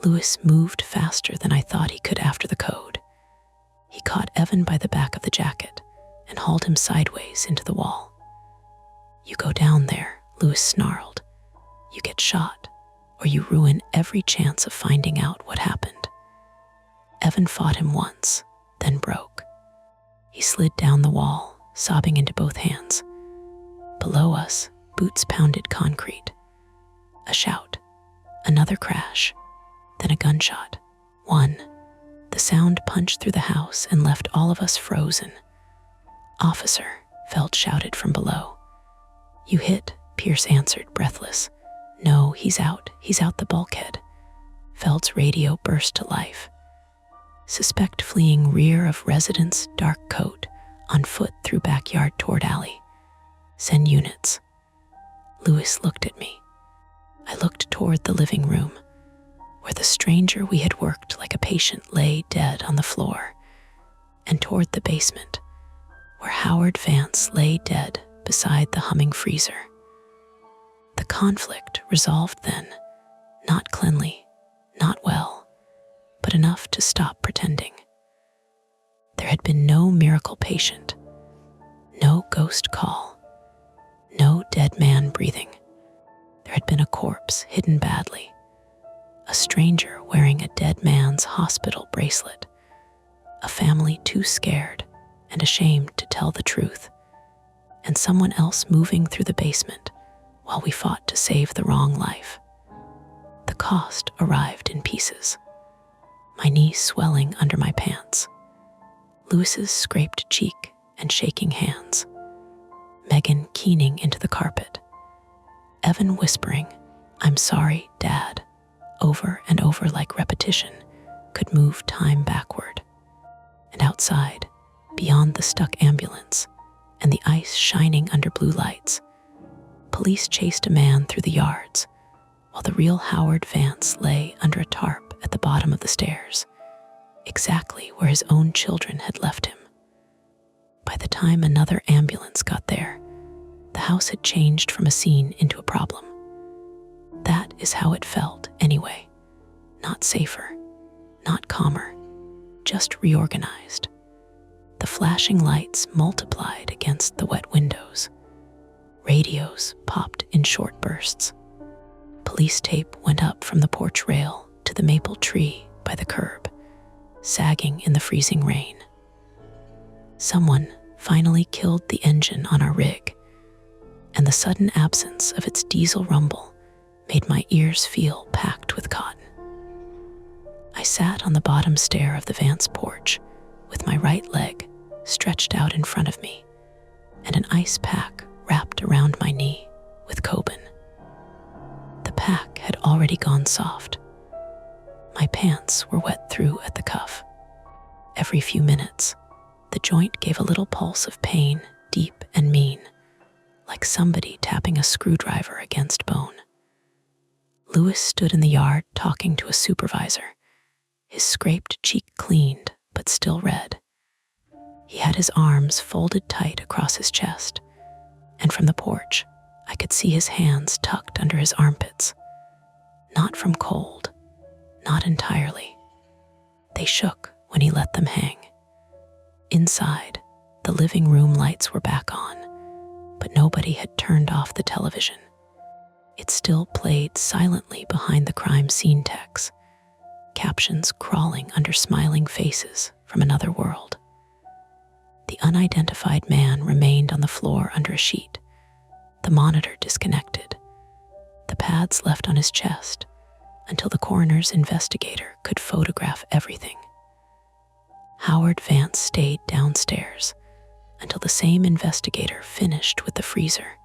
Lewis moved faster than I thought he could after the code. He caught Evan by the back of the jacket and hauled him sideways into the wall. "You go down there," Lewis snarled. "You get shot, or you ruin every chance of finding out what happened." Evan fought him once, then broke. He slid down the wall, sobbing into both hands. Below us, boots pounded concrete. A shout, another crash, then a gunshot. One. The sound punched through the house and left all of us frozen. "Officer," Feld shouted from below. "You hit," Pierce answered, breathless. "No, he's out the bulkhead." Feld's radio burst to life. "Suspect fleeing rear of residence, dark coat, on foot through backyard toward alley. Send units." Lewis looked at me. I looked toward the living room, where the stranger we had worked like a patient lay dead on the floor, and toward the basement, where Howard Vance lay dead beside the humming freezer. The conflict resolved then, not cleanly, not well, but enough to stop pretending. There had been no miracle patient, no ghost call, no dead man breathing. There had been a corpse hidden badly, a stranger wearing a dead man's hospital bracelet, a family too scared and ashamed to tell the truth, and someone else moving through the basement while we fought to save the wrong life. The cost arrived in pieces, my knee swelling under my pants, Lewis's scraped cheek and shaking hands, Megan keening into the carpet, Evan whispering, "I'm sorry, Dad," over and over like repetition could move time backward. And outside, beyond the stuck ambulance and the ice shining under blue lights, police chased a man through the yards while the real Howard Vance lay under a tarp at the bottom of the stairs, exactly where his own children had left him. By the time another ambulance got there, the house had changed from a scene into a problem. That is how it felt, anyway. Not safer, not calmer, just reorganized. The flashing lights multiplied against the wet windows. Radios popped in short bursts. Police tape went up from the porch rail to the maple tree by the curb, sagging in the freezing rain. Someone finally killed the engine on our rig, and the sudden absence of its diesel rumble made my ears feel packed with cotton. I sat on the bottom stair of the Vance porch with my right leg stretched out in front of me and an ice pack wrapped around my knee with Coben. The pack had already gone soft. My pants were wet through at the cuff. Every few minutes, the joint gave a little pulse of pain, deep and mean, like somebody tapping a screwdriver against bone. Lewis stood in the yard talking to a supervisor, his scraped cheek cleaned but still red. He had his arms folded tight across his chest, and from the porch, I could see his hands tucked under his armpits. Not from cold, not entirely. They shook when he let them hang. Inside, the living room lights were back on, but nobody had turned off the television. It still played silently behind the crime scene techs, captions crawling under smiling faces from another world. The unidentified man remained on the floor under a sheet, the monitor disconnected, the pads left on his chest until the coroner's investigator could photograph everything. Howard Vance stayed downstairs until the same investigator finished with the freezer,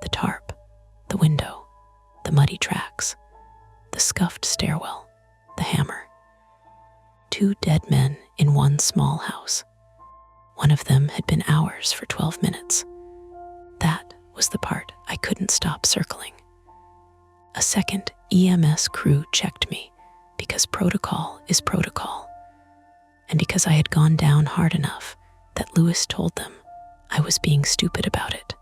The tarp, the window, the muddy tracks, the scuffed stairwell, the hammer. 2 dead men in one small house. One of them had been ours for 12 minutes. That was the part I couldn't stop circling. A second EMS crew checked me because protocol is protocol, and because I had gone down hard enough that Lewis told them I was being stupid about it.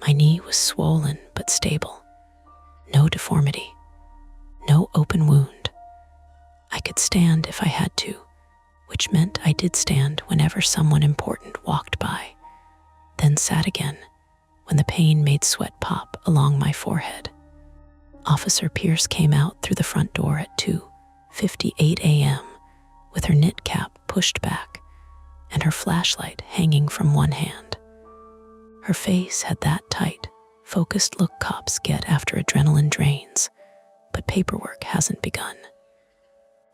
My knee was swollen but stable. No deformity. No open wound. I could stand if I had to, which meant I did stand whenever someone important walked by, then sat again when the pain made sweat pop along my forehead. Officer Pierce came out through the front door at 2:58 a.m. with her knit cap pushed back and her flashlight hanging from one hand. Her face had that tight, focused look cops get after adrenaline drains, but paperwork hasn't begun.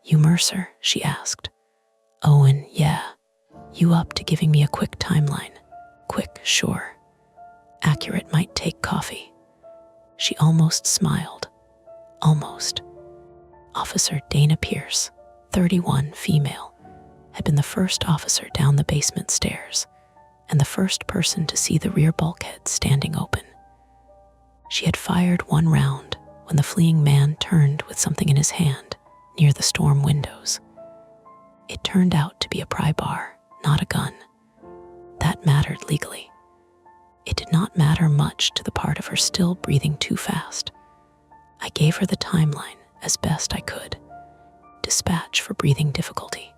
"You Mercer?" she asked. "Owen, yeah. You up to giving me a quick timeline?" "Quick, sure. Accurate might take coffee." She almost smiled. Almost. Officer Dana Pierce, 31, female, had been the first officer down the basement stairs and the first person to see the rear bulkhead standing open. She had fired one round when the fleeing man turned with something in his hand near the storm windows. It turned out to be a pry bar, not a gun. That mattered legally. It did not matter much to the part of her still breathing too fast. I gave her the timeline as best I could. Dispatch for breathing difficulty.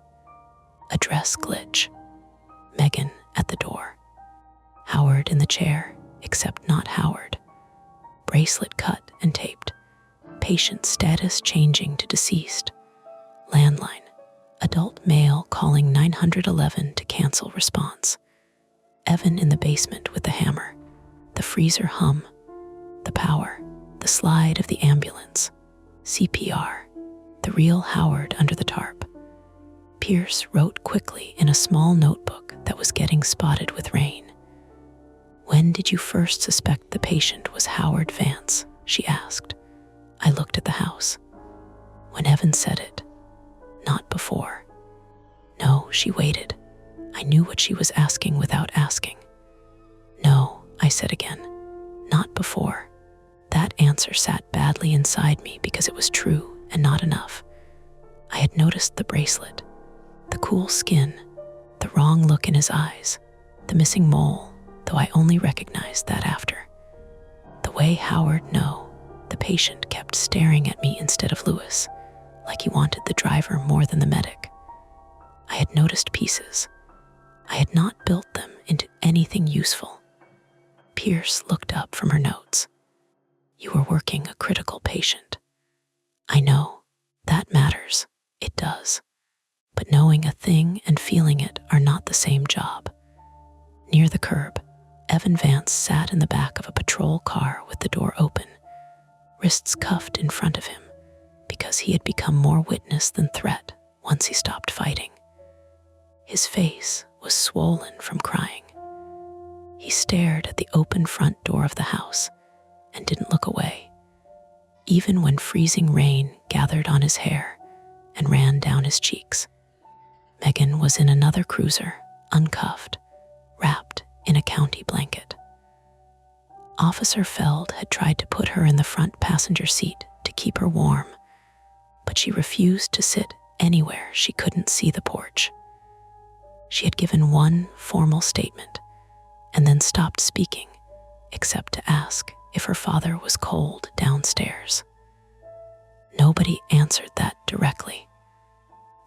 Address glitch. Megan at the door. Howard in the chair, except not Howard. Bracelet cut and taped. Patient status changing to deceased. Landline. Adult male calling 911 to cancel response. Evan in the basement with the hammer. The freezer hum. The power. The slide of the ambulance. CPR. The real Howard under the tarp. Pierce wrote quickly in a small notebook that was getting spotted with rain. "When did you first suspect the patient was Howard Vance?" she asked. I looked at the house. When Evan said it. Not before. No, she waited. I knew what she was asking without asking. "No," I said again. "Not before." That answer sat badly inside me because it was true and not enough. I had noticed the bracelet, the cool skin, the wrong look in his eyes, the missing mole, though I only recognized that after. The way Howard knew, the patient kept staring at me instead of Lewis, like he wanted the driver more than the medic. I had noticed pieces. I had not built them into anything useful. Pierce looked up from her notes. "You were working a critical patient." I know, that matters. It does. But knowing a thing and feeling it are not the same job. Near the curb, Evan Vance sat in the back of a patrol car with the door open, wrists cuffed in front of him, because he had become more witness than threat once he stopped fighting. His face was swollen from crying. He stared at the open front door of the house and didn't look away, even when freezing rain gathered on his hair and ran down his cheeks. Megan was in another cruiser, uncuffed, wrapped in a county blanket. Officer Feld had tried to put her in the front passenger seat to keep her warm, but she refused to sit anywhere she couldn't see the porch. She had given one formal statement and then stopped speaking, except to ask if her father was cold downstairs. Nobody answered that directly.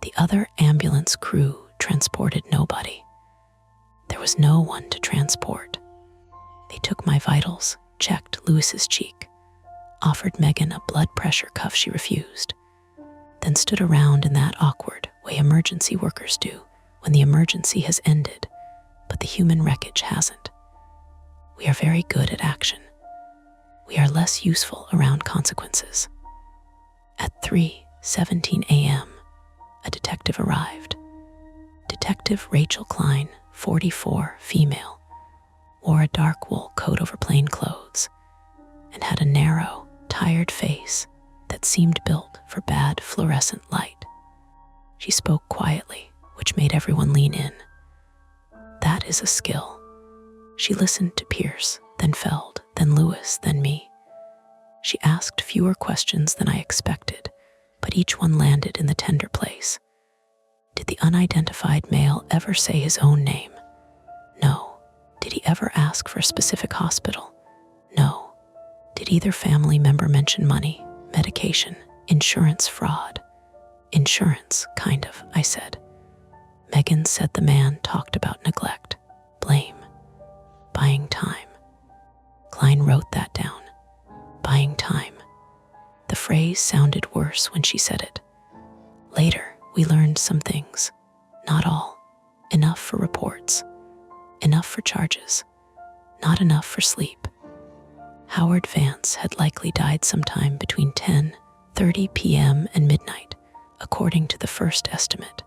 The other ambulance crew transported nobody. There was no one to transport. They took my vitals, checked Lewis's cheek, offered Megan a blood pressure cuff she refused, then stood around in that awkward way emergency workers do when the emergency has ended, but the human wreckage hasn't. We are very good at action. We are less useful around consequences. At 3:17 a.m., a detective arrived. Detective Rachel Klein, 44, female, wore a dark wool coat over plain clothes, and had a narrow, tired face that seemed built for bad fluorescent light. She spoke quietly, which made everyone lean in. That is a skill. She listened to Pierce, then Feld, then Lewis, then me. She asked fewer questions than I expected, but each one landed in the tender place. Did the unidentified male ever say his own name? No. Did he ever ask for a specific hospital? No. Did either family member mention money, medication, insurance fraud? Insurance, kind of, I said. Megan said the man talked about neglect, blame, buying time. Klein wrote that down. Buying time. The phrase sounded worse when she said it. Later, we learned some things. Not all. Enough for reports. Enough for charges. Not enough for sleep. Howard Vance had likely died sometime between 10:30 p.m. and midnight, according to the first estimate.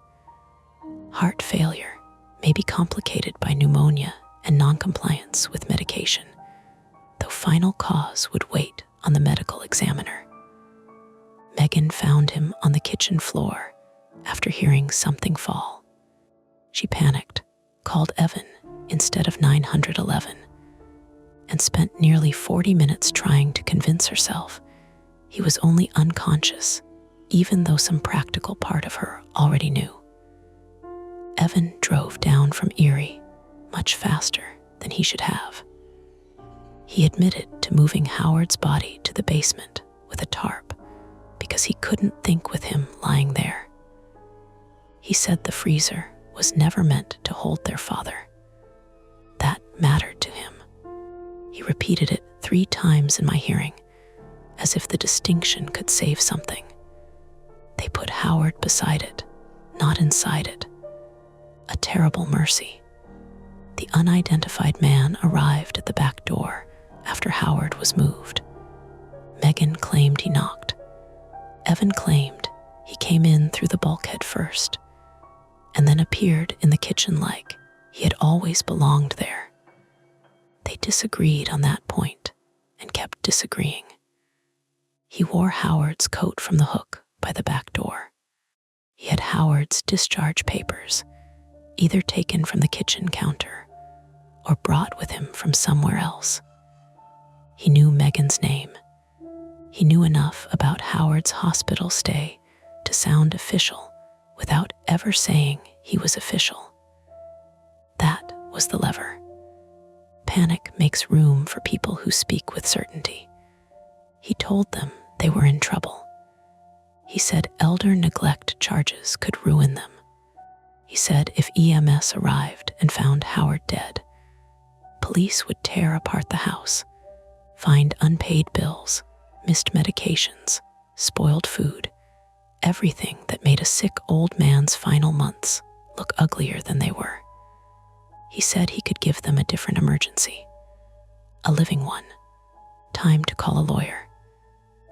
Heart failure may be complicated by pneumonia and noncompliance with medication, though final cause would wait on the medical examiner. Megan found him on the kitchen floor after hearing something fall. She panicked, called Evan instead of 911, and spent nearly 40 minutes trying to convince herself he was only unconscious, even though some practical part of her already knew. Evan drove down from Erie much faster than he should have. He admitted to moving Howard's body to the basement with a tarp because he couldn't think with him lying there. He said the freezer was never meant to hold their father. That mattered to him. He repeated it 3 times in my hearing, as if the distinction could save something. They put Howard beside it, not inside it. A terrible mercy. The unidentified man arrived at the back door after Howard was moved. Megan claimed he knocked. Evan claimed he came in through the bulkhead first, and then appeared in the kitchen like he had always belonged there. They disagreed on that point and kept disagreeing. He wore Howard's coat from the hook by the back door. He had Howard's discharge papers, either taken from the kitchen counter or brought with him from somewhere else. He knew Megan's name. He knew enough about Howard's hospital stay to sound official without ever saying he was official. That was the lever. Panic makes room for people who speak with certainty. He told them they were in trouble. He said elder neglect charges could ruin them. He said if EMS arrived and found Howard dead, police would tear apart the house, find unpaid bills, missed medications, spoiled food, everything that made a sick old man's final months look uglier than they were. He said he could give them a different emergency, a living one. Time to call a lawyer,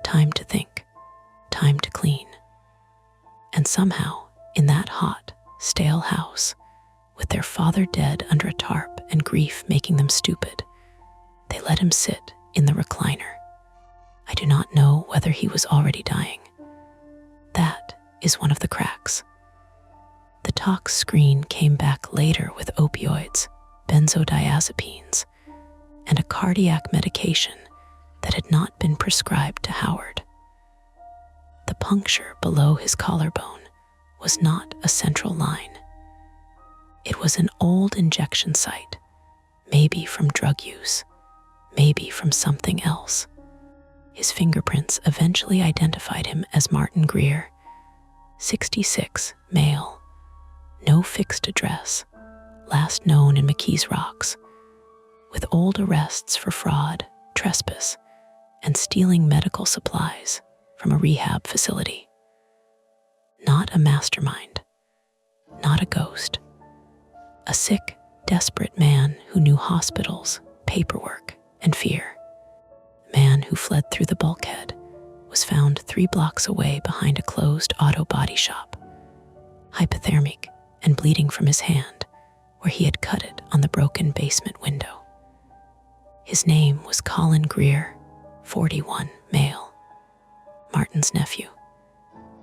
time to think, time to clean. And somehow, in that hot, stale house, with their father dead under a tarp and grief making them stupid, they let him sit in the recliner. I do not know whether he was already dying. That is one of the cracks. The tox screen came back later with opioids, benzodiazepines, and a cardiac medication that had not been prescribed to Howard. The puncture below his collarbone was not a central line. It was an old injection site, maybe from drug use, maybe from something else. His fingerprints eventually identified him as Martin Greer, 66, male, no fixed address, last known in McKees Rocks, with old arrests for fraud, trespass, and stealing medical supplies from a rehab facility. Not a mastermind, not a ghost. A sick, desperate man who knew hospitals, paperwork, and fear. A man who fled through the bulkhead was found 3 blocks away behind a closed auto body shop, hypothermic and bleeding from his hand where he had cut it on the broken basement window. His name was Colin Greer, 41, male, Martin's nephew.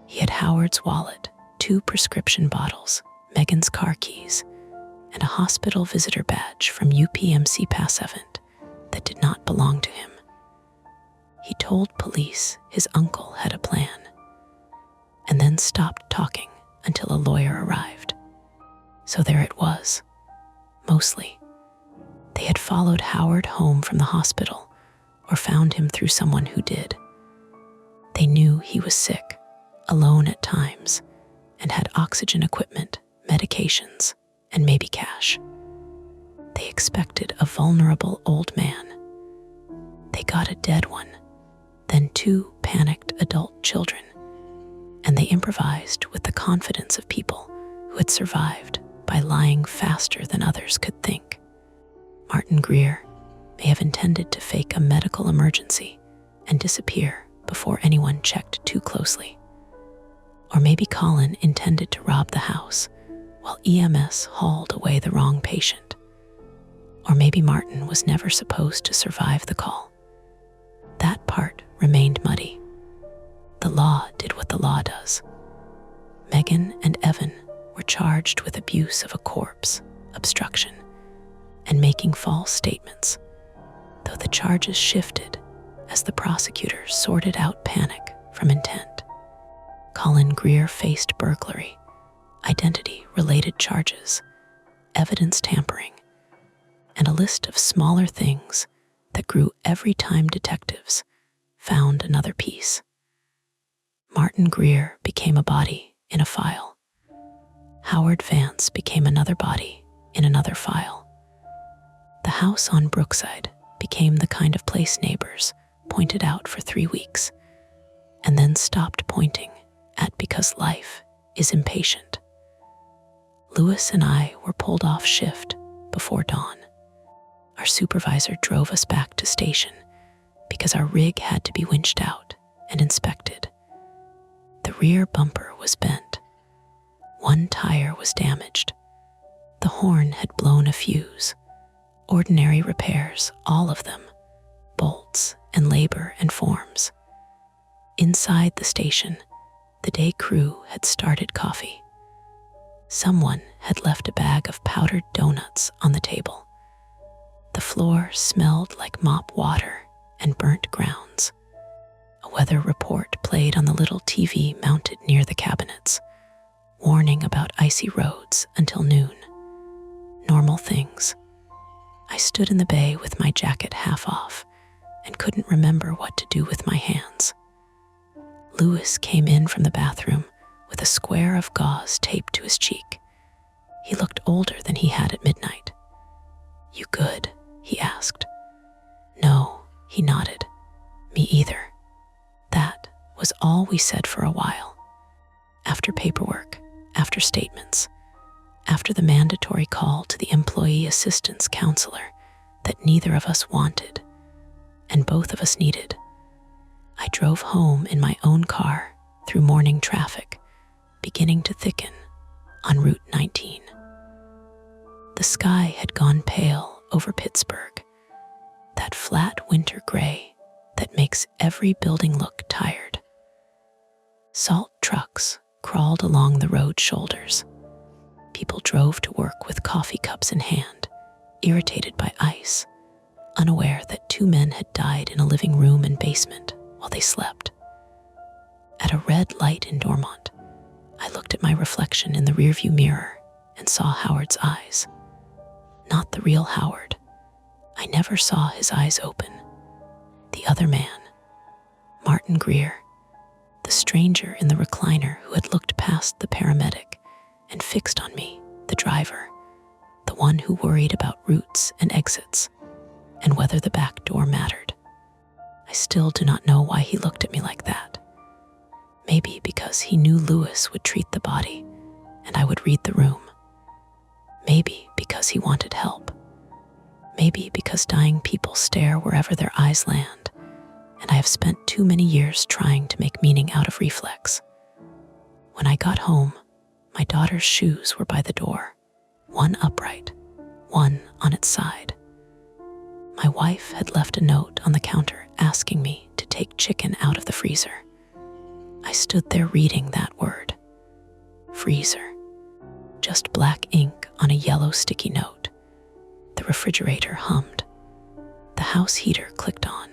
He had Howard's wallet, 2 prescription bottles, Megan's car keys, and a hospital visitor badge from UPMC Passavant that did not belong to him. He told police his uncle had a plan, and then stopped talking until a lawyer arrived. So there it was, mostly. They had followed Howard home from the hospital or found him through someone who did. They knew he was sick, alone at times, and had oxygen equipment, medications, and maybe cash. They expected a vulnerable old man. They got a dead one, then 2 panicked adult children, and they improvised with the confidence of people who had survived by lying faster than others could think. Martin Greer may have intended to fake a medical emergency and disappear before anyone checked too closely. Or maybe Colin intended to rob the house while EMS hauled away the wrong patient. Or maybe Martin was never supposed to survive the call. That part remained muddy. The law did what the law does. Megan and Evan were charged with abuse of a corpse, obstruction, and making false statements, though the charges shifted as the prosecutors sorted out panic from intent. Colin Greer faced burglary, identity-related charges, evidence tampering, and a list of smaller things that grew every time detectives found another piece. Martin Greer became a body in a file. Howard Vance became another body in another file. The house on Brookside became the kind of place neighbors pointed out for 3 weeks, and then stopped pointing at because life is impatient. Lewis and I were pulled off shift before dawn. Our supervisor drove us back to station because our rig had to be winched out and inspected. The rear bumper was bent. 1 tire was damaged. The horn had blown a fuse. Ordinary repairs, all of them, bolts and labor and forms. Inside the station, the day crew had started coffee. Someone had left a bag of powdered donuts on the table. The floor smelled like mop water and burnt grounds. A weather report played on the little TV mounted near the cabinets, warning about icy roads until noon. Normal things. I stood in the bay with my jacket half off and couldn't remember what to do with my hands. Lewis came in from the bathroom with a square of gauze taped to his cheek. He looked older than he had at midnight. "You good?" he asked. "No," he nodded. "Me either." That was all we said for a while. After paperwork, after statements, after the mandatory call to the employee assistance counselor that neither of us wanted, and both of us needed, I drove home in my own car through morning traffic, beginning to thicken on Route 19. The sky had gone pale over Pittsburgh, that flat winter gray that makes every building look tired. Salt trucks crawled along the road shoulders. People drove to work with coffee cups in hand, irritated by ice, unaware that 2 men had died in a living room and basement while they slept. At a red light in Dormont, I looked at my reflection in the rearview mirror and saw Howard's eyes. Not the real Howard. I never saw his eyes open. The other man, Martin Greer, the stranger in the recliner who had looked past the paramedic and fixed on me, the driver, the one who worried about routes and exits, and whether the back door mattered. I still do not know why he looked at me like that. Maybe because he knew Lewis would treat the body and I would read the room. Maybe because he wanted help. Maybe because dying people stare wherever their eyes land, and I have spent too many years trying to make meaning out of reflex. When I got home, my daughter's shoes were by the door, one upright, one on its side. My wife had left a note on the counter asking me to take chicken out of the freezer. I stood there reading that word. Freezer. Just black ink on a yellow sticky note. The refrigerator hummed. The house heater clicked on.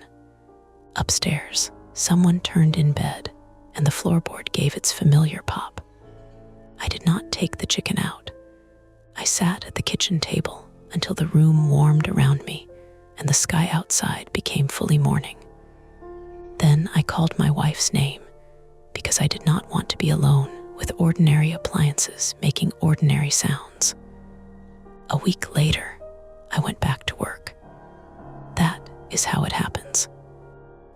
Upstairs, someone turned in bed, and the floorboard gave its familiar pop. I did not take the chicken out. I sat at the kitchen table until the room warmed around me and the sky outside became fully morning. Then I called my wife's name because I did not want to be alone with ordinary appliances making ordinary sounds. A week later, I went back to work. That is how it happens.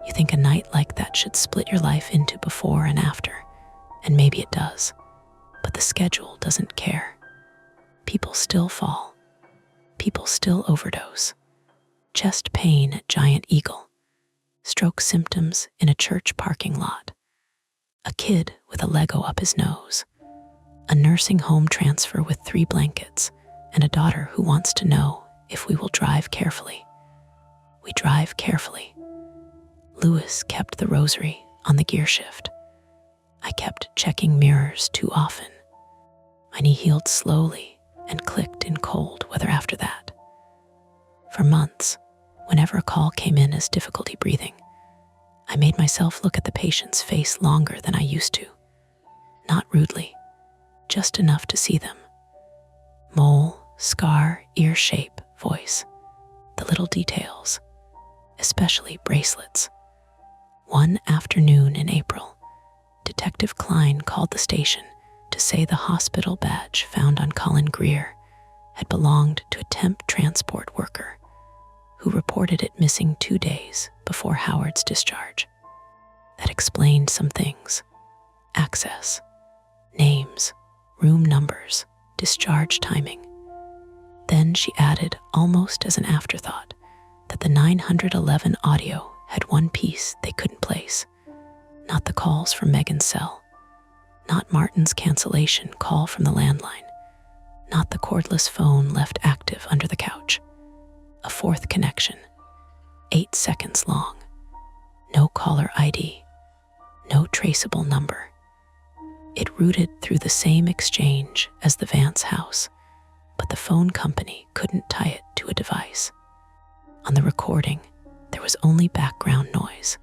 You think a night like that should split your life into before and after, and maybe it does, but the schedule doesn't care. People still fall. People still overdose. Chest pain at Giant Eagle. Stroke symptoms in a church parking lot. A kid with a Lego up his nose. A nursing home transfer with 3 blankets, and a daughter who wants to know if we will drive carefully. We drive carefully. Lewis kept the rosary on the gear shift. I kept checking mirrors too often. My knee healed slowly and clicked in cold weather after that. For months, whenever a call came in as difficulty breathing, I made myself look at the patient's face longer than I used to. Not rudely, just enough to see them. Mole, scar, ear shape, voice. The little details, especially bracelets. One afternoon in April, Detective Klein called the station to say the hospital badge found on Colin Greer had belonged to a temp transport worker who reported it missing 2 days before Howard's discharge. That explained some things. Access, names, room numbers, discharge timing. Then she added, almost as an afterthought, that the 911 audio had one piece they couldn't place. Not the calls from Megan's cell. Not Martin's cancellation call from the landline. Not the cordless phone left active under the couch. A 4th connection, 8 seconds long. No caller ID. No traceable number. It routed through the same exchange as the Vance house, but the phone company couldn't tie it to a device. On the recording, there was only background noise.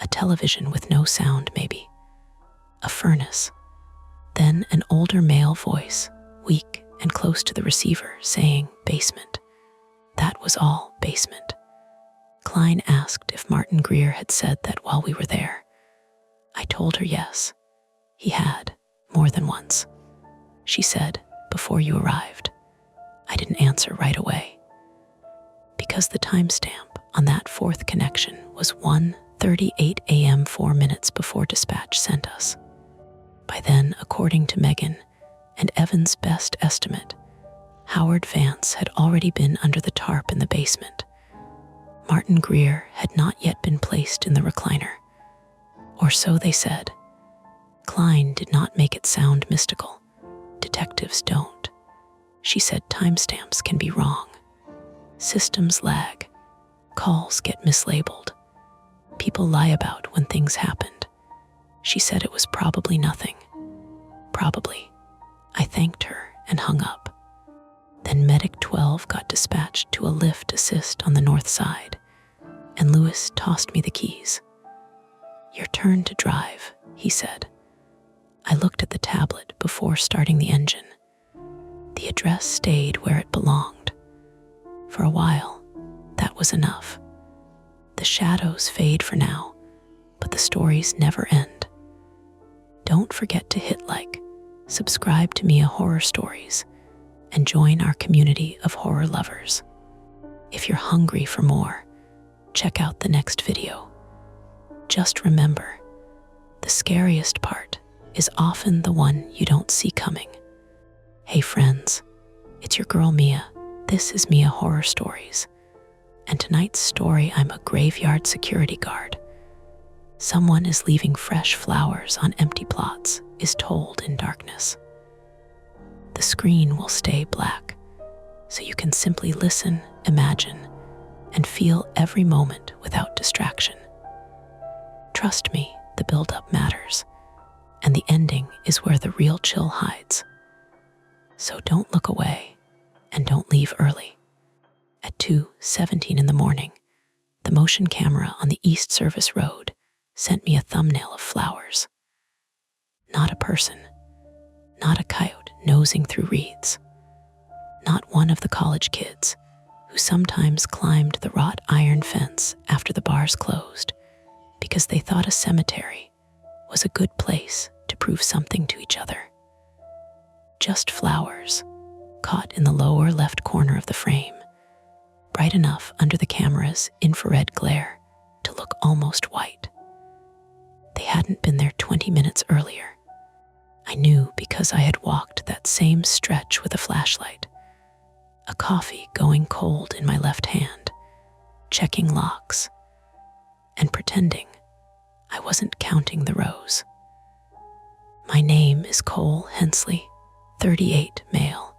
A television with no sound, maybe. A furnace. Then an older male voice, weak and close to the receiver, saying basement. That was all, basement. Klein asked if Martin Greer had said that while we were there. I told her yes. He had, more than once. She said, before you arrived. I didn't answer right away. Because the timestamp on that 4th connection was 1:38 a.m. 4 minutes before dispatch sent us. By then, according to Megan and Evan's best estimate, Howard Vance had already been under the tarp in the basement. Martin Greer had not yet been placed in the recliner. Or so they said. Klein did not make it sound mystical. Detectives don't. She said timestamps can be wrong. Systems lag. Calls get mislabeled. People lie about when things happened. She said it was probably nothing. Probably. I thanked her and hung up. Then Medic 12 got dispatched to a lift assist on the north side, and Lewis tossed me the keys. Your turn to drive, he said. I looked at the tablet before starting the engine. The address stayed where it belonged. For a while, that was enough. The shadows fade for now, but the stories never end. Don't forget to hit like, subscribe to Mia Horror Stories, and join our community of horror lovers. If you're hungry for more, check out the next video. Just remember, the scariest part is often the one you don't see coming. Hey friends, it's your girl Mia. This is Mia Horror Stories. And tonight's story, I'm a graveyard security guard. Someone is leaving fresh flowers on empty plots, is told in darkness. The screen will stay black, so you can simply listen, imagine, and feel every moment without distraction. Trust me, the build-up matters, and the ending is where the real chill hides. So don't look away, and don't leave early. At 2:17 in the morning, the motion camera on the East Service Road sent me a thumbnail of flowers. Not a person, not a coyote nosing through reeds, not one of the college kids who sometimes climbed the wrought iron fence after the bars closed because they thought a cemetery was a good place to prove something to each other. Just flowers, caught in the lower left corner of the frame, bright enough under the camera's infrared glare to look almost white. They hadn't been there 20 minutes earlier. I knew because I had walked that same stretch with a flashlight, a coffee going cold in my left hand, checking locks, and pretending I wasn't counting the rows. My name is Cole Hensley, 38, male,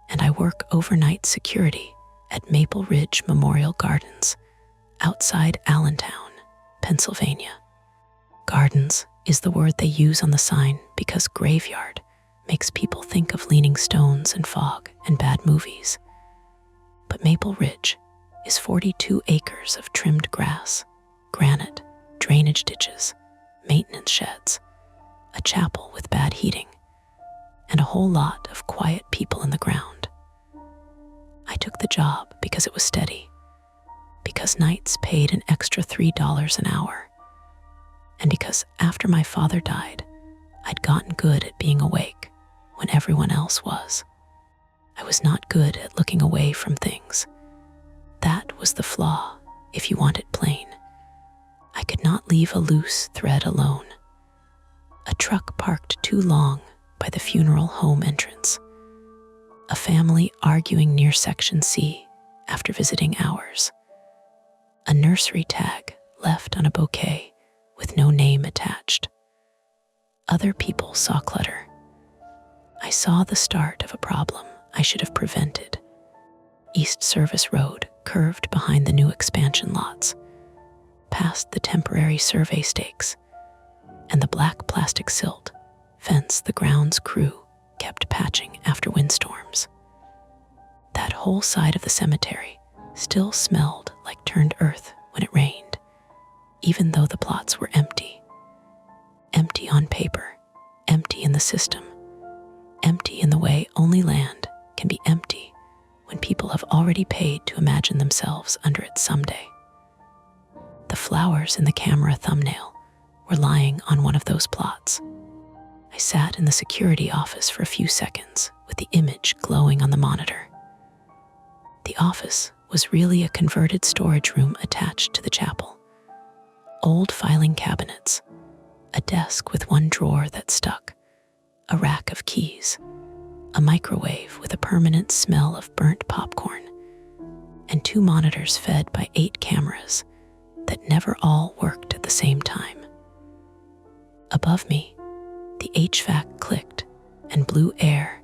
and I work overnight security at Maple Ridge Memorial Gardens, outside Allentown, Pennsylvania. Gardens is the word they use on the sign because graveyard makes people think of leaning stones and fog and bad movies. But Maple Ridge is 42 acres of trimmed grass, granite, drainage ditches, maintenance sheds, a chapel with bad heating, and a whole lot of quiet people in the ground. I took the job because it was steady, because nights paid an extra $3 an hour, and because after my father died, I'd gotten good at being awake when everyone else was. I was not good at looking away from things. That was the flaw, if you want it plain. I could not leave a loose thread alone. A truck parked too long by the funeral home entrance. A family arguing near Section C after visiting ours. A nursery tag left on a bouquet with no name attached. Other people saw clutter. I saw the start of a problem I should have prevented. East Service Road curved behind the new expansion lots, past the temporary survey stakes, and the black plastic silt fence the grounds crew kept patching after windstorms. That whole side of the cemetery still smelled like turned earth when it rained, even though the plots were empty. Empty on paper, empty in the system, empty in the way only land can be empty when people have already paid to imagine themselves under it someday. The flowers in the camera thumbnail were lying on one of those plots. I sat in the security office for a few seconds with the image glowing on the monitor. The office was really a converted storage room attached to the chapel. Old filing cabinets, a desk with one drawer that stuck, a rack of keys, a microwave with a permanent smell of burnt popcorn, and 2 monitors fed by 8 cameras that never all worked at the same time. Above me, the HVAC clicked and blew air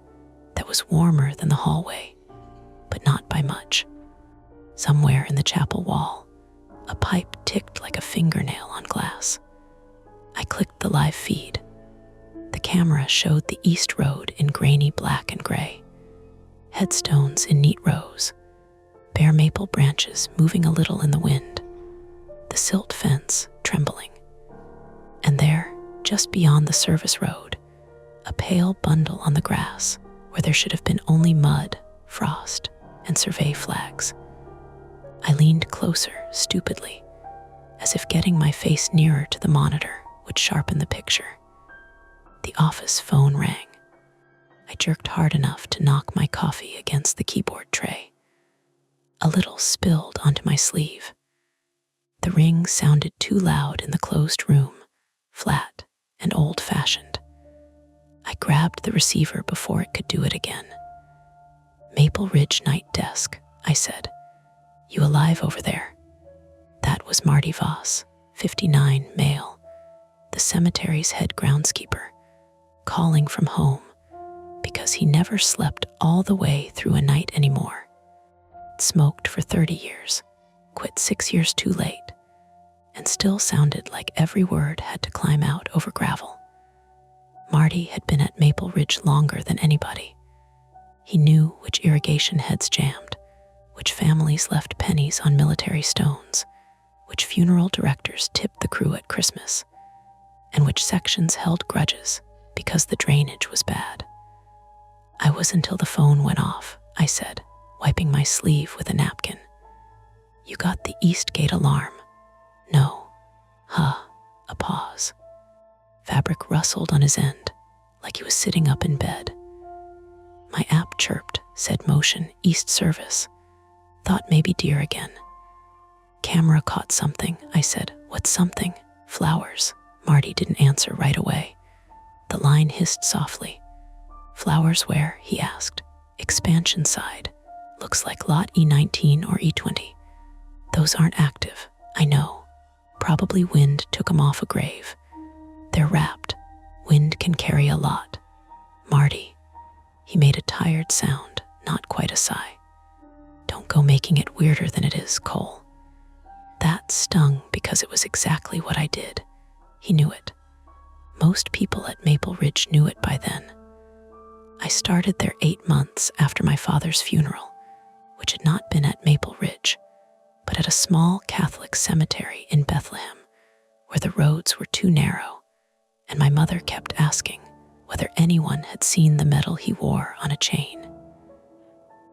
that was warmer than the hallway, but not by much. Somewhere in the chapel wall, a pipe ticked like a fingernail on glass. I clicked the live feed. The camera showed the East Road in grainy black and gray, headstones in neat rows, bare maple branches moving a little in the wind, the silt fence trembling. And there, just beyond the service road, a pale bundle on the grass where there should have been only mud, frost, and survey flags. I leaned closer, stupidly, as if getting my face nearer to the monitor would sharpen the picture. The office phone rang. I jerked hard enough to knock my coffee against the keyboard tray. A little spilled onto my sleeve. The ring sounded too loud in the closed room, flat and old-fashioned. I grabbed the receiver before it could do it again. "Maple Ridge Night Desk," I said. "You alive over there?" That was Marty Voss, 59, male, the cemetery's head groundskeeper, calling from home because he never slept all the way through a night anymore. Smoked for 30 years, quit 6 years too late, and still sounded like every word had to climb out over gravel. Marty had been at Maple Ridge longer than anybody. He knew which irrigation heads jammed, which families left pennies on military stones, which funeral directors tipped the crew at Christmas, and which sections held grudges because the drainage was bad. I was until the phone went off, I said, wiping my sleeve with a napkin. You got the East Gate alarm. No. A pause. Fabric rustled on his end, like he was sitting up in bed. My app chirped, said motion, East service. Thought maybe deer again. Camera caught something, I said. What's something? Flowers. Marty didn't answer right away. The line hissed softly. Flowers where? He asked. Expansion side. Looks like lot E19 or E20. Those aren't active, I know. Probably wind took them off a grave. They're wrapped. Wind can carry a lot. Marty. He made a tired sound, not quite a sigh. Don't go making it weirder than it is, Cole. That stung because it was exactly what I did. He knew it. Most people at Maple Ridge knew it by then. I started there 8 months after my father's funeral, which had not been at Maple Ridge, but at a small Catholic cemetery in Bethlehem, where the roads were too narrow, and my mother kept asking whether anyone had seen the medal he wore on a chain.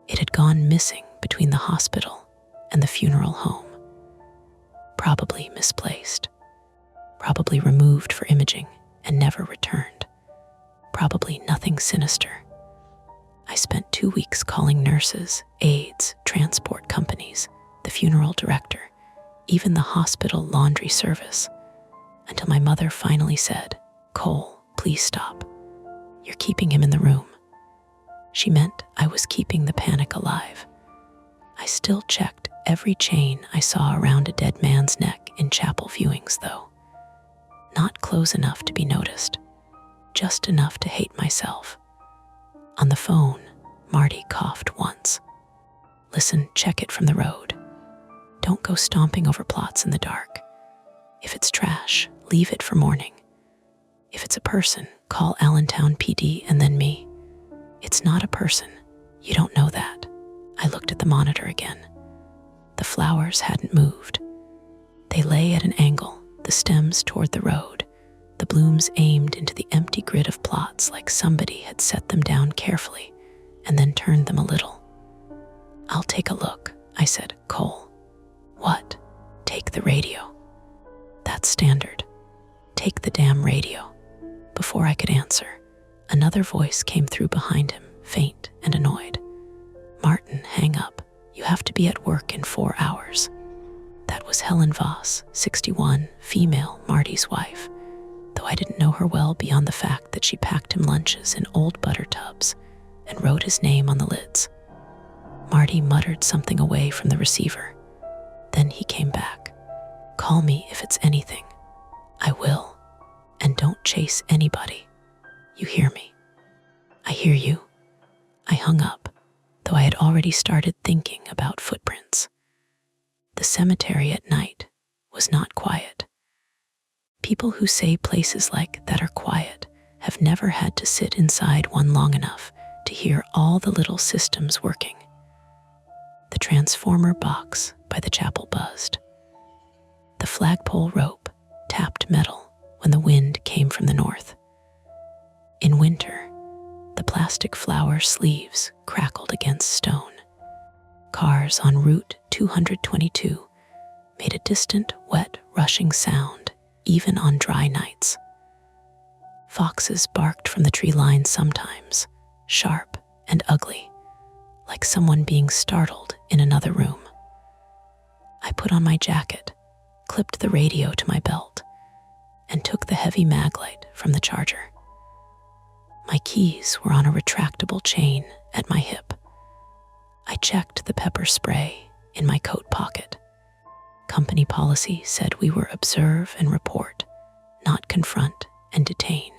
It had gone missing between the hospital and the funeral home. Probably misplaced. Probably removed for imaging and never returned. Probably nothing sinister. I spent 2 weeks calling nurses, aides, transport companies, the funeral director, even the hospital laundry service, until my mother finally said, Cole, please stop. You're keeping him in the room. She meant I was keeping the panic alive. I still checked every chain I saw around a dead man's neck in chapel viewings, though. Not close enough to be noticed, just enough to hate myself. On the phone, Marty coughed once. Listen, check it from the road. Don't go stomping over plots in the dark. If it's trash, leave it for morning. If it's a person, call Allentown PD and then me. It's not a person. You don't know that. I looked at the monitor again. The flowers hadn't moved. They lay at an angle, the stems toward the road, the blooms aimed into the empty grid of plots like somebody had set them down carefully and then turned them a little. I'll take a look, I said. Cole. What? Take the radio. That's standard. Take the damn radio. Before I could answer, another voice came through behind him, faint and annoyed. Martin, hang up. You have to be at work in 4 hours. That was Helen Voss, 61, female, Marty's wife, though I didn't know her well beyond the fact that she packed him lunches in old butter tubs and wrote his name on the lids. Marty muttered something away from the receiver. Then he came back. Call me if it's anything. I will. And don't chase anybody. You hear me? I hear you. I hung up, though I had already started thinking about footprints. The cemetery at night was not quiet. People who say places like that are quiet have never had to sit inside one long enough to hear all the little systems working. The transformer box by the chapel buzzed. The flagpole rope tapped metal when the wind came from the north. In winter, the plastic flower sleeves crackled against stone. Cars on Route 222 made a distant, wet, rushing sound, even on dry nights. Foxes barked from the tree line sometimes, sharp and ugly, like someone being startled in another room. I put on my jacket, clipped the radio to my belt, and took the heavy mag light from the charger. My keys were on a retractable chain at my hip. I checked the pepper spray in my coat pocket. Company policy said we were observe and report, not confront and detain,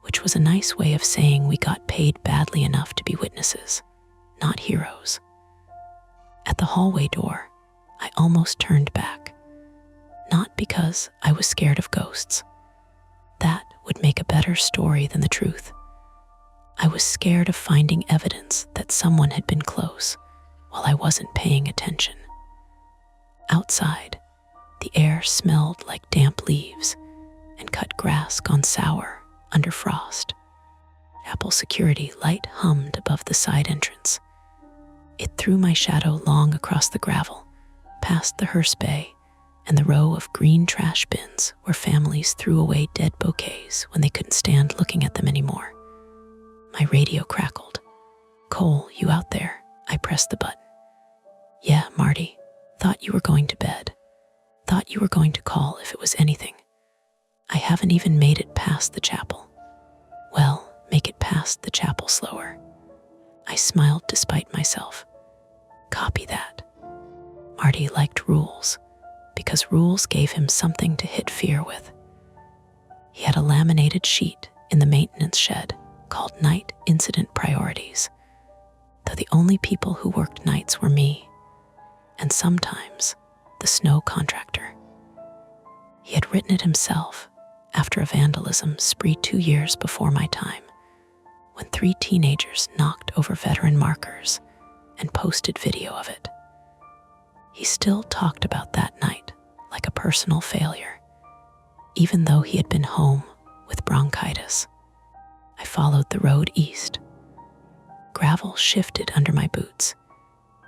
which was a nice way of saying we got paid badly enough to be witnesses, not heroes. At the hallway door, I almost turned back. Not because I was scared of ghosts. That would make a better story than the truth. I was scared of finding evidence that someone had been close while I wasn't paying attention. Outside, the air smelled like damp leaves and cut grass gone sour under frost. Chapel security light hummed above the side entrance. It threw my shadow long across the gravel, past the hearse bay and the row of green trash bins where families threw away dead bouquets when they couldn't stand looking at them anymore. My radio crackled. "Cole, you out there?" I pressed the button. "Yeah, Marty. Thought you were going to bed. Thought you were going to call if it was anything. I haven't even made it past the chapel." "Well, make it past the chapel slower." I smiled despite myself. Copy that. Marty liked rules, because rules gave him something to hit fear with. He had a laminated sheet in the maintenance shed called Night Incident Priorities, though the only people who worked nights were me, and sometimes the snow contractor. He had written it himself after a vandalism spree 2 years before my time, when 3 teenagers knocked over veteran markers and posted video of it. He still talked about that night like a personal failure, even though he had been home with bronchitis. I followed the road east. Gravel shifted under my boots,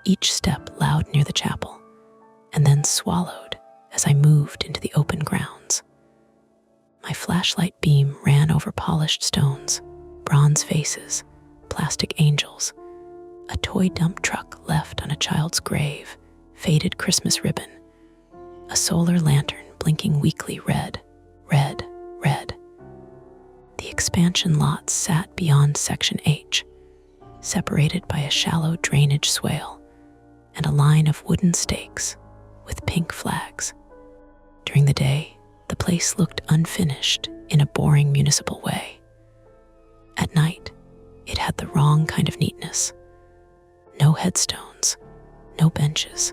each step loud near the chapel, and then swallowed as I moved into the open grounds. My flashlight beam ran over polished stones, bronze vases, plastic angels, a toy dump truck left on a child's grave, faded Christmas ribbon, a solar lantern blinking weakly red, red, red. The expansion lots sat beyond Section H, separated by a shallow drainage swale and a line of wooden stakes with pink flags. During the day, the place looked unfinished in a boring municipal way. At night, it had the wrong kind of neatness. No headstones, no benches,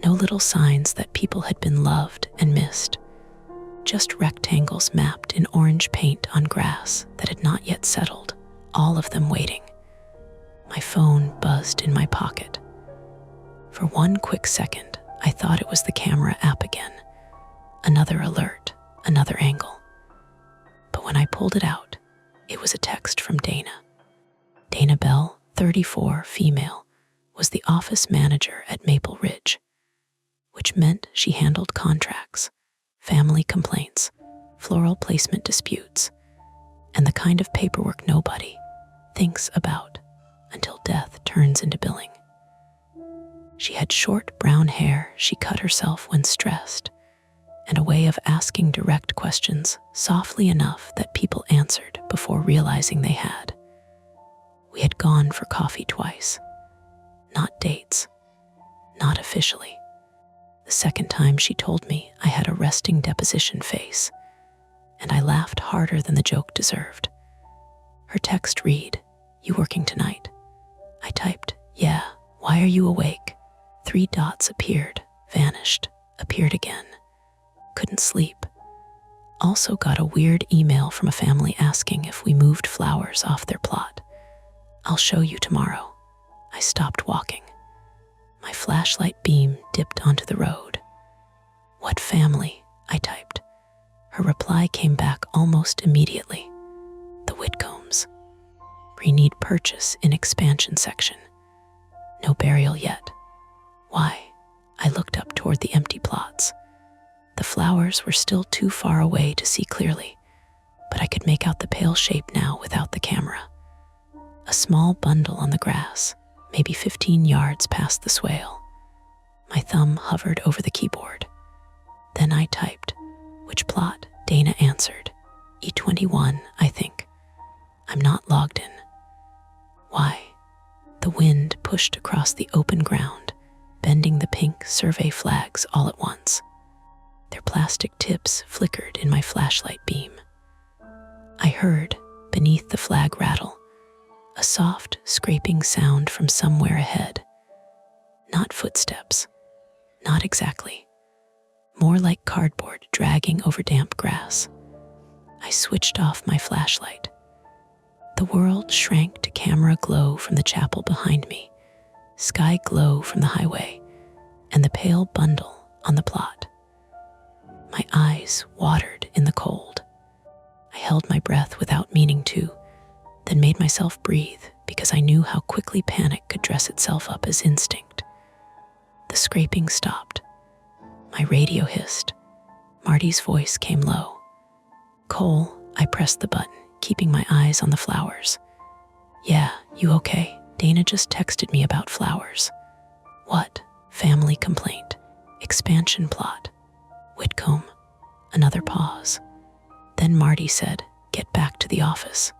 no little signs that people had been loved and missed. Just rectangles mapped in orange paint on grass that had not yet settled, all of them waiting. My phone buzzed in my pocket. For one quick second, I thought it was the camera app again. Another alert, another angle. But when I pulled it out, it was a text from Dana. Dana Bell, 34, female, was the office manager at Maple Ridge, which meant she handled contracts, family complaints, floral placement disputes, and the kind of paperwork nobody thinks about until death turns into billing. She had short brown hair she cut herself when stressed, and a way of asking direct questions softly enough that people answered before realizing they had. We had gone for coffee twice. Not dates. Not officially. The second time she told me I had a resting deposition face, and I laughed harder than the joke deserved. Her text read, "You working tonight?" I typed, "Yeah, why are you awake?" 3 dots appeared, vanished, appeared again. Couldn't sleep. Also got a weird email from a family asking if we moved flowers off their plot. "I'll show you tomorrow." I stopped walking. My flashlight beam dipped onto the road. "What family?" I typed. Her reply came back almost immediately. "The Whitcombs. Pre-need purchase in expansion section. No burial yet." Why? I looked up toward the empty plots. The flowers were still too far away to see clearly, but I could make out the pale shape now without the camera. A small bundle on the grass, maybe 15 yards past the swale. My thumb hovered over the keyboard. Then I typed, "Which plot?" Dana answered, "E21, I think. I'm not logged in." Why? The wind pushed across the open ground, bending the pink survey flags all at once. Their plastic tips flickered in my flashlight beam. I heard, beneath the flag rattle, a soft, scraping sound from somewhere ahead. Not footsteps, Not exactly. More like cardboard dragging over damp grass. I switched off my flashlight. The world shrank to camera glow from the chapel behind me, sky glow from the highway, and the pale bundle on the plot. My eyes watered in the cold. I held my breath without meaning to, then made myself breathe because I knew how quickly panic could dress itself up as instinct. The scraping stopped. My radio hissed. Marty's voice came low. "Cole," I pressed the button, keeping my eyes on the flowers. "Yeah, you okay? Dana just texted me about flowers." "What?" "Family complaint. Expansion plot." "Whitcomb." Another pause. Then Marty said, "Get back to the office."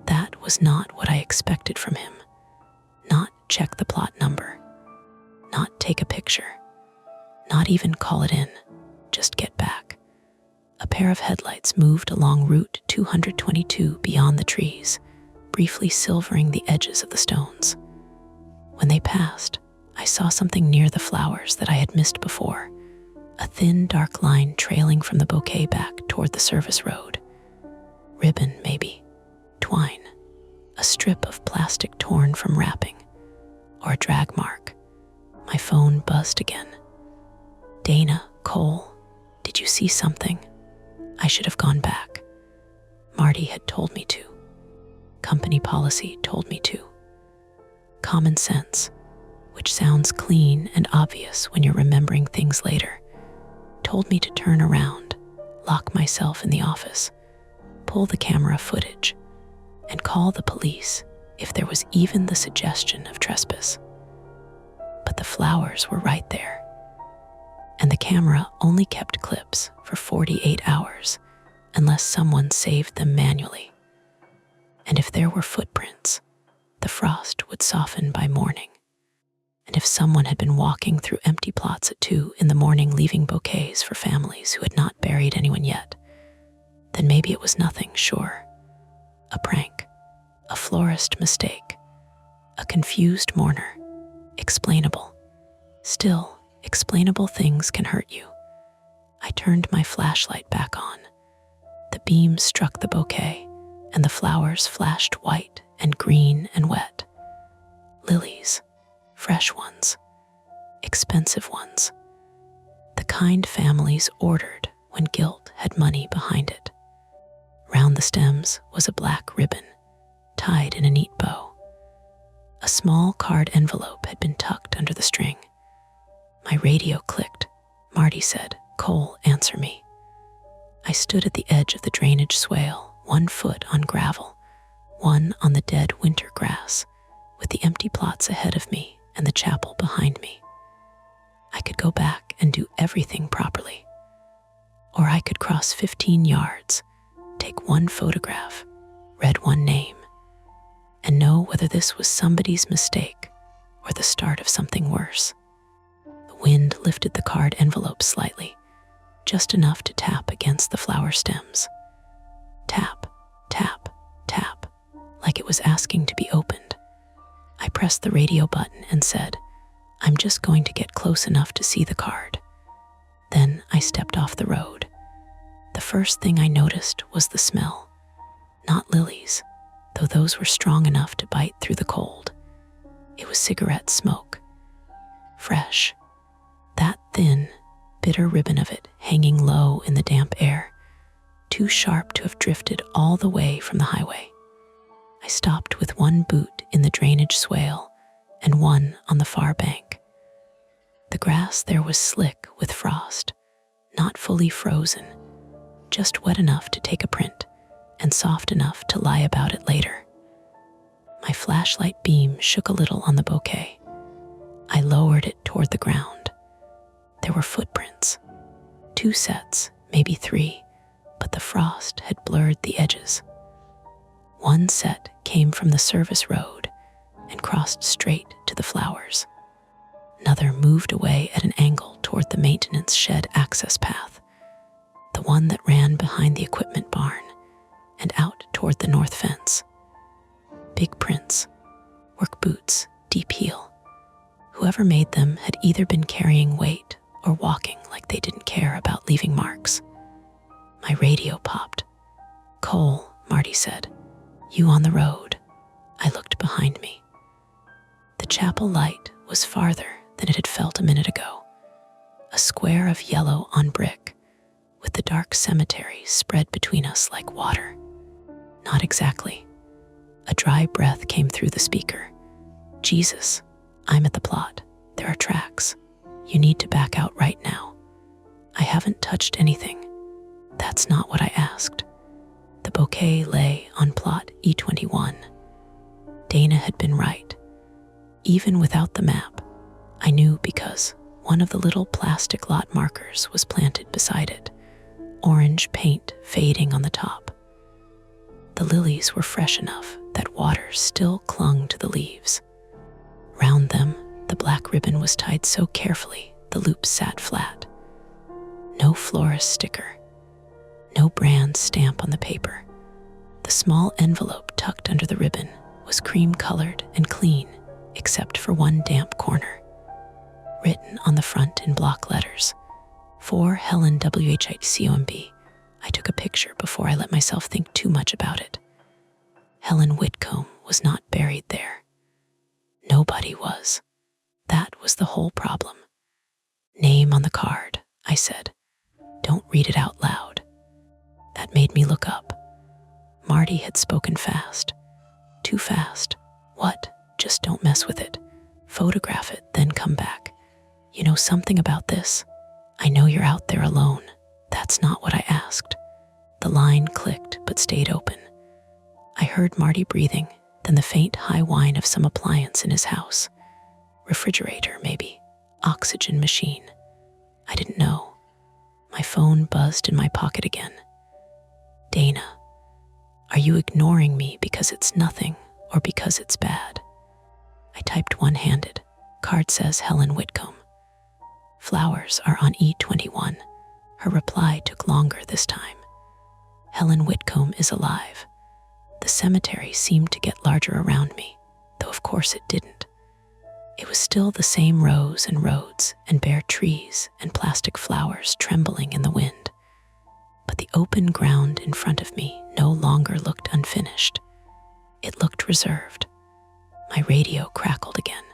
That was not what I expected from him. Not check the plot number. Not take a picture. Not even call it in. Just get back. A pair of headlights moved along Route 222 beyond the trees, briefly silvering the edges of the stones. When they passed, I saw something near the flowers that I had missed before, a thin, dark line trailing from the bouquet back toward the service road. Ribbon, maybe. Twine. A strip of plastic torn from wrapping. Or a drag mark. My phone buzzed again. "Dana, Cole, did you see something?" I should have gone back. Marty had told me to. Company policy told me to. Common sense, which sounds clean and obvious when you're remembering things later, told me to turn around, lock myself in the office, pull the camera footage, and call the police if there was even the suggestion of trespass. But the flowers were right there, and the camera only kept clips for 48 hours unless someone saved them manually. And if there were footprints, the frost would soften by morning. And if someone had been walking through empty plots at 2 in the morning leaving bouquets for families who had not buried anyone yet, then maybe it was nothing, sure. A prank, a florist mistake, a confused mourner, explainable. Still, explainable things can hurt you. I turned my flashlight back on. The beam struck the bouquet, and the flowers flashed white and green and wet. Lilies, fresh ones, expensive ones. The kind families ordered when guilt had money behind it. Round the stems was a black ribbon, tied in a neat bow. A small card envelope had been tucked under the string. My radio clicked. Marty said, "Cole, answer me." I stood at the edge of the drainage swale, 1 foot on gravel, 1 on the dead winter grass, with the empty plots ahead of me and the chapel behind me. I could go back and do everything properly. Or I could cross 15 yards, take 1 photograph, read 1 name, and know whether this was somebody's mistake or the start of something worse. The wind lifted the card envelope slightly, just enough to tap against the flower stems. Tap, tap, tap, like it was asking to be opened. I pressed the radio button and said, "I'm just going to get close enough to see the card." Then I stepped off the road. The first thing I noticed was the smell. Not lilies, though those were strong enough to bite through the cold. It was cigarette smoke. Fresh. That thin, bitter ribbon of it hanging low in the damp air, too sharp to have drifted all the way from the highway. I stopped with 1 boot in the drainage swale and 1 on the far bank. The grass there was slick with frost, not fully frozen, just wet enough to take a print and soft enough to lie about it later. My flashlight beam shook a little on the bouquet. I lowered it toward the ground. There were footprints. 2 sets, maybe 3, but the frost had blurred the edges. 1 set came from the service road and crossed straight to the flowers. Another moved away at an angle toward the maintenance shed access path, the one that ran behind the equipment barn and out toward the north fence. Big prints, work boots, deep heel, Whoever made them had either been carrying weight or walking like they didn't care about leaving marks. My radio popped. "Cole," Marty said. "You on the road?" I looked behind me. The chapel light was farther than it had felt a minute ago. A square of yellow on brick, with the dark cemetery spread between us like water. Not exactly. A dry breath came through the speaker. "Jesus, I'm at the plot. There are tracks. You need to back out right now." I haven't touched anything. That's not what I asked. The bouquet lay on plot E21. Dana had been right. Even without the map, I knew because one of the little plastic lot markers was planted beside it, orange paint fading on the top. The lilies were fresh enough that water still clung to the leaves. Round them, the black ribbon was tied so carefully the loops sat flat. No florist sticker, no brand stamp on the paper. The small envelope tucked under the ribbon was cream-colored and clean, except for one damp corner. Written on the front in block letters, "For Helen WHITCOMB." I took a picture before I let myself think too much about it. Helen Whitcomb was not buried there. Nobody was. That was the whole problem. "Name on the card," I said. "Don't read it out loud." That made me look up. Marty had spoken fast. Too fast. "What? Just don't mess with it. Photograph it, then come back. You know something about this? I know you're out there alone. That's not what I asked." The line clicked but stayed open. I heard Marty breathing, then the faint high whine of some appliance in his house. Refrigerator, maybe. Oxygen machine. I didn't know. My phone buzzed in my pocket again. "Dana, are you ignoring me because it's nothing or because it's bad?" I typed one-handed. Card says Helen Whitcomb. Flowers are on E21. Her reply took longer this time. "Helen Whitcomb is alive." The cemetery seemed to get larger around me, though of course it didn't. It was still the same rows and roads and bare trees and plastic flowers trembling in the wind. But the open ground in front of me no longer looked unfinished. It looked reserved. My radio crackled again.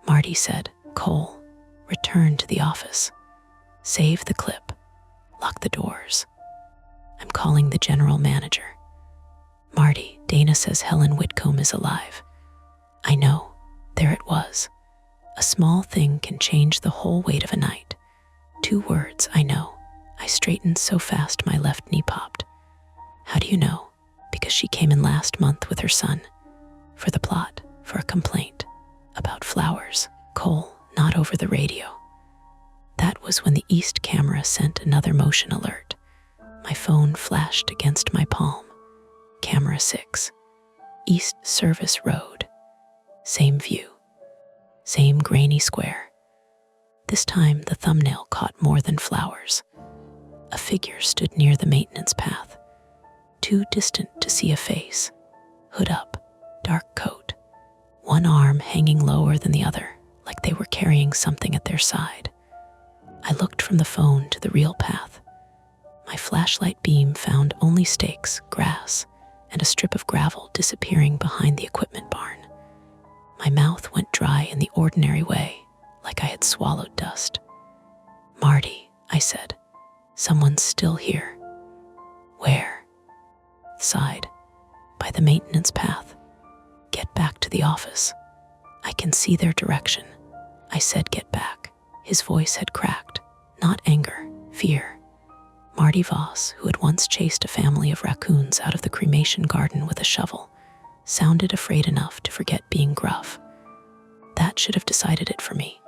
Marty said, "Cole, return to the office. Save the clip. Lock the doors. I'm calling the general manager." "Marty, Dana says Helen Whitcomb is alive." I know. There it was. A small thing can change the whole weight of a night. 2 words, I know. I straightened so fast my left knee popped. "How do you know?" "Because she came in last month with her son. For the plot, for a complaint. About flowers. Cole, not over the radio." That was when the east camera sent another motion alert. My phone flashed against my palm. Camera 6. East Service Road. Same view. Same grainy square. This time the thumbnail caught more than flowers. A figure stood near the maintenance path, too distant to see a face. Hood up, dark coat, one arm hanging lower than the other, like they were carrying something at their side. I looked from the phone to the real path. My flashlight beam found only stakes, grass, and a strip of gravel disappearing behind the equipment barn. My mouth went dry in the ordinary way, like I had swallowed dust. "Marty," I said, "someone's still here." "Where?" Sighed. "By the maintenance path. Get back to the office. I can see their direction." I said get back. His voice had cracked. Not anger, fear. Marty Voss, who had once chased a family of raccoons out of the cremation garden with a shovel, sounded afraid enough to forget being gruff. That should have decided it for me.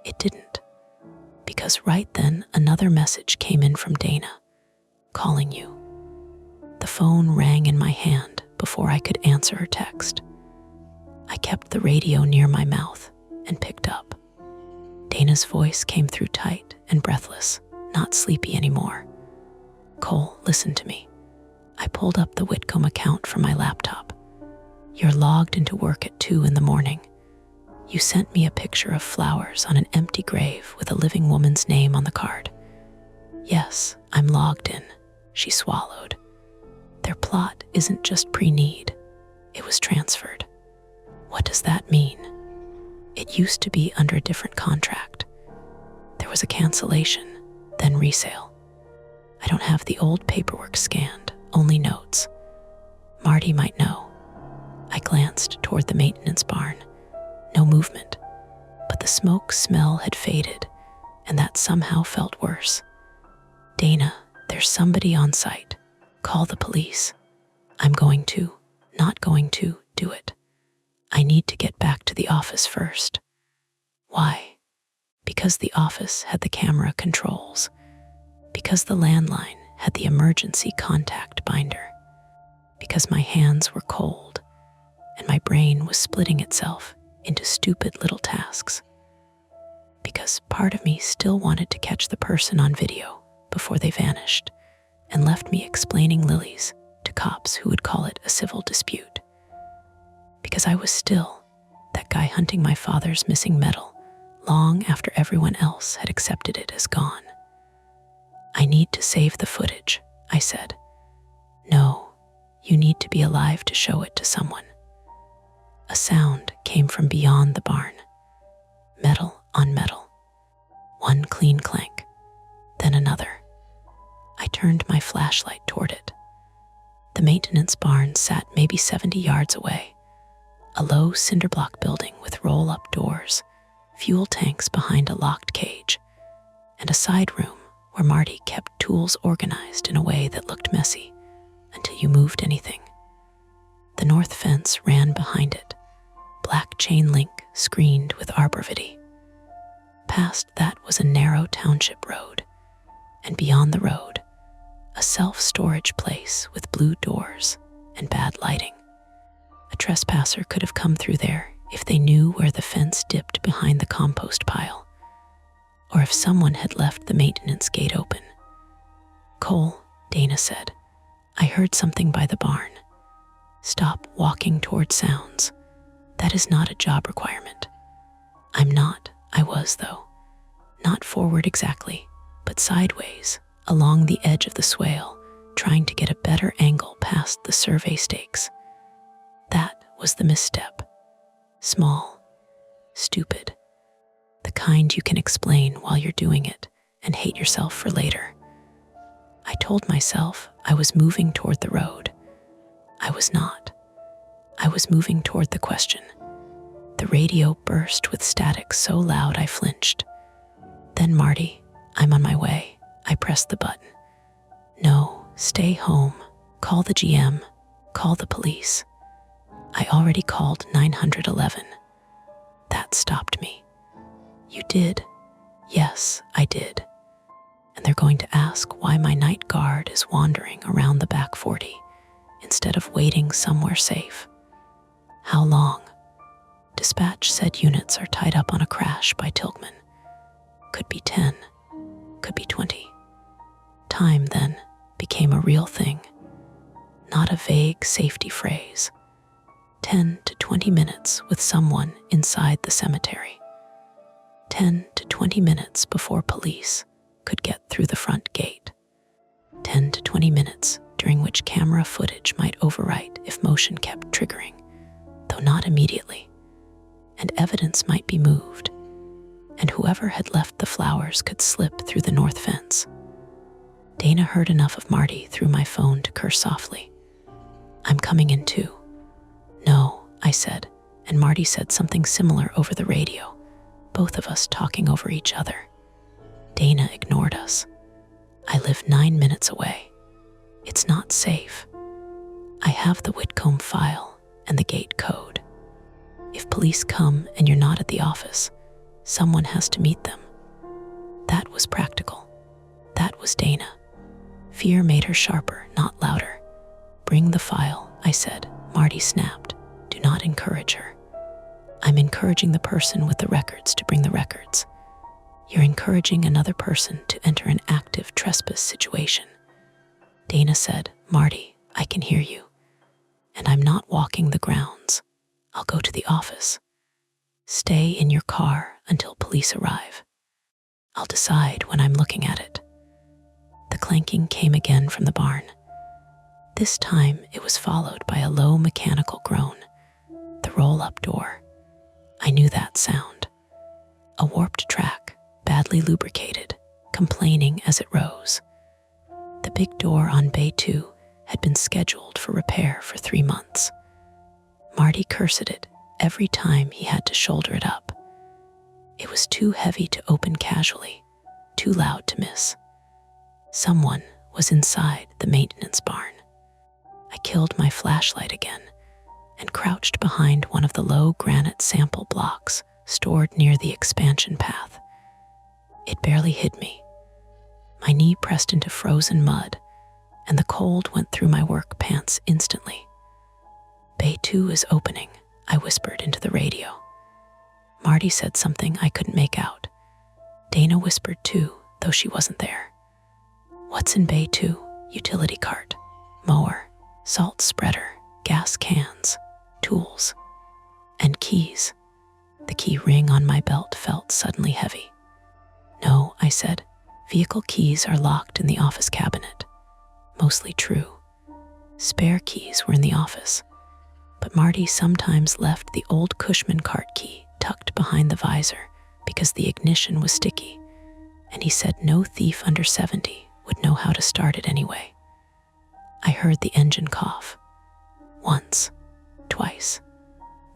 It didn't. Because right then another message came in from Dana. "Calling you." The phone rang in my hand before I could answer her text. I kept the radio near my mouth and picked up. Dana's voice came through tight and breathless, not sleepy anymore. "Cole, listen to me." I pulled up the Whitcomb account from my laptop. "You're logged into work at 2 in the morning. You sent me a picture of flowers on an empty grave with a living woman's name on the card. Yes, I'm logged in, she swallowed. Their plot isn't just pre-need, it was transferred. What does that mean? It used to be under a different contract. There was a cancellation, then resale. I don't have the old paperwork scanned, only notes. Marty might know. I glanced toward the maintenance barn. No movement, but the smoke smell had faded, and that somehow felt worse. Dana, there's somebody on site. Call the police. I'm not going to do it. I need to get back to the office first. Why? Because the office had the camera controls. Because the landline had the emergency contact binder. Because my hands were cold, and my brain was splitting itself into stupid little tasks. Because part of me still wanted to catch the person on video before they vanished and left me explaining lilies to cops who would call it a civil dispute. Because I was still that guy hunting my father's missing medal long after everyone else had accepted it as gone. I need to save the footage, I said. No, you need to be alive to show it to someone. A sound came from beyond the barn. Metal on metal. One clean clank, then another. I turned my flashlight toward it. The maintenance barn sat maybe 70 yards away. A low cinder block building with roll-up doors, fuel tanks behind a locked cage, and a side room where Marty kept tools organized in a way that looked messy until you moved anything. The north fence ran behind it, black chain link screened with arborvitae. Past that was a narrow township road, and beyond the road, a self-storage place with blue doors and bad lighting. A trespasser could have come through there if they knew where the fence dipped behind the compost pile, or if someone had left the maintenance gate open. Cole, Dana said, I heard something by the barn. Stop walking toward sounds. That is not a job requirement. I was though. Not forward exactly, but sideways, along the edge of the swale, trying to get a better angle past the survey stakes. That was the misstep. Small, stupid, the kind you can explain while you're doing it and hate yourself for later. I told myself I was moving toward the road. I was not. I was moving toward the question. The radio burst with static so loud I flinched. Then, Marty, I'm on my way. I pressed the button. No, stay home. Call the GM. Call the police. I already called 911. That stopped me. You did? Yes, I did. And they're going to ask why my night guard is wandering around the back 40 instead of waiting somewhere safe. How long? Dispatch said units are tied up on a crash by Tilghman. Could be 10, could be 20. Time, then, became a real thing, not a vague safety phrase. 10 to 20 minutes with someone inside the cemetery. 10 to 20 minutes before police could get through the front gate. 10 to 20 minutes during which camera footage might overwrite if motion kept triggering, though not immediately, and evidence might be moved, and whoever had left the flowers could slip through the north fence. Dana heard enough of Marty through my phone to curse softly. I'm coming in too. No, I said, and Marty said something similar over the radio, both of us talking over each other. Dana ignored us. I live 9 minutes away. It's not safe. I have the Whitcomb file and the gate code. If police come and you're not at the office, someone has to meet them. That was practical. That was Dana. Fear made her sharper, not louder. Bring the file, I said. Marty snapped. Do not encourage her. I'm encouraging the person with the records to bring the records. You're encouraging another person to enter an active trespass situation. Dana said, Marty, I can hear you. And I'm not walking the grounds. I'll go to the office. Stay in your car until police arrive. I'll decide when I'm looking at it. The clanking came again from the barn. This time it was followed by a low mechanical groan. The roll-up door. I knew that sound. A warped track, badly lubricated, complaining as it rose. The big door on Bay 2 had been scheduled for repair for 3 months. Marty cursed it every time he had to shoulder it up. It was too heavy to open casually, too loud to miss. Someone was inside the maintenance barn. I killed my flashlight again and crouched behind one of the low granite sample blocks stored near the expansion path. It barely hid me. My knee pressed into frozen mud, and the cold went through my work pants instantly. Bay 2 is opening, I whispered into the radio. Marty said something I couldn't make out. Dana whispered too, though she wasn't there. What's in Bay 2? Utility cart, mower, salt spreader, gas cans, tools, and keys. The key ring on my belt felt suddenly heavy. No, I said. Vehicle keys are locked in the office cabinet. Mostly true. Spare keys were in the office, but Marty sometimes left the old Cushman cart key tucked behind the visor because the ignition was sticky, and he said no thief under 70 would know how to start it anyway. I heard the engine cough. Once, twice,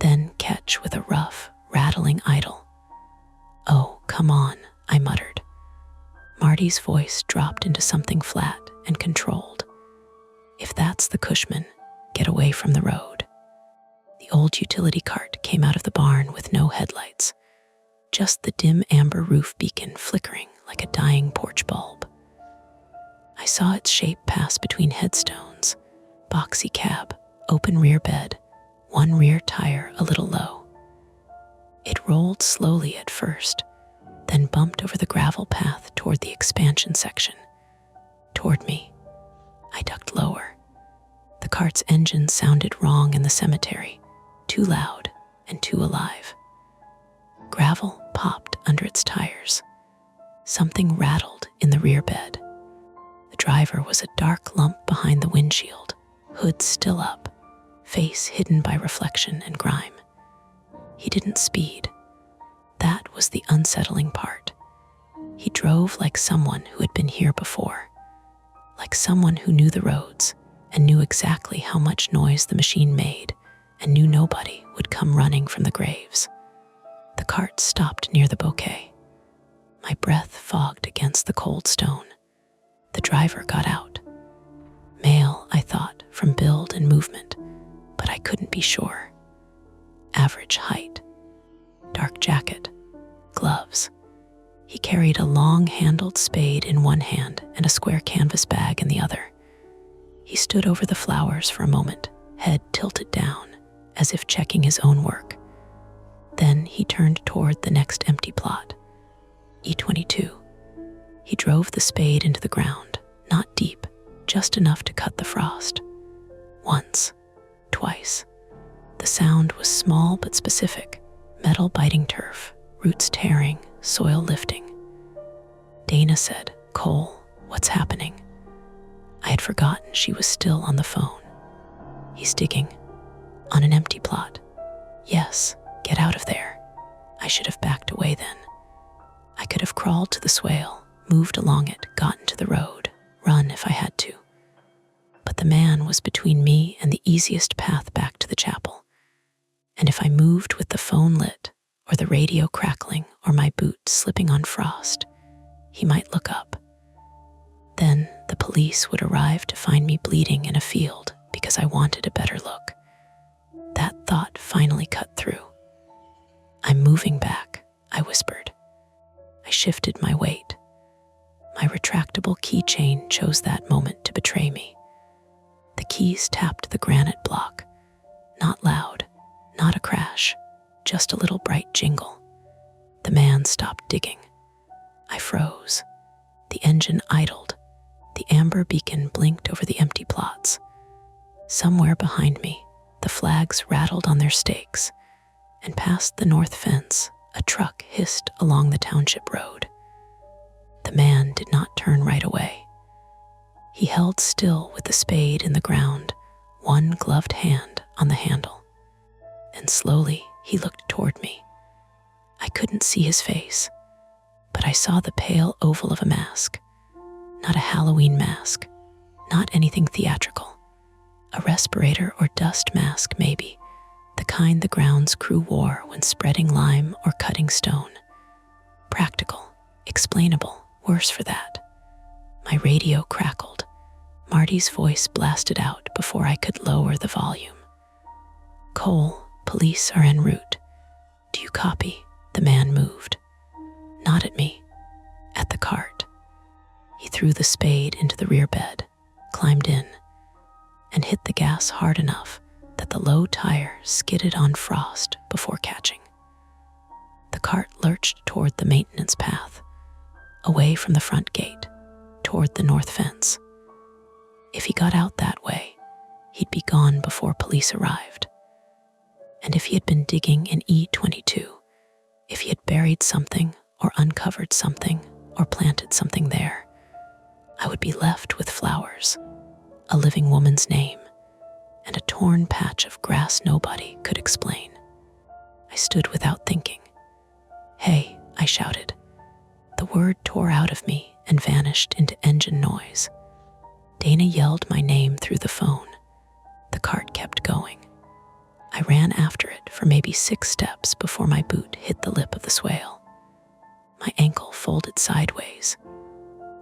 then catch with a rough, rattling idle. Oh, come on, I muttered. Marty's voice dropped into something flat and controlled. If that's the Cushman, get away from the road. The old utility cart came out of the barn with no headlights, just the dim amber roof beacon flickering like a dying porch bulb. I saw its shape pass between headstones, boxy cab, open rear bed, one rear tire a little low. It rolled slowly at first, then bumped over the gravel path toward the expansion section. Toward me. I ducked lower. The cart's engine sounded wrong in the cemetery, too loud and too alive. Gravel popped under its tires. Something rattled in the rear bed. The driver was a dark lump behind the windshield, hood still up, face hidden by reflection and grime. He didn't speed. That was the unsettling part. He drove like someone who had been here before, like someone who knew the roads and knew exactly how much noise the machine made and knew nobody would come running from the graves. The cart stopped near the bouquet. My breath fogged against the cold stone. The driver got out. Male, I thought, from build and movement, but I couldn't be sure. Average height. Dark jacket. Gloves. He carried a long-handled spade in one hand and a square canvas bag in the other. He stood over the flowers for a moment, head tilted down, as if checking his own work. Then he turned toward the next empty plot. E22. He drove the spade into the ground, not deep, just enough to cut the frost. Once, twice. The sound was small but specific, metal biting turf, roots tearing, soil lifting. Dana said, "Cole, what's happening?" I had forgotten she was still on the phone. He's digging. On an empty plot. Yes, get out of there. I should have backed away then. I could have crawled to the swale, moved along it, gotten to the road, run if I had to. But the man was between me and the easiest path back to the chapel. And if I moved with the phone lit, or the radio crackling, or my boot slipping on frost, he might look up. Then the police would arrive to find me bleeding in a field because I wanted a better look. That thought finally cut through. "I'm moving back," I whispered. I shifted my weight. My retractable keychain chose that moment to betray me. The keys tapped the granite block. Not loud, not a crash, just a little bright jingle. The man stopped digging. I froze. The engine idled. The amber beacon blinked over the empty plots. Somewhere behind me, the flags rattled on their stakes, and past the north fence, a truck hissed along the township road. The man did not turn right away. He held still with the spade in the ground, one gloved hand on the handle. And slowly he looked toward me. I couldn't see his face, but I saw the pale oval of a mask. Not a Halloween mask, not anything theatrical. A respirator or dust mask, maybe, the kind the grounds crew wore when spreading lime or cutting stone. Practical, explainable, worse for that. My radio crackled. Marty's voice blasted out before I could lower the volume. "Cole, police are en route. Do you copy?" The man moved. Not at me, at the cart. He threw the spade into the rear bed, climbed in, and hit the gas hard enough that the low tire skidded on frost before catching. The cart lurched toward the maintenance path, away from the front gate, toward the north fence. If he got out that way, he'd be gone before police arrived. And if he had been digging in E22, if he had buried something or uncovered something or planted something there, I would be left with flowers, a living woman's name, and a torn patch of grass nobody could explain. I stood without thinking. "Hey," I shouted. The word tore out of me and vanished into engine noise. Dana yelled my name through the phone. The cart kept going. I ran after it for maybe 6 steps before my boot hit the lip of the swale. My ankle folded sideways.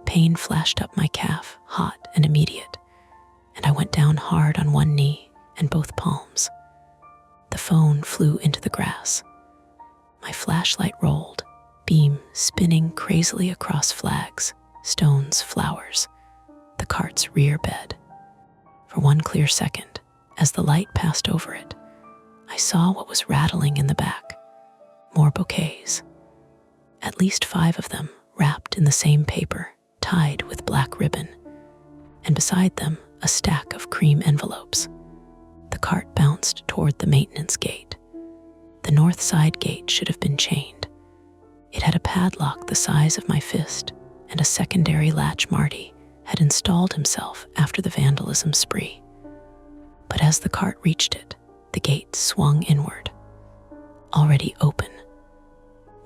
Pain flashed up my calf, hot and immediate, and I went down hard on one knee and both palms. The phone flew into the grass. My flashlight rolled, beam spinning crazily across flags, stones, flowers, the cart's rear bed. For one clear second, as the light passed over it, I saw what was rattling in the back. More bouquets. At least 5 of them, wrapped in the same paper, tied with black ribbon, and beside them a stack of cream envelopes. The cart bounced toward the maintenance gate. The north side gate should have been chained. It had a padlock the size of my fist and a secondary latch Marty had installed himself after the vandalism spree. But as the cart reached it, the gate swung inward. Already open.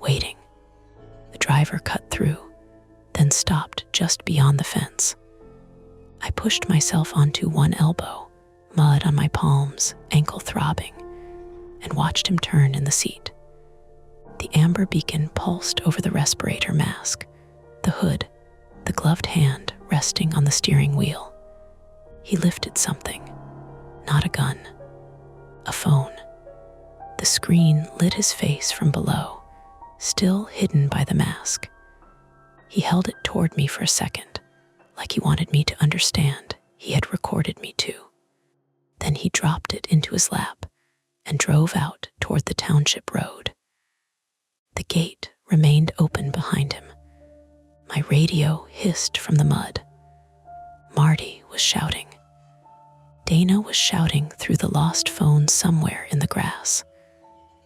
Waiting. The driver cut through, then stopped just beyond the fence. I pushed myself onto one elbow, mud on my palms, ankle throbbing, and watched him turn in the seat. The amber beacon pulsed over the respirator mask, the hood, the gloved hand resting on the steering wheel. He lifted something, not a gun, a phone. The screen lit his face from below, still hidden by the mask. He held it toward me for a second, like he wanted me to understand he had recorded me too. Then he dropped it into his lap and drove out toward the township road. The gate remained open behind him. My radio hissed from the mud. Marty was shouting. Dana was shouting through the lost phone somewhere in the grass.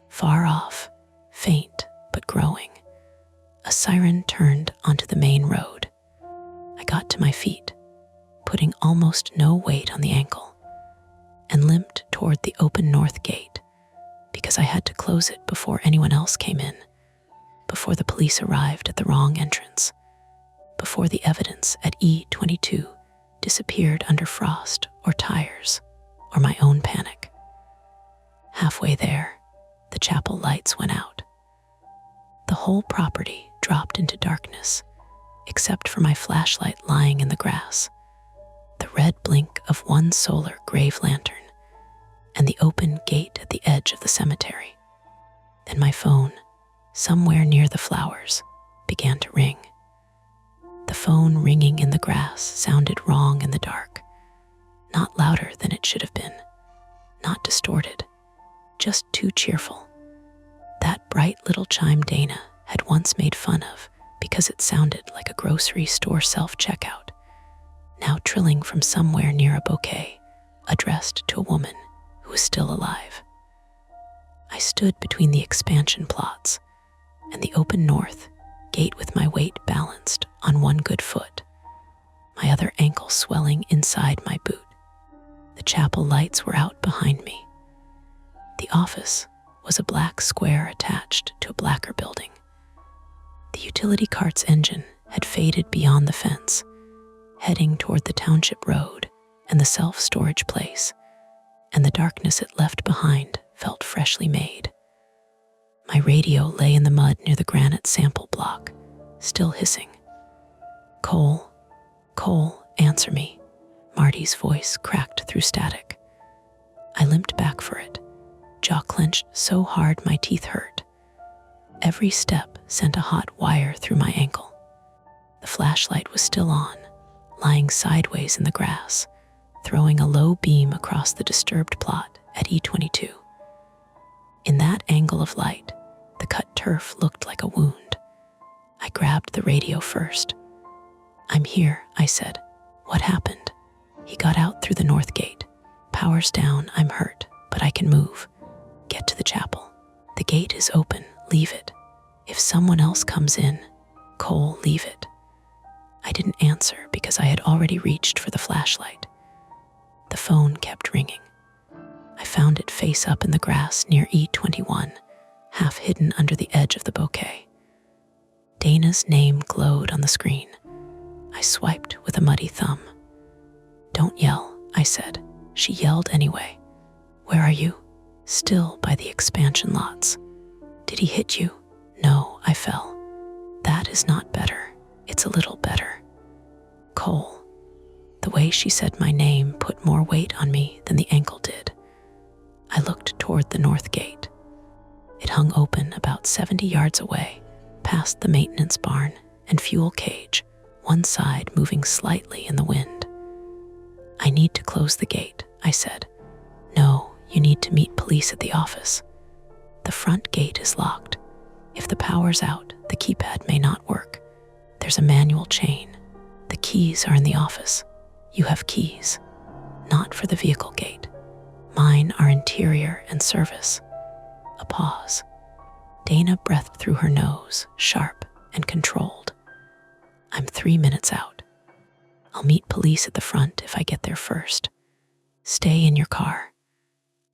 Far off, faint but growing, a siren turned onto the main road. I got to my feet, putting almost no weight on the ankle, and limped toward the open north gate because I had to close it before anyone else came in, before the police arrived at the wrong entrance, before the evidence at E22 disappeared under frost or tires or my own panic. Halfway there, the chapel lights went out. The whole property dropped into darkness, except for my flashlight lying in the grass, the red blink of one solar grave lantern, and the open gate at the edge of the cemetery. Then my phone, somewhere near the flowers, began to ring. The phone ringing in the grass sounded wrong in the dark, not louder than it should have been, not distorted, just too cheerful. That bright little chime Dana had once made fun of because it sounded like a grocery store self-checkout, now trilling from somewhere near a bouquet addressed to a woman who was still alive. I stood between the expansion plots and the open north gate with my weight balanced on one good foot, my other ankle swelling inside my boot. The chapel lights were out behind me. The office was a black square attached to a blacker building. The utility cart's engine had faded beyond the fence, heading toward the township road and the self-storage place, and the darkness it left behind felt freshly made. My radio lay in the mud near the granite sample block, still hissing. "Cole, Cole, answer me." Marty's voice cracked through static. I limped back for it, jaw clenched so hard my teeth hurt. Every step sent a hot wire through my ankle. The flashlight was still on, lying sideways in the grass, throwing a low beam across the disturbed plot at E22. In that angle of light, the cut turf looked like a wound. I grabbed the radio first. "I'm here," I said. "What happened?" He got out through the north gate. "Power's down, I'm hurt, but I can move. Get to the chapel. The gate is open, leave it. If someone else comes in, Cole, leave it." I didn't answer because I had already reached for the flashlight. The phone kept ringing. I found it face up in the grass near E21, half hidden under the edge of the bouquet. Dana's name glowed on the screen. I swiped with a muddy thumb. "Don't yell," I said. She yelled anyway. "Where are you?" "Still by the expansion lots." "Did he hit you?" "No, I fell." "That is not better. It's a little better." "Cole." The way she said my name put more weight on me than the ankle did. I looked toward the north gate. It hung open about 70 yards away, past the maintenance barn and fuel cage, one side moving slightly in the wind. "I need to close the gate," I said. "No, you need to meet police at the office. The front gate is locked. If the power's out, the keypad may not work. There's a manual chain. The keys are in the office. You have keys. Not for the vehicle gate. Mine are interior and service." A pause. Dana breathed through her nose, sharp and controlled. "I'm 3 minutes out. I'll meet police at the front if I get there first. Stay in your car.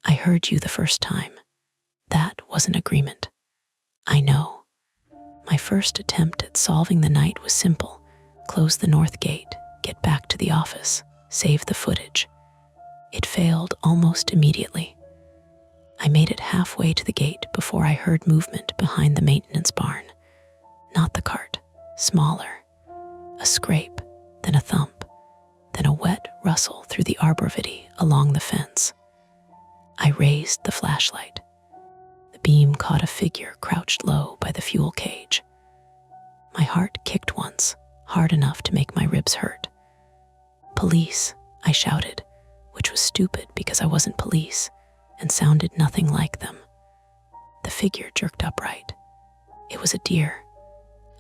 I heard you the first time. That was an agreement." "I know." My first attempt at solving the night was simple. Close the north gate, get back to the office, save the footage. It failed almost immediately. I made it halfway to the gate before I heard movement behind the maintenance barn. Not the cart, smaller. A scrape, then a thump, then a wet rustle through the arborvitae along the fence. I raised the flashlight. The beam caught a figure crouched low by the fuel cage. My heart kicked once, hard enough to make my ribs hurt. "Police," I shouted, which was stupid because I wasn't police and sounded nothing like them. The figure jerked upright. It was a deer,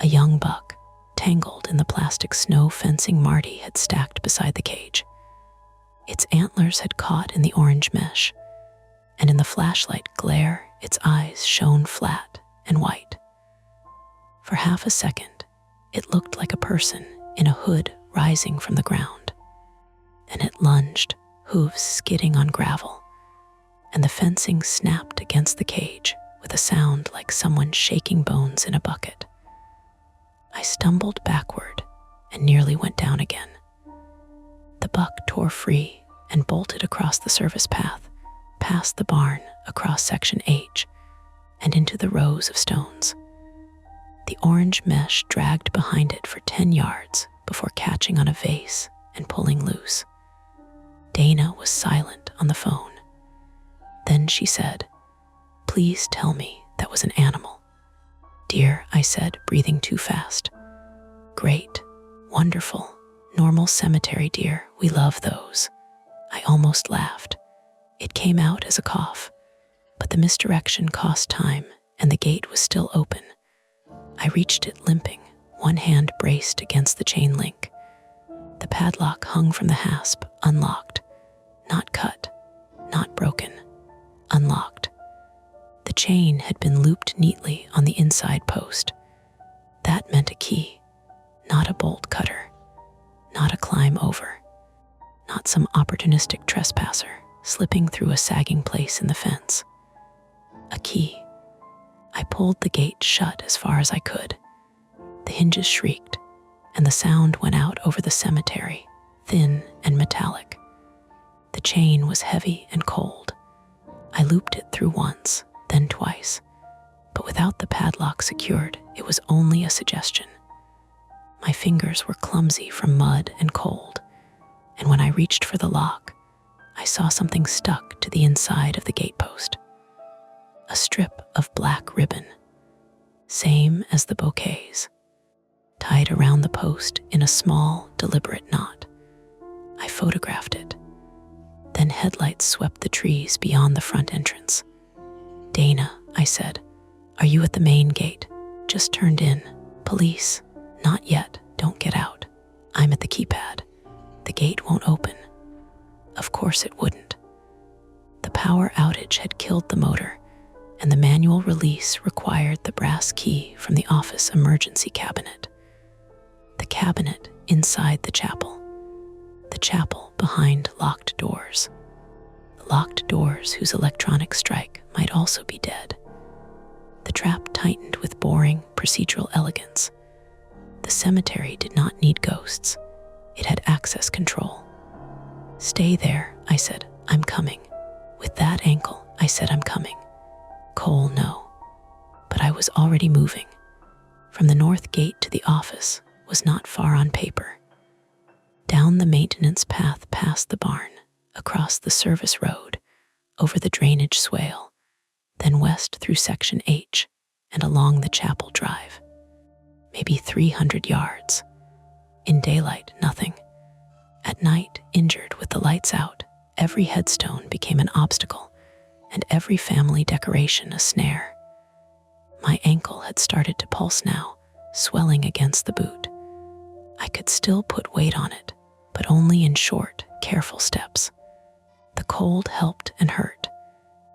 a young buck, tangled in the plastic snow fencing Marty had stacked beside the cage. Its antlers had caught in the orange mesh, and in the flashlight glare, its eyes shone flat and white. For half a second, it looked like a person in a hood rising from the ground. Then it lunged, hooves skidding on gravel, and the fencing snapped against the cage with a sound like someone shaking bones in a bucket. I stumbled backward and nearly went down again. The buck tore free and bolted across the service path, past the barn, across Section H, and into the rows of stones. The orange mesh dragged behind it for 10 yards before catching on a vase and pulling loose. Dana was silent on the phone. Then she said, "Please tell me that was an animal." "Deer," I said, breathing too fast. "Great, wonderful, normal cemetery deer, we love those." I almost laughed. It came out as a cough, but the misdirection cost time and the gate was still open. I reached it limping, one hand braced against the chain link. The padlock hung from the hasp, unlocked. Not cut, not broken, unlocked. The chain had been looped neatly on the inside post. That meant a key, not a bolt cutter, not a climb over, not some opportunistic trespasser slipping through a sagging place in the fence. A key. I pulled the gate shut as far as I could. The hinges shrieked, and the sound went out over the cemetery, thin and metallic. The chain was heavy and cold. I looped it through once, then twice, but without the padlock secured, it was only a suggestion. My fingers were clumsy from mud and cold, and when I reached for the lock, I saw something stuck to the inside of the gatepost. A strip of black ribbon, same as the bouquets, tied around the post in a small, deliberate knot. I photographed it. Then headlights swept the trees beyond the front entrance. "Dana," I said, "are you at the main gate? Just turned in. Police." "Not yet. Don't get out. I'm at the keypad. The gate won't open." Of course it wouldn't. The power outage had killed the motor, and the manual release required the brass key from the office emergency cabinet. The cabinet inside the chapel behind locked doors. The locked doors whose electronic strike might also be dead. The trap tightened with boring, procedural elegance. The cemetery did not need ghosts. It had access control. "Stay there," I said. "I'm coming." With that ankle, I said, "I'm coming." Cole, no. But I was already moving. From the north gate to the office was not far on paper. Down the maintenance path past the barn, across the service road, over the drainage swale, then west through Section H and along the chapel drive. Maybe 300 yards. In daylight, nothing. At night, injured with the lights out, every headstone became an obstacle, and every family decoration a snare. My ankle had started to pulse now, swelling against the boot. I could still put weight on it, but only in short, careful steps. The cold helped and hurt.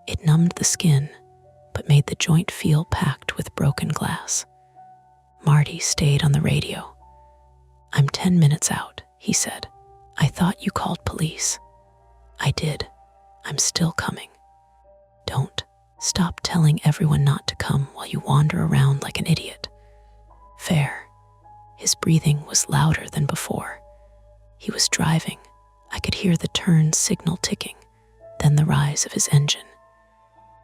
It numbed the skin, but made the joint feel packed with broken glass. Marty stayed on the radio. "I'm 10 minutes out," he said. "I thought you called police." "I did. I'm still coming." "Don't stop telling everyone not to come while you wander around like an idiot." "Fair." His breathing was louder than before. He was driving. I could hear the turn signal ticking, then the rise of his engine.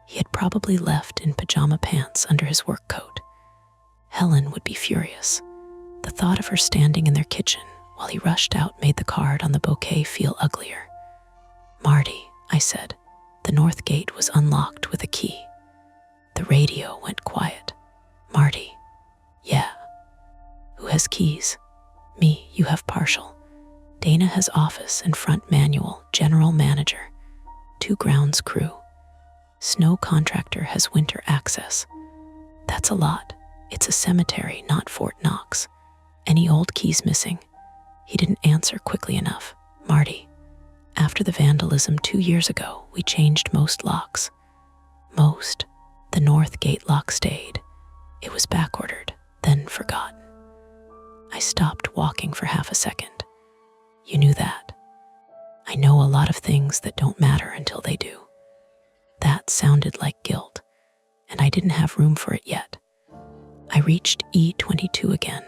He had probably left in pajama pants under his work coat. Helen would be furious. The thought of her standing in their kitchen while he rushed out made the card on the bouquet feel uglier. "Marty," I said. The north gate was unlocked with a key. The radio went quiet. "Marty." "Yeah." "Who has keys?" "Me. You have partial." "Dana has office and front manual, general manager. 2 grounds crew. Snow contractor has winter access." "That's a lot. It's a cemetery, not Fort Knox. Any old keys missing?" He didn't answer quickly enough. "Marty, after the vandalism 2 years ago, we changed most locks." "Most?" The north gate lock stayed. It was backordered, then forgotten. I stopped walking for half a second. "You knew that." "I know a lot of things that don't matter until they do." That sounded like guilt, and I didn't have room for it yet. I reached E22 again.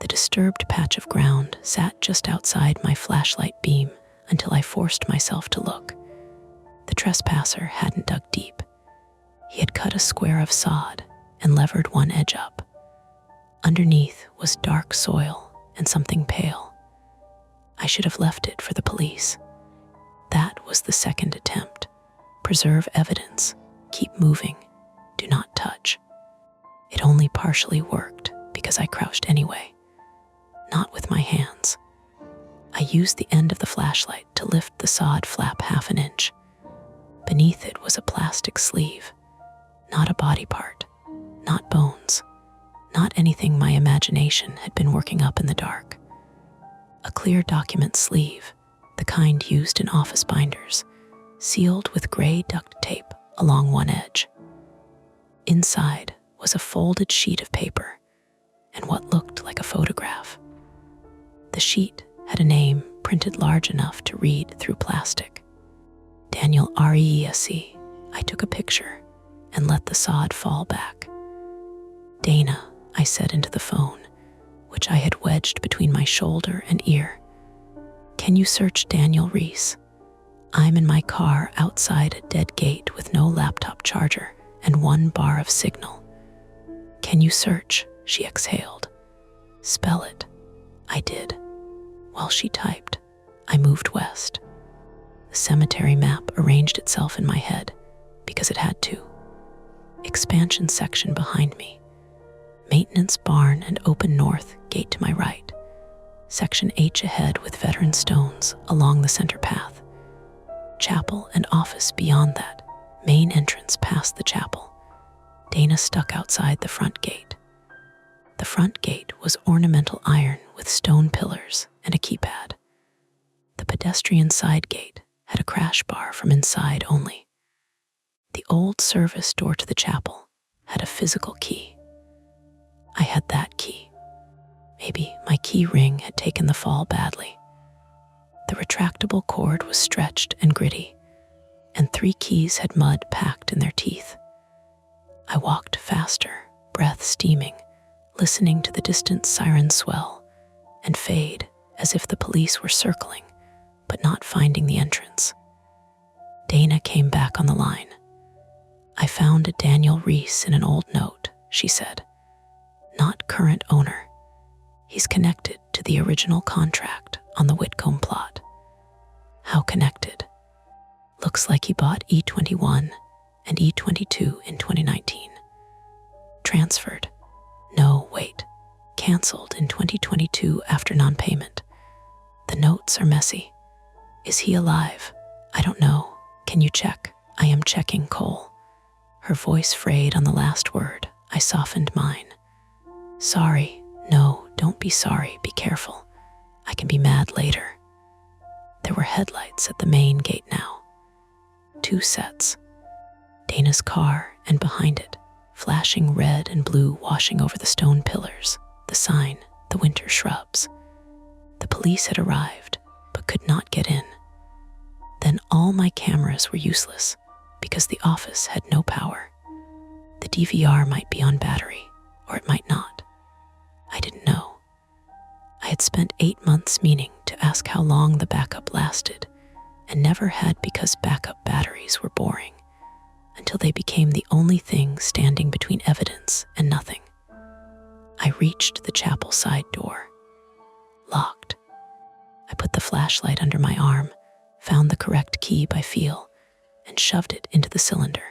The disturbed patch of ground sat just outside my flashlight beam until I forced myself to look. The trespasser hadn't dug deep. He had cut a square of sod and levered one edge up. Underneath was dark soil and something pale. I should have left it for the police. That was the second attempt. Preserve evidence. Keep moving. Do not touch. It only partially worked because I crouched anyway. Not with my hands. I used the end of the flashlight to lift the sod flap half an inch. Beneath it was a plastic sleeve. Not a body part. Not bones. Not anything my imagination had been working up in the dark. A clear document sleeve, the kind used in office binders, sealed with gray duct tape along one edge. Inside was a folded sheet of paper and what looked like a photograph. The sheet had a name printed large enough to read through plastic. Daniel Reese. I took a picture and let the sod fall back. Dana, I said into the phone, which I had wedged between my shoulder and ear. Can you search Daniel Reese? I'm in my car outside a dead gate with no laptop charger and 1 bar of signal. Can you search? She exhaled. Spell it. I did. While she typed, I moved west. The cemetery map arranged itself in my head because it had to. Expansion section behind me. Maintenance barn and open north gate to my right. Section H ahead with veteran stones along the center path. Chapel and office beyond that. Main entrance past the chapel. Dana stuck outside the front gate. The front gate was ornamental iron with stone pillars and a keypad. The pedestrian side gate had a crash bar from inside only. The old service door to the chapel had a physical key. I had that key. Maybe my key ring had taken the fall badly. The retractable cord was stretched and gritty, and 3 keys had mud packed in their teeth. I walked faster, breath steaming, listening to the distant sirens swell and fade as if the police were circling, but not finding the entrance. Dana came back on the line. I found a Daniel Reese in an old note, she said. Not current owner. He's connected to the original contract on the Whitcomb plot. How connected? Looks like he bought E21 and E22 in 2019. Transferred. No, wait. Canceled in 2022 after non-payment. The notes are messy. Is he alive? I don't know. Can you check? I am checking, Cole. Her voice frayed on the last word. I softened mine. Sorry. No, don't be sorry. Be careful. I can be mad later. There were headlights at the main gate now. 2 sets. Dana's car and behind it, flashing red and blue washing over the stone pillars, the sign, the winter shrubs. The police had arrived, but could not get in. Then all my cameras were useless because the office had no power. The DVR might be on battery, or it might not. I didn't know. I had spent 8 months meaning to ask how long the backup lasted, and never had because backup batteries were boring, until they became the only thing standing between evidence and nothing. I reached the chapel side door. Locked. I put the flashlight under my arm, found the correct key by feel, and shoved it into the cylinder.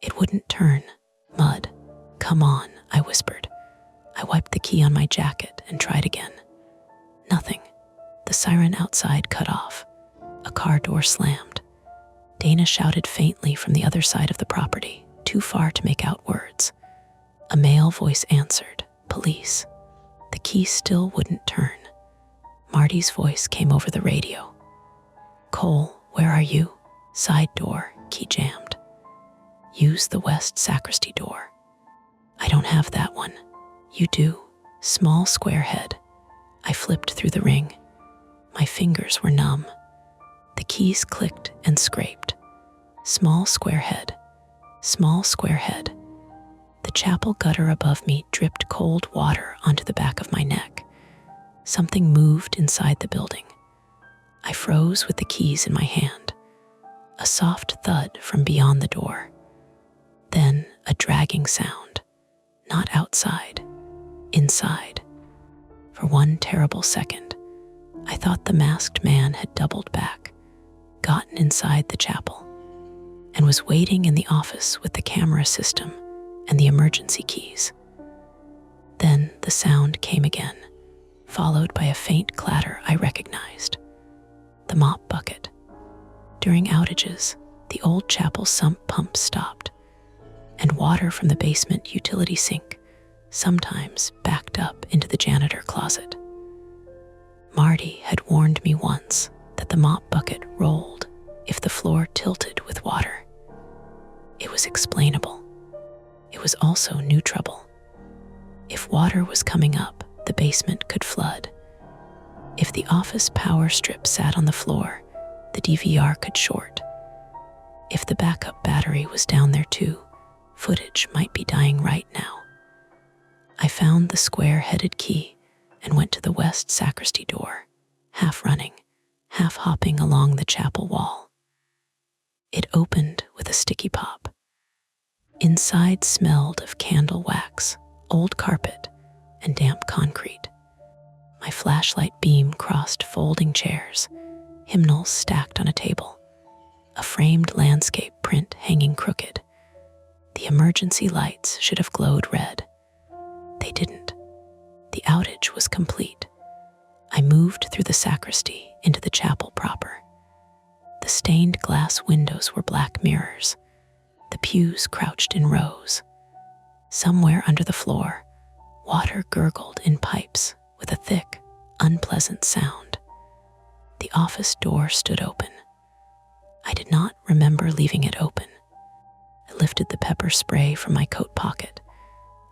It wouldn't turn. Mud. Come on, I whispered. I wiped the key on my jacket and tried again. Nothing. The siren outside cut off. A car door slammed. Dana shouted faintly from the other side of the property, too far to make out words. A male voice answered, police. The key still wouldn't turn. Marty's voice came over the radio. Cole, where are you? Side door, key jammed. Use the west sacristy door. I don't have that one. You do. Small square head. I flipped through the ring. My fingers were numb. The keys clicked and scraped. Small square head. Small square head. The chapel gutter above me dripped cold water onto the back of my neck. Something moved inside the building. I froze with the keys in my hand. A soft thud from beyond the door. Then a dragging sound. Not outside. Inside. For one terrible second, I thought the masked man had doubled back, gotten inside the chapel, and was waiting in the office with the camera system and the emergency keys. Then the sound came again, followed by a faint clatter I recognized. The mop bucket. During outages, the old chapel sump pump stopped, and water from the basement utility sink sometimes backed up into the janitor closet. Marty had warned me once that the mop bucket rolled if the floor tilted with water. It was explainable. also new trouble. If water was coming up, the basement could flood. If the office power strip sat on the floor, the DVR could short. If the backup battery was down there too, footage might be dying right now. I found the square-headed key and went to the west sacristy door, half running, half hopping along the chapel wall. It opened with a sticky pop. Inside smelled of candle wax, old carpet, and damp concrete. My flashlight beam crossed folding chairs, hymnals stacked on a table, a framed landscape print hanging crooked. The emergency lights should have glowed red. They didn't. The outage was complete. I moved through the sacristy into the chapel proper. The stained glass windows were black mirrors. The pews crouched in rows. Somewhere under the floor, water gurgled in pipes with a thick, unpleasant sound. The office door stood open. I did not remember leaving it open. I lifted the pepper spray from my coat pocket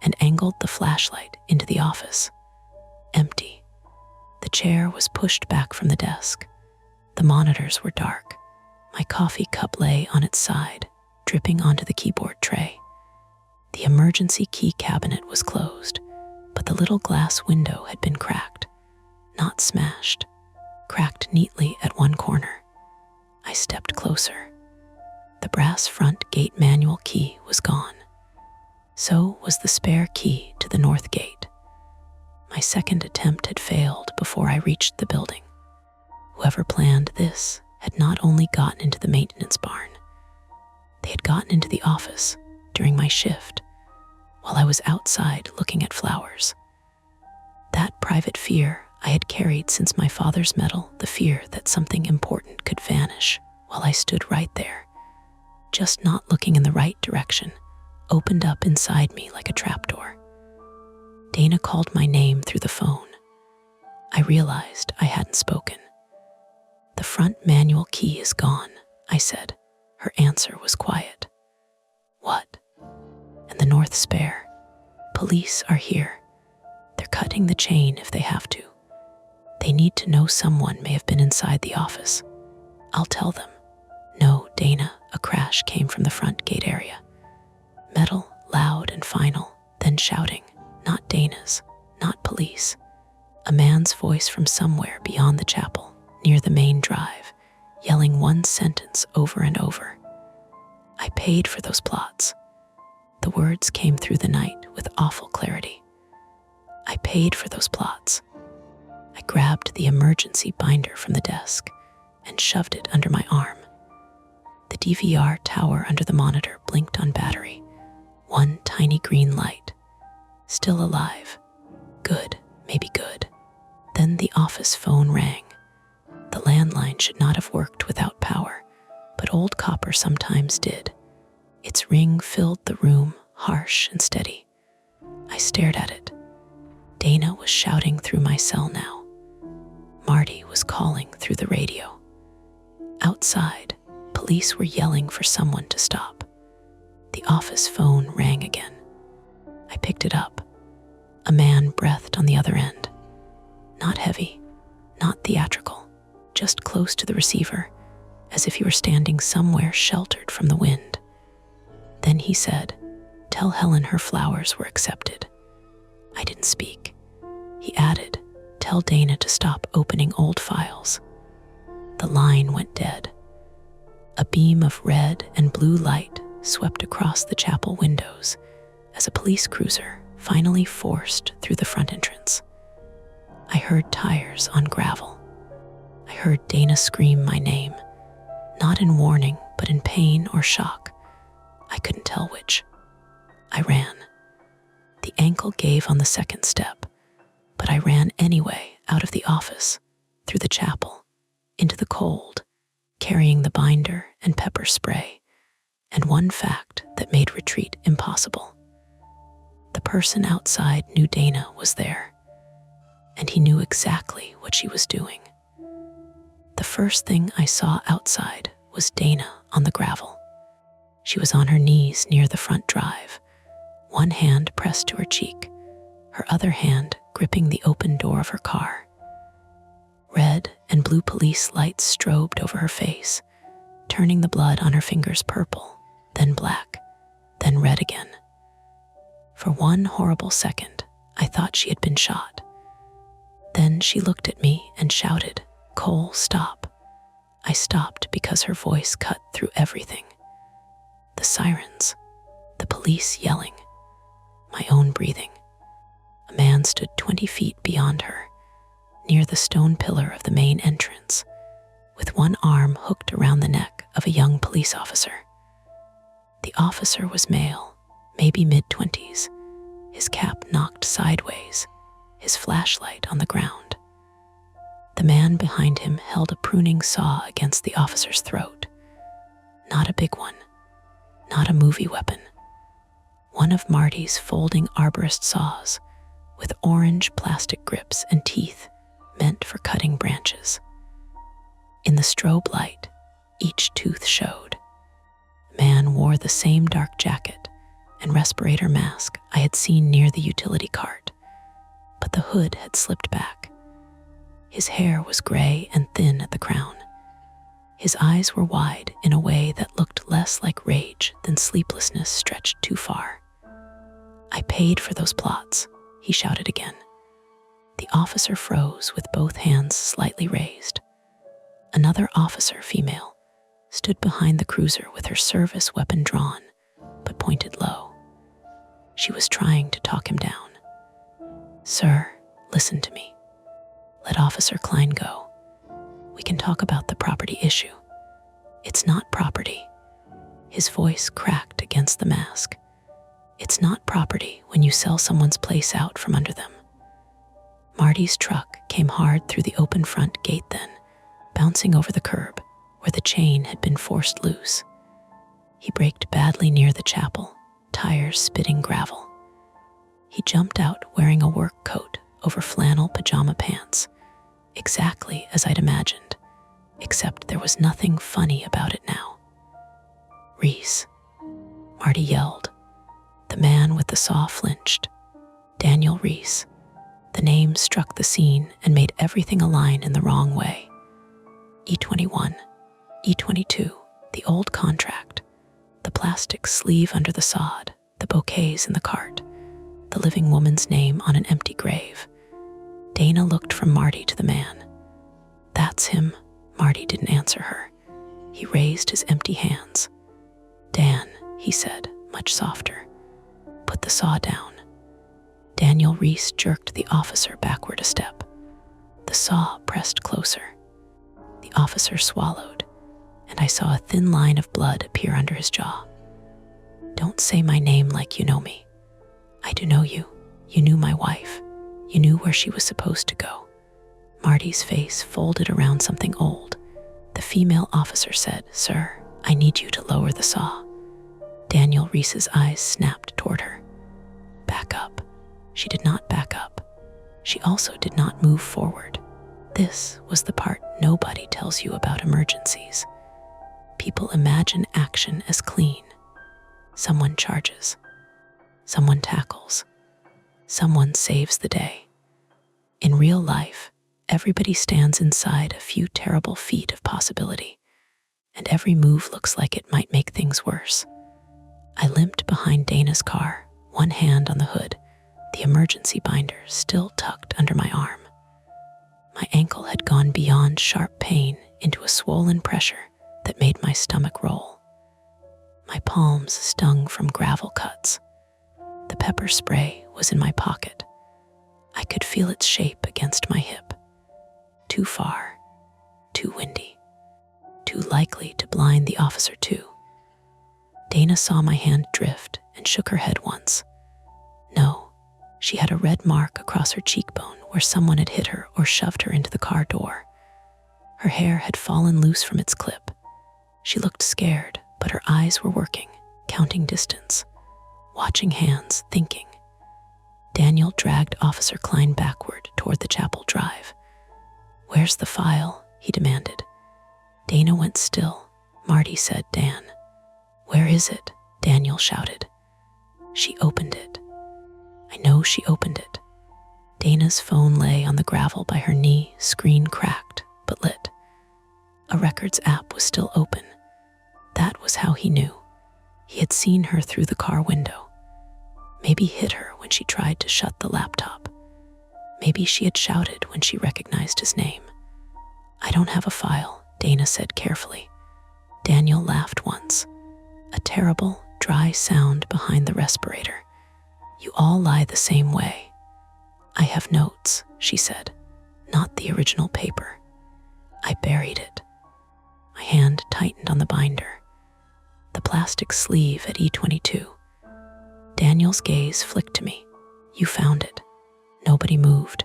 and angled the flashlight into the office. Empty. The chair was pushed back from the desk. The monitors were dark. My coffee cup lay on its side, dripping onto the keyboard tray. The emergency key cabinet was closed, but the little glass window had been cracked. Not smashed, cracked neatly at one corner. I stepped closer. The brass front gate manual key was gone. So was the spare key to the north gate. My second attempt had failed before I reached the building. Whoever planned this had not only gotten into the maintenance barn, they had gotten into the office during my shift while I was outside looking at flowers. That private fear I had carried since my father's medal, the fear that something important could vanish while I stood right there, just not looking in the right direction, opened up inside me like a trapdoor. Dana called my name through the phone. I realized I hadn't spoken. "The front manual key is gone," I said. Her answer was quiet. "What?" "And the north spare. Police are here. They're cutting the chain if they have to. They need to know someone may have been inside the office. I'll tell them." "No, Dana," a crash came from the front gate area. Metal, loud and final, then shouting. Not Dana's, not police. A man's voice from somewhere beyond the chapel, near the main drive, yelling one sentence over and over. "I paid for those plots." The words came through the night with awful clarity. "I paid for those plots." I grabbed the emergency binder from the desk and shoved it under my arm. The DVR tower under the monitor blinked on battery. One tiny green light. Still alive. Good, maybe good. Then the office phone rang. The landline should not have worked without power, but old copper sometimes did. Its ring filled the room, harsh and steady. I stared at it. Dana was shouting through my cell now. Marty was calling through the radio. Outside, police were yelling for someone to stop. The office phone rang again. I picked it up. A man breathed on the other end. Not heavy, not theatrical, just close to the receiver, as if he were standing somewhere sheltered from the wind. Then he said, "Tell Helen her flowers were accepted." I didn't speak. He added, "Tell Dana to stop opening old files." The line went dead. A beam of red and blue light swept across the chapel windows as a police cruiser finally forced through the front entrance. I heard tires on gravel. I heard Dana scream my name, not in warning, but in pain or shock. I couldn't tell which. I ran. The ankle gave on the second step, but I ran anyway out of the office, through the chapel, into the cold, carrying the binder and pepper spray, and one fact that made retreat impossible. The person outside knew Dana was there, and he knew exactly what she was doing. The first thing I saw outside was Dana on the gravel. She was on her knees near the front drive, one hand pressed to her cheek, her other hand gripping the open door of her car. Red and blue police lights strobed over her face, turning the blood on her fingers purple, then black, then red again. For one horrible second, I thought she had been shot. Then she looked at me and shouted, "Cole, stop." I stopped because her voice cut through everything. The sirens, the police yelling, my own breathing. A man stood 20 feet beyond her, near the stone pillar of the main entrance, with one arm hooked around the neck of a young police officer. The officer was male, maybe mid-20s, his cap knocked sideways, his flashlight on the ground. The man behind him held a pruning saw against the officer's throat. Not a big one, not a movie weapon. One of Marty's folding arborist saws, with orange plastic grips and teeth meant for cutting branches. In the strobe light, each tooth showed. The man wore the same dark jacket and respirator mask I had seen near the utility cart, but the hood had slipped back. His hair was gray and thin at the crown. His eyes were wide in a way that looked less like rage than sleeplessness stretched too far. "I paid for those plots," he shouted again. The officer froze with both hands slightly raised. Another officer, female, stood behind the cruiser with her service weapon drawn, but pointed low. She was trying to talk him down. "Sir, listen to me. Let Officer Klein go. We can talk about the property issue. It's not property." His voice cracked against the mask. "It's not property when you sell someone's place out from under them." Marty's truck came hard through the open front gate then, bouncing over the curb where the chain had been forced loose. He braked badly near the chapel, tires spitting gravel. He jumped out wearing a work coat over flannel pajama pants, exactly as I'd imagined, except there was nothing funny about it now. "Reese," Marty yelled. The man with the saw flinched. Daniel Reese. The name struck the scene and made everything align in the wrong way. E21, E22, the old contract, the plastic sleeve under the sod, the bouquets in the cart, the living woman's name on an empty grave. Dana looked from Marty to the man. "That's him." Marty didn't answer her. He raised his empty hands. "Dan," he said, much softer, "put the saw down." Daniel Reese jerked the officer backward a step. The saw pressed closer. The officer swallowed, and I saw a thin line of blood appear under his jaw. "Don't say my name like you know me. I do know you. You knew my wife. You knew where she was supposed to go." Marty's face folded around something old. The female officer said, "Sir, I need you to lower the saw." Daniel Reese's eyes snapped toward her. "Back up." She did not back up. She also did not move forward. This was the part nobody tells you about emergencies. People imagine action as clean. Someone charges. Someone tackles. Someone saves the day. In real life, everybody stands inside a few terrible feet of possibility, and every move looks like it might make things worse. I limped behind Dana's car, one hand on the hood, the emergency binder still tucked under my arm. My ankle had gone beyond sharp pain into a swollen pressure that made my stomach roll. My palms stung from gravel cuts. The pepper spray was in my pocket. I could feel its shape against my hip. Too far, too windy, too likely to blind the officer too. Dana saw my hand drift and shook her head once. No, she had a red mark across her cheekbone where someone had hit her or shoved her into the car door. Her hair had fallen loose from its clip. She looked scared, but her eyes were working, counting distance, watching hands, thinking. Daniel dragged Officer Klein backward toward the chapel drive. "Where's the file?" he demanded. Dana went still. Marty said, "Dan." "Where is it?" Daniel shouted. She opened it. I know she opened it. Dana's phone lay on the gravel by her knee, screen cracked but lit. A records app was still open. That was how he knew. He had seen her through the car window. Maybe hit her when she tried to shut the laptop. Maybe she had shouted when she recognized his name. I don't have a file, Dana said carefully. Daniel laughed once. A terrible, dry sound behind the respirator. You all lie the same way. I have notes, she said, not the original paper. I buried it. My hand tightened on the binder. The plastic sleeve at E22. Daniel's gaze flicked to me. You found it. Nobody moved.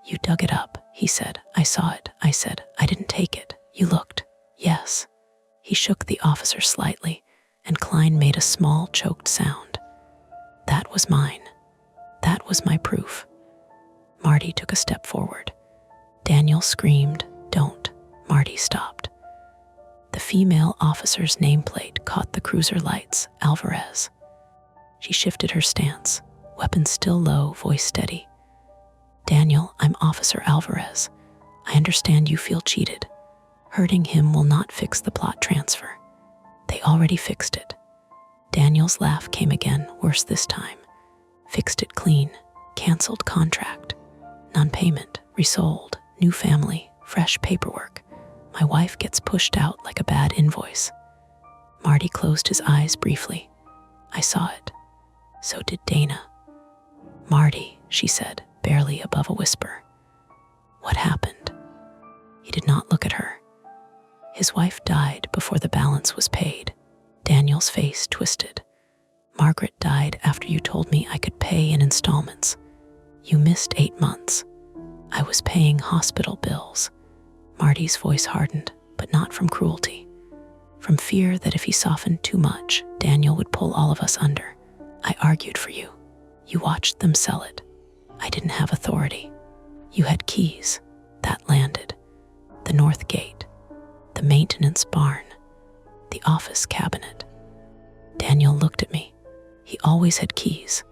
You dug it up, he said. I saw it. I said, I didn't take it. You looked. Yes. He shook the officer slightly, and Klein made a small, choked sound. That was mine. That was my proof. Marty took a step forward. Daniel screamed, Don't. Marty stopped. The female officer's nameplate caught the cruiser lights, Alvarez. She shifted her stance, weapon still low, voice steady. Daniel, I'm Officer Alvarez. I understand you feel cheated. Hurting him will not fix the plot transfer. They already fixed it. Daniel's laugh came again, worse this time. Fixed it clean. Canceled contract. Non-payment. Resold. New family. Fresh paperwork. My wife gets pushed out like a bad invoice. Marty closed his eyes briefly. I saw it. So did Dana. Marty, she said, barely above a whisper. What happened? He did not look at her. His wife died before the balance was paid. Daniel's face twisted. Margaret died after you told me I could pay in installments. You missed 8 months. I was paying hospital bills. Marty's voice hardened, but not from cruelty. From fear that if he softened too much, Daniel would pull all of us under. I argued for you. You watched them sell it. I didn't have authority. You had keys. That landed. The north gate. The maintenance barn. The office cabinet. Daniel looked at me. He always had keys.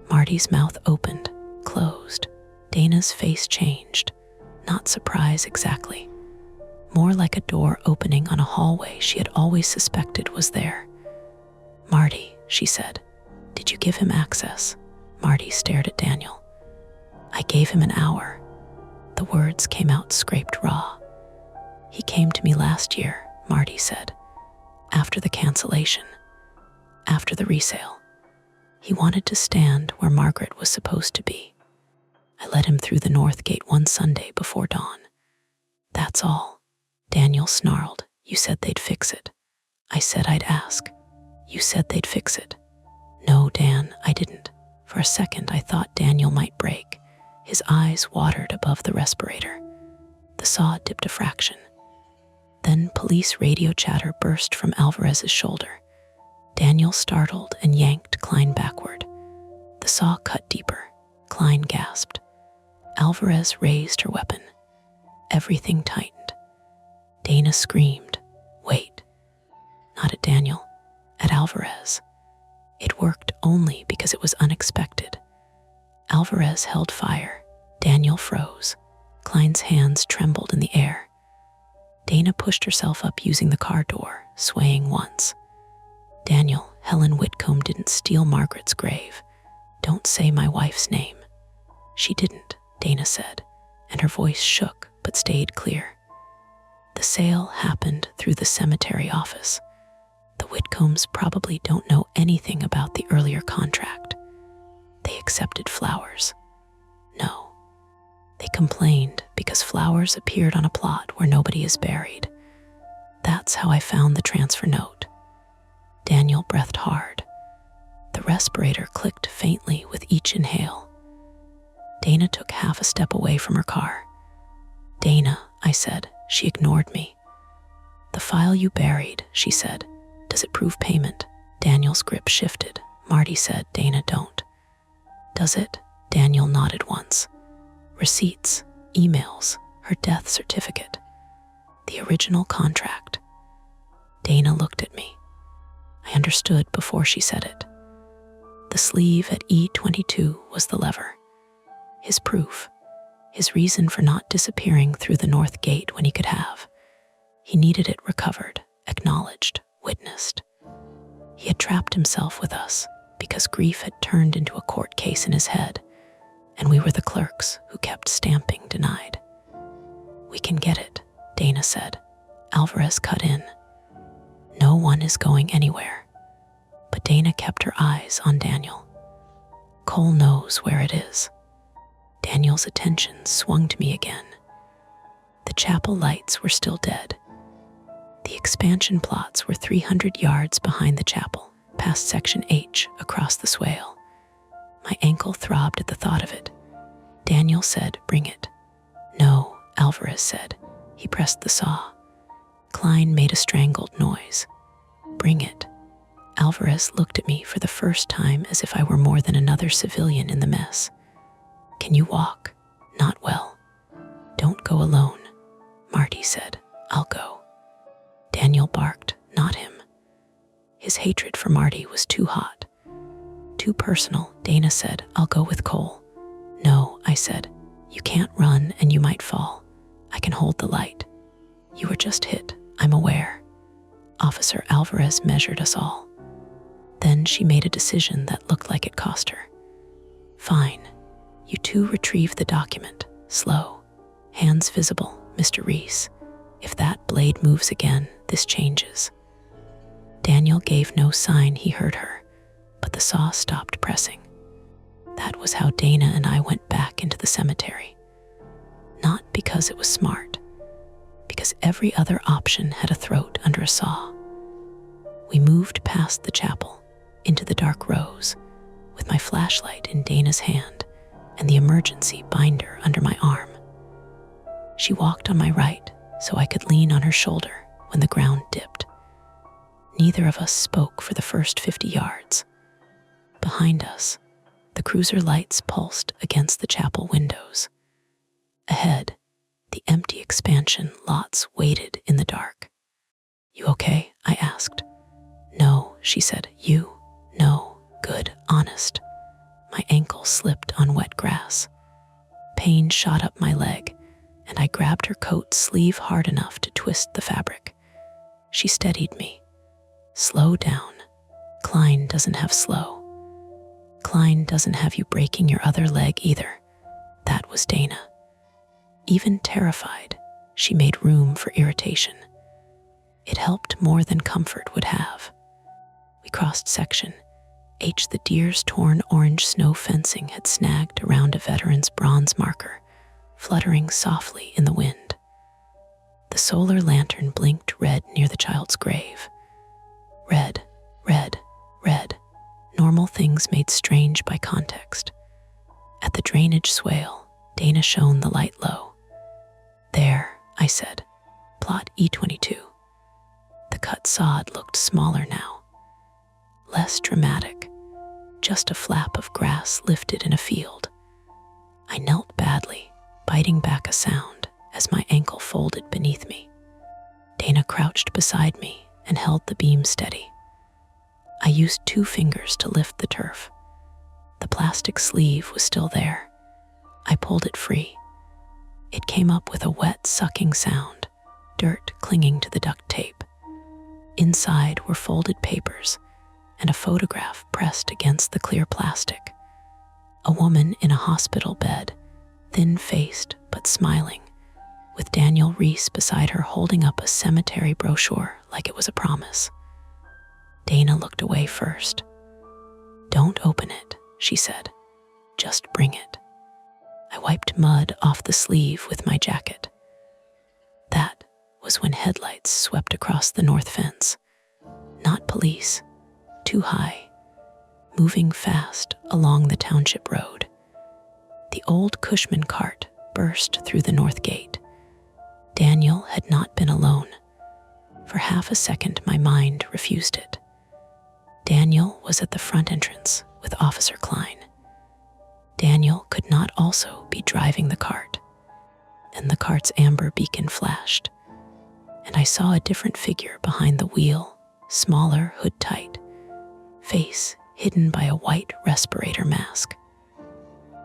Marty's mouth opened, closed. Dana's face changed. Not surprise exactly. More like a door opening on a hallway she had always suspected was there. Marty, she said, did you give him access? Marty stared at Daniel. I gave him an hour. The words came out scraped raw. He came to me last year, Marty said. After the cancellation. After the resale. He wanted to stand where Margaret was supposed to be. I led him through the north gate one Sunday before dawn. That's all. Daniel snarled. You said they'd fix it. I said I'd ask. You said they'd fix it. No, Dan, I didn't. For a second, I thought Daniel might break. His eyes watered above the respirator. The saw dipped a fraction. Then police radio chatter burst from Alvarez's shoulder. Daniel startled and yanked Klein backward. The saw cut deeper. Klein gasped. Alvarez raised her weapon. Everything tightened. Dana screamed, Wait. Not at Daniel, at Alvarez. It worked only because it was unexpected. Alvarez held fire. Daniel froze. Klein's hands trembled in the air. Dana pushed herself up using the car door, swaying once. Daniel, Helen Whitcomb didn't steal Margaret's grave. Don't say my wife's name. She didn't, Dana said, and her voice shook but stayed clear. The sale happened through the cemetery office. The Whitcombs probably don't know anything about the earlier contract. They accepted flowers. No. They complained because flowers appeared on a plot where nobody is buried. That's how I found the transfer note. Daniel breathed hard. The respirator clicked faintly with each inhale. Dana took half a step away from her car. Dana, I said. She ignored me. The file you buried, she said. Does it prove payment? Daniel's grip shifted. Marty said, Dana, don't. Does it? Daniel nodded once. Receipts, emails, her death certificate. The original contract. Dana looked at me. I understood before she said it. The sleeve at E22 was the lever. His proof. His reason for not disappearing through the north gate when he could have. He needed it recovered, acknowledged, witnessed. He had trapped himself with us because grief had turned into a court case in his head, and we were the clerks who kept stamping denied. "We can get it," Dana said. Alvarez cut in. "No one is going anywhere." But Dana kept her eyes on Daniel. "Cole knows where it is." Daniel's attention swung to me again. The chapel lights were still dead. The expansion plots were 300 yards behind the chapel, past Section H across the swale. My ankle throbbed at the thought of it. Daniel said, "Bring it." "No," Alvarez said. He pressed the saw. Klein made a strangled noise. "Bring it." Alvarez looked at me for the first time as if I were more than another civilian in the mess. "Can you walk?" "Not well." "Don't go alone," Marty said. "I'll go." Daniel barked, not him. His hatred for Marty was too hot. "Too personal," Dana said. "I'll go with Cole." "No," I said. "You can't run and you might fall. I can hold the light." "You were just hit, I'm aware." Officer Alvarez measured us all. Then she made a decision that looked like it cost her. "Fine. You two retrieve the document. Slow. Hands visible, Mr. Reese. If that blade moves again, this changes." Daniel gave no sign he heard her, but the saw stopped pressing. That was how Dana and I went back into the cemetery. Not because it was smart, because every other option had a throat under a saw. We moved past the chapel, into the dark rows, with my flashlight in Dana's hand and the emergency binder under my arm. She walked on my right so I could lean on her shoulder when the ground dipped. Neither of us spoke for the first 50 yards. Behind us, the cruiser lights pulsed against the chapel windows. Ahead, the empty expansion lots waited in the dark. "You okay?" I asked. "No," she said. "You?" "No. Good. Honest." My ankle slipped on wet grass. Pain shot up my leg, and I grabbed her coat sleeve hard enough to twist the fabric. She steadied me. "Slow down. Klein doesn't have slow. Klein doesn't have you breaking your other leg either." That was Dana. Even terrified, she made room for irritation. It helped more than comfort would have. We crossed Section H. The deer's torn orange snow fencing had snagged around a veteran's bronze marker, fluttering softly in the wind. The solar lantern blinked red near the child's grave. Red, red, red. Normal things made strange by context. At the drainage swale, Dana shone the light low. "There," I said. "Plot E22. The cut sod looked smaller now. Less dramatic. Just a flap of grass lifted in a field. I knelt badly, biting back a sound as my ankle folded beneath me. Dana crouched beside me and held the beam steady. I used 2 fingers to lift the turf. The plastic sleeve was still there. I pulled it free. It came up with a wet, sucking sound, dirt clinging to the duct tape. Inside were folded papers and a photograph pressed against the clear plastic. A woman in a hospital bed, thin-faced but smiling, with Daniel Reese beside her holding up a cemetery brochure like it was a promise. Dana looked away first. "Don't open it," she said. "Just bring it." I wiped mud off the sleeve with my jacket. That was when headlights swept across the north fence. Not police. Too high. Moving fast along the township road. The old Cushman cart burst through the north gate. Daniel had not been alone. For half a second, my mind refused it. Daniel was at the front entrance with Officer Klein. Daniel could not also be driving the cart. Then the cart's amber beacon flashed, and I saw a different figure behind the wheel, smaller, hood tight, face hidden by a white respirator mask.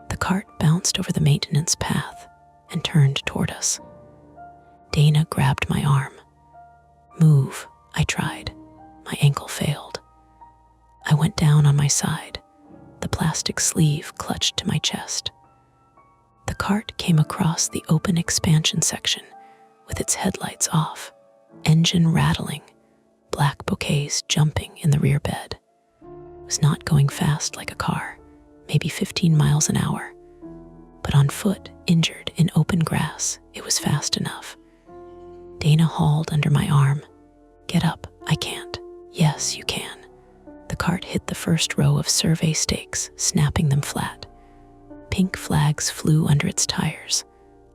The cart bounced over the maintenance path and turned toward us. Dana grabbed my arm. "Move," I tried. My ankle failed. I went down on my side, the plastic sleeve clutched to my chest. The cart came across the open expansion section with its headlights off, engine rattling, black bouquets jumping in the rear bed. It was not going fast like a car, maybe 15 miles an hour, but on foot, injured in open grass, it was fast enough. Dana hauled under my arm. "Get up, I can't." "Yes, you can." The cart hit the first row of survey stakes, snapping them flat. Pink flags flew under its tires.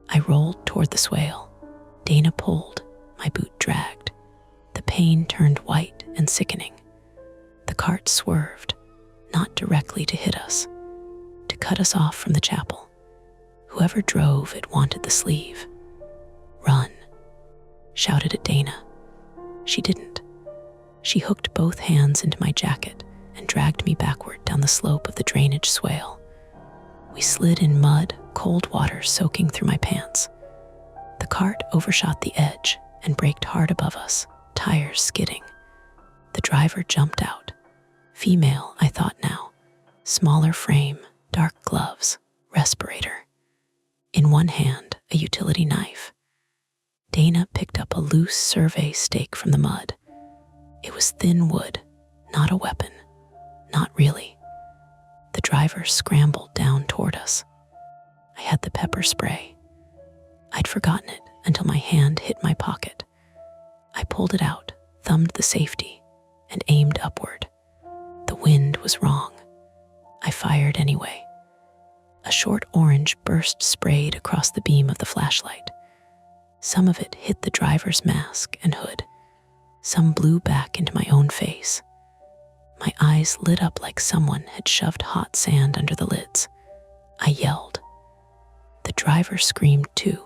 I rolled toward the swale. Dana pulled. My boot dragged. The pain turned white and sickening. The cart swerved, not directly to hit us, to cut us off from the chapel. Whoever drove it wanted the sleeve. "Run," shouted at Dana. She didn't. She hooked both hands into my jacket and dragged me backward down the slope of the drainage swale. We slid in mud, cold water soaking through my pants. The cart overshot the edge and braked hard above us, tires skidding. The driver jumped out. Female, I thought now. Smaller frame, dark gloves, respirator. In one hand, a utility knife. Dana picked up a loose survey stake from the mud. It was thin wood, not a weapon. Not really. The driver scrambled down toward us. I had the pepper spray. I'd forgotten it until my hand hit my pocket. I pulled it out, thumbed the safety, and aimed upward. The wind was wrong. I fired anyway. A short orange burst sprayed across the beam of the flashlight. Some of it hit the driver's mask and hood. Some blew back into my own face. My eyes lit up like someone had shoved hot sand under the lids. I yelled. The driver screamed too,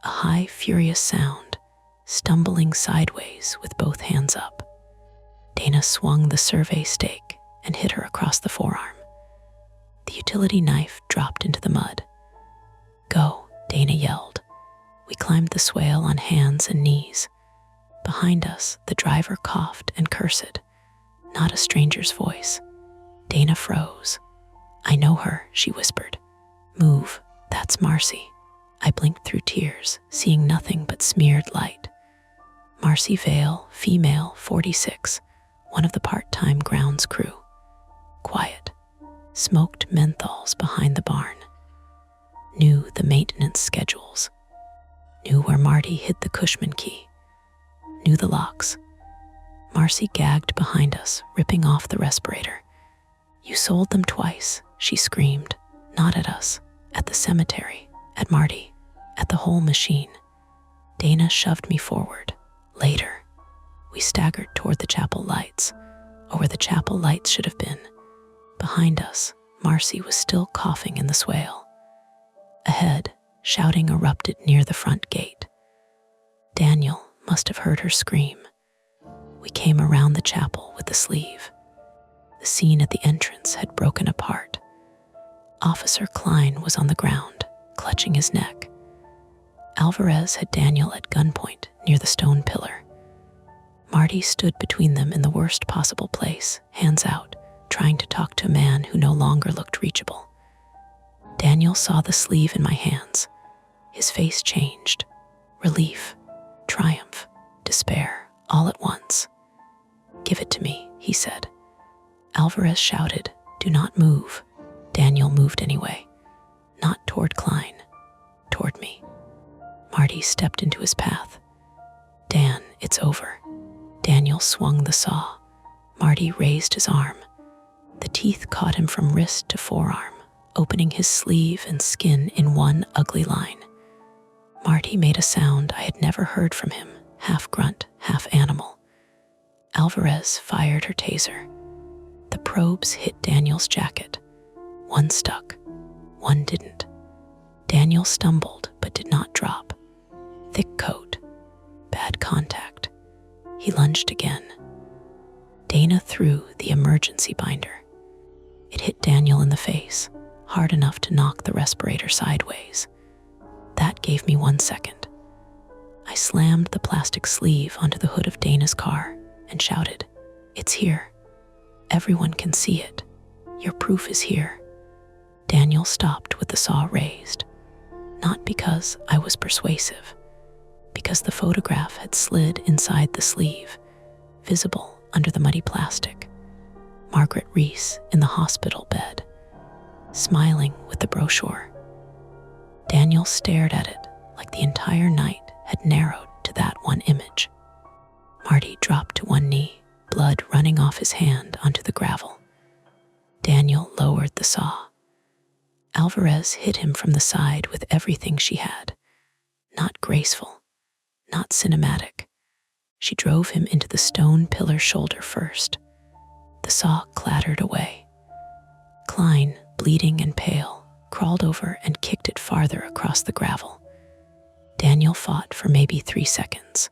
a high, furious sound, stumbling sideways with both hands up. Dana swung the survey stake and hit her across the forearm. The utility knife dropped into the mud. "Go," Dana yelled. We climbed the swale on hands and knees. Behind us, the driver coughed and cursed. Not a stranger's voice. Dana froze. "I know her," she whispered. "Move, that's Marcy." I blinked through tears, seeing nothing but smeared light. Marcy Vale, female, 46, one of the part-time grounds crew. Quiet. Smoked menthols behind the barn. Knew the maintenance schedules. Knew where Marty hid the Cushman key. Knew the locks. Marcy gagged behind us, ripping off the respirator. "You sold them twice," she screamed, not at us, at the cemetery, at Marty, at the whole machine. Dana shoved me forward. Later. We staggered toward the chapel lights, or where the chapel lights should have been. Behind us, Marcy was still coughing in the swale. Ahead, shouting erupted near the front gate. Daniel must have heard her scream. We came around the chapel with the sleeve. The scene at the entrance had broken apart. Officer Klein was on the ground, clutching his neck. Alvarez had Daniel at gunpoint near the stone pillar. Marty stood between them in the worst possible place, hands out, trying to talk to a man who no longer looked reachable. Daniel saw the sleeve in my hands. His face changed. Relief, triumph, despair, all at once. "Give it to me," he said. Alvarez shouted, "Do not move." Daniel moved anyway. Not toward Klein, toward me. Marty stepped into his path. "Dan, it's over." Daniel swung the saw. Marty raised his arm. The teeth caught him from wrist to forearm, opening his sleeve and skin in one ugly line. Marty made a sound I had never heard from him, half grunt, half animal. Alvarez fired her taser. The probes hit Daniel's jacket. One stuck, one didn't. Daniel stumbled but did not drop. Thick coat, bad contact. He lunged again. Dana threw the emergency binder. It hit Daniel in the face, hard enough to knock the respirator sideways. That gave me 1 second. I slammed the plastic sleeve onto the hood of Dana's car and shouted, "It's here. Everyone can see it. Your proof is here." Daniel stopped with the saw raised, not because I was persuasive, because the photograph had slid inside the sleeve, visible under the muddy plastic. Margaret Reese in the hospital bed, smiling with the brochure. Daniel stared at it like the entire night had narrowed to that one image. Marty dropped to one knee, blood running off his hand onto the gravel. Daniel lowered the saw. Alvarez hit him from the side with everything she had. Not graceful, not cinematic. She drove him into the stone pillar shoulder first. The saw clattered away. Klein, bleeding and pale, crawled over and kicked it farther across the gravel. Daniel fought for maybe 3 seconds.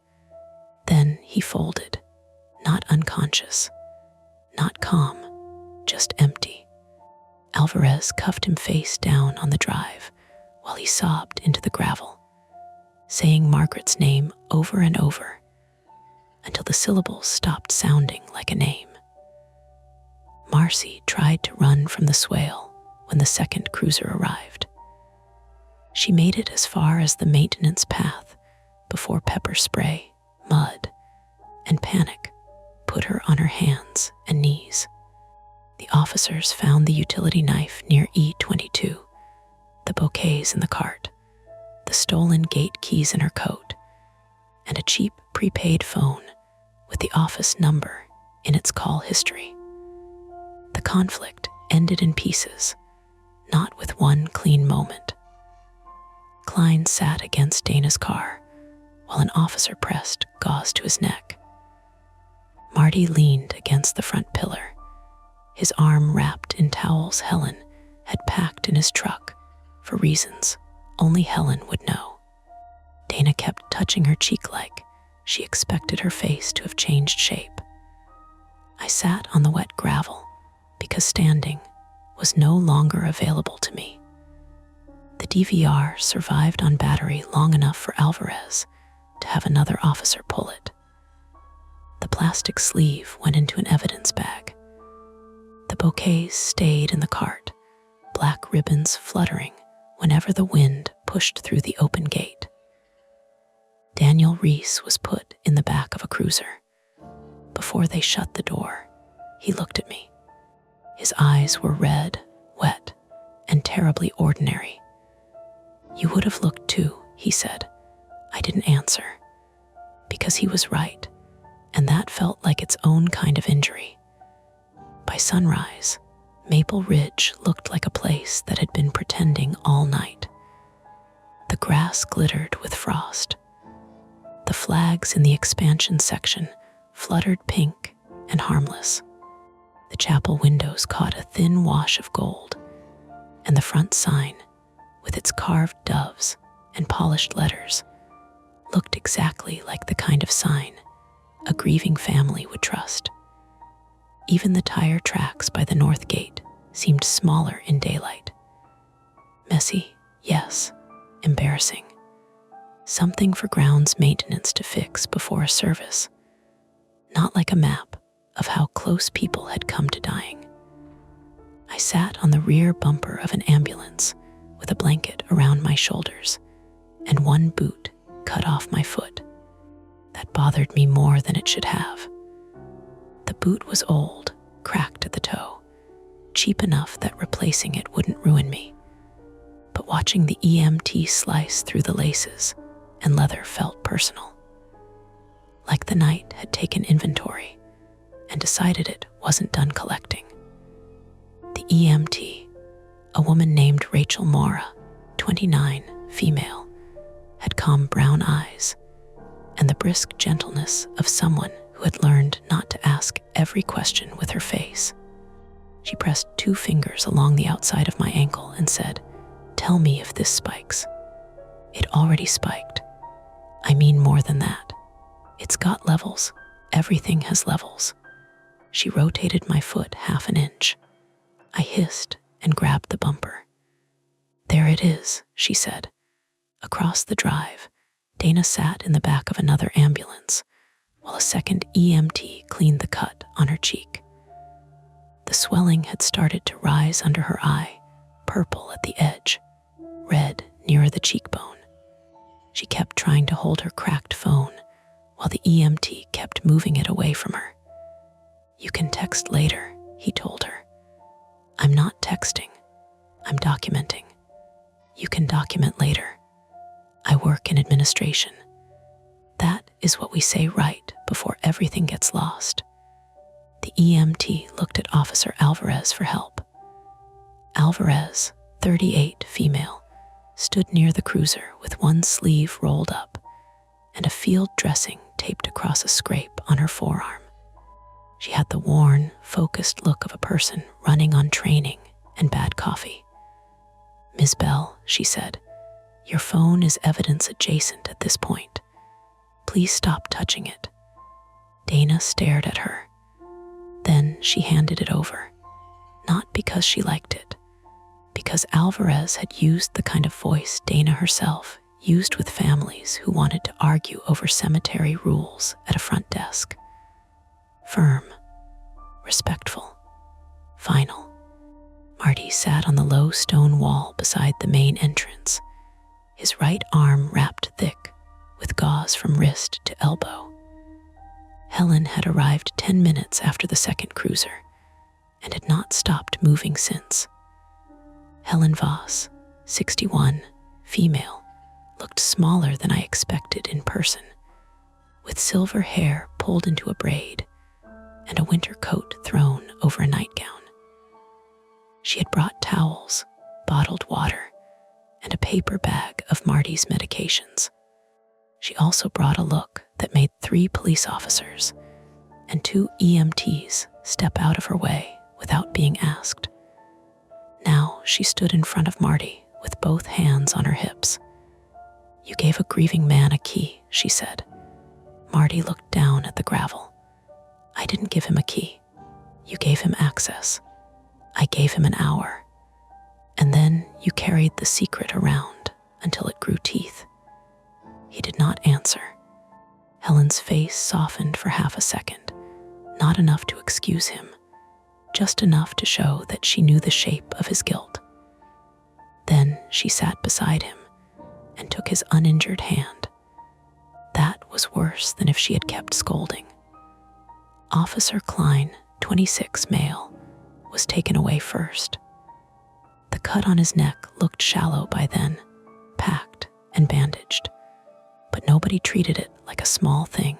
Then he folded, not unconscious, not calm, just empty. Alvarez cuffed him face down on the drive while he sobbed into the gravel, saying Margaret's name over and over until the syllables stopped sounding like a name. Marcy tried to run from the swale when the second cruiser arrived. She made it as far as the maintenance path before pepper spray, mud, and panic put her on her hands and knees. The officers found the utility knife near E22, the bouquets in the cart, the stolen gate keys in her coat, and a cheap prepaid phone with the office number in its call history. The conflict ended in pieces, not with one clean moment. Klein sat against Dana's car while an officer pressed gauze to his neck. Marty leaned against the front pillar, his arm wrapped in towels Helen had packed in his truck for reasons only Helen would know. Dana kept touching her cheek like she expected her face to have changed shape. I sat on the wet gravel because standing was no longer available to me. The DVR survived on battery long enough for Alvarez to have another officer pull it. The plastic sleeve went into an evidence bag. The bouquets stayed in the cart, black ribbons fluttering whenever the wind pushed through the open gate. Daniel Reese was put in the back of a cruiser. Before they shut the door, he looked at me. His eyes were red, wet, and terribly ordinary. "You would have looked too," he said. I didn't answer, because he was right, and that felt like its own kind of injury. By sunrise, Maple Ridge looked like a place that had been pretending all night. The grass glittered with frost. The flags in the expansion section fluttered pink and harmless. The chapel windows caught a thin wash of gold, and the front sign, with its carved doves and polished letters, looked exactly like the kind of sign a grieving family would trust. Even the tire tracks by the north gate seemed smaller in daylight. Messy, yes. Embarrassing. Something for grounds maintenance to fix before a service. Not like a map of how close people had come to dying. I sat on the rear bumper of an ambulance with a blanket around my shoulders and one boot cut off my foot. That bothered me more than it should have. The boot was old, cracked at the toe, cheap enough that replacing it wouldn't ruin me. But watching the EMT slice through the laces and leather felt personal. Like the night had taken inventory and decided it wasn't done collecting. The EMT, a woman named Rachel Mora, 29, female, had calm brown eyes and the brisk gentleness of someone who had learned not to ask every question with her face. She pressed 2 fingers along the outside of my ankle and said, "Tell me if this spikes." It already spiked. I mean more than that. It's got levels. Everything has levels. She rotated my foot half an inch. I hissed and grabbed the bumper. There it is, she said. Across the drive, Dana sat in the back of another ambulance, while a second EMT cleaned the cut on her cheek. The swelling had started to rise under her eye, purple at the edge, red nearer the cheekbone. She kept trying to hold her cracked phone, while the EMT kept moving it away from her. You can text later, he told her. I'm not texting. I'm documenting. You can document later. I work in administration. That is what we say right before everything gets lost. The EMT looked at Officer Alvarez for help. Alvarez, 38, female, stood near the cruiser with one sleeve rolled up and a field dressing taped across a scrape on her forearm. She had the worn, focused look of a person running on training and bad coffee. Ms. Bell, she said, your phone is evidence adjacent at this point. Please stop touching it. Dana stared at her. Then she handed it over, not because she liked it, because Alvarez had used the kind of voice Dana herself used with families who wanted to argue over cemetery rules at a front desk. Firm, respectful, final. Marty sat on the low stone wall beside the main entrance, his right arm wrapped thick with gauze from wrist to elbow. Helen had arrived 10 minutes after the second cruiser and had not stopped moving since. Helen Voss, 61, female, looked smaller than I expected in person, with silver hair pulled into a braid and a winter coat thrown over a nightgown. She had brought towels, bottled water, and a paper bag of Marty's medications. She also brought a look that made 3 police officers and 2 EMTs step out of her way without being asked. Now she stood in front of Marty with both hands on her hips. You gave a grieving man a key, she said. Marty looked down at the gravel. I didn't give him a key. You gave him access. I gave him an hour. And then you carried the secret around until it grew teeth. He did not answer. Helen's face softened for half a second, not enough to excuse him, just enough to show that she knew the shape of his guilt. Then she sat beside him and took his uninjured hand. That was worse than if she had kept scolding. Officer Klein, 26, male, was taken away first. The cut on his neck looked shallow by then, packed and bandaged, but nobody treated it like a small thing.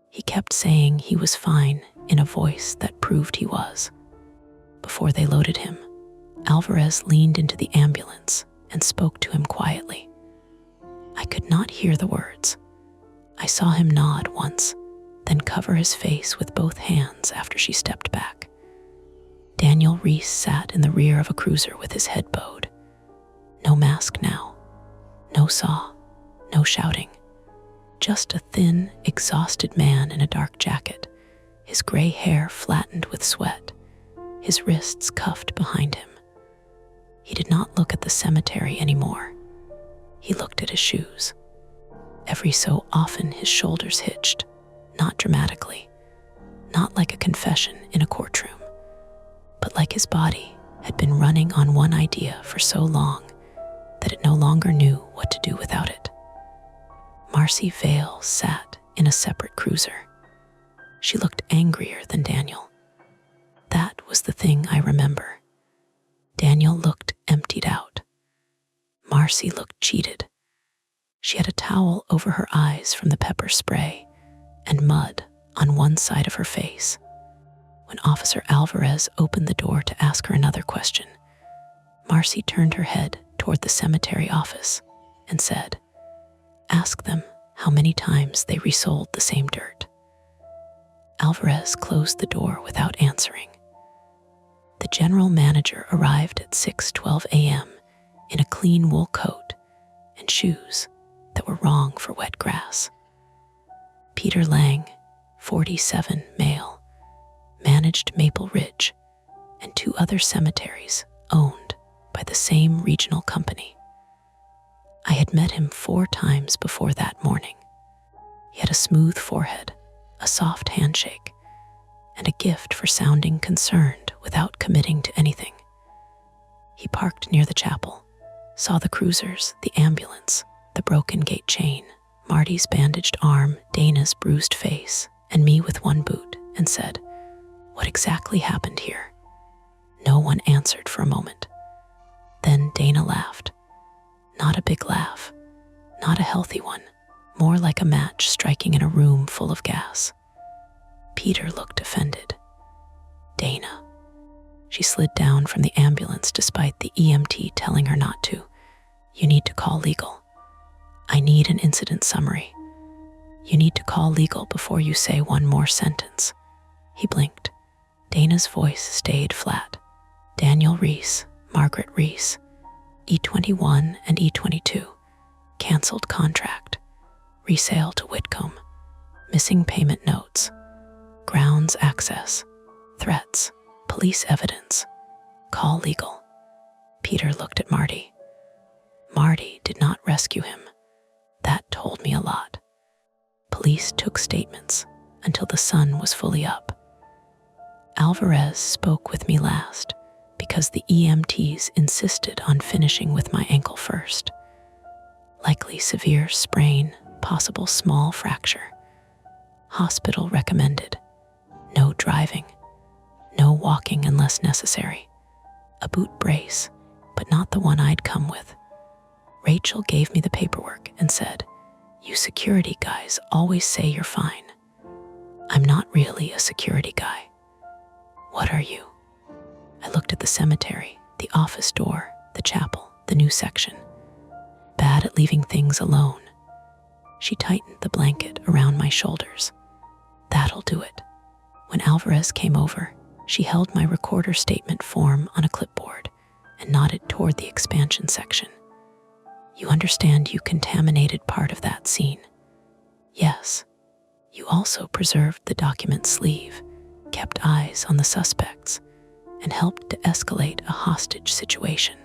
He kept saying he was fine in a voice that proved he was. Before they loaded him, Alvarez leaned into the ambulance and spoke to him quietly. I could not hear the words. I saw him nod once, then cover his face with both hands after she stepped back. Daniel Reese sat in the rear of a cruiser with his head bowed. No mask now, no saw, no shouting. Just a thin, exhausted man in a dark jacket, his gray hair flattened with sweat, his wrists cuffed behind him. He did not look at the cemetery anymore. He looked at his shoes. Every so often his shoulders hitched, not dramatically, not like a confession in a courtroom, but like his body had been running on one idea for so long that it no longer knew what to do without it. Marcy Vale sat in a separate cruiser. She looked angrier than Daniel. That was the thing I remember. Daniel looked emptied out. Marcy looked cheated. She had a towel over her eyes from the pepper spray and mud on one side of her face. When Officer Alvarez opened the door to ask her another question, Marcy turned her head toward the cemetery office and said, "Ask them how many times they resold the same dirt." Alvarez closed the door without answering. The general manager arrived at 6:12 a.m. in a clean wool coat and shoes that were wrong for wet grass. Peter Lang, 47, male, managed Maple Ridge and 2 other cemeteries owned by the same regional company. I had met him 4 times before that morning. He had a smooth forehead, a soft handshake, and a gift for sounding concerned without committing to anything. He parked near the chapel, saw the cruisers, the ambulance, the broken gate chain, Marty's bandaged arm, Dana's bruised face, and me with 1 boot, and said, "What exactly happened here?" No one answered for a moment. Then Dana laughed. Not a big laugh, not a healthy one, more like a match striking in a room full of gas. Peter looked offended. "Dana." She slid down from the ambulance despite the EMT telling her not to. "You need to call legal. I need an incident summary. You need to call legal before you say 1 more sentence." He blinked. Dana's voice stayed flat. "Daniel Reese, Margaret Reese, E21 and E22, canceled contract, resale to Whitcomb, missing payment notes, grounds access, threats, police evidence, call legal." Peter looked at Marty. Marty did not rescue him. That told me a lot. Police took statements until the sun was fully up. Alvarez spoke with me last because the EMTs insisted on finishing with my ankle first. Likely severe sprain, possible small fracture. Hospital recommended. No driving. No walking unless necessary. A boot brace, but not the one I'd come with. Rachel gave me the paperwork and said, "You security guys always say you're fine." I'm not really a security guy. What are you? I looked at the cemetery, the office door, the chapel, the new section. Bad at leaving things alone. She tightened the blanket around my shoulders. "That'll do it." When Alvarez came over, she held my recorder statement form on a clipboard and nodded toward the expansion section. "You understand you contaminated part of that scene?" "Yes." "You also preserved the document sleeve, kept eyes on the suspects, and helped to escalate a hostage situation.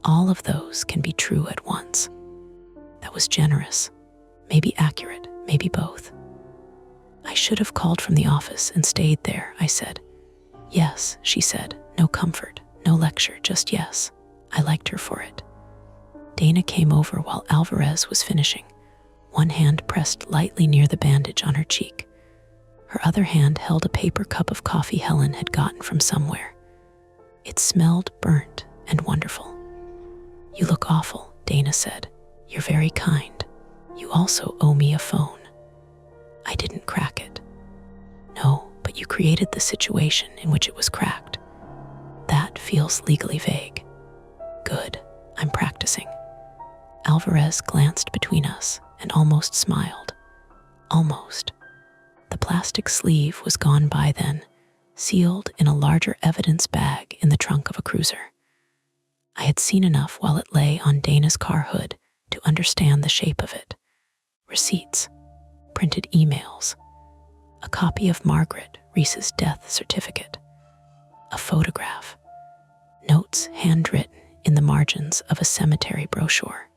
All of those can be true at once." That was generous, maybe accurate, maybe both. "I should have called from the office and stayed there," I said. "Yes," she said, "no comfort, no lecture, just yes." I liked her for it. Dana came over while Alvarez was finishing, 1 hand pressed lightly near the bandage on her cheek. Her other hand held a paper cup of coffee Helen had gotten from somewhere. It smelled burnt and wonderful. "You look awful," Dana said. "You're very kind. You also owe me a phone." I didn't crack it. "No, but you created the situation in which it was cracked." "That feels legally vague." "Good, I'm practicing." Alvarez glanced between us and almost smiled. Almost. The plastic sleeve was gone by then, sealed in a larger evidence bag in the trunk of a cruiser. I had seen enough while it lay on Dana's car hood to understand the shape of it. Receipts, printed emails, a copy of Margaret Reese's death certificate, a photograph, notes handwritten in the margins of a cemetery brochure.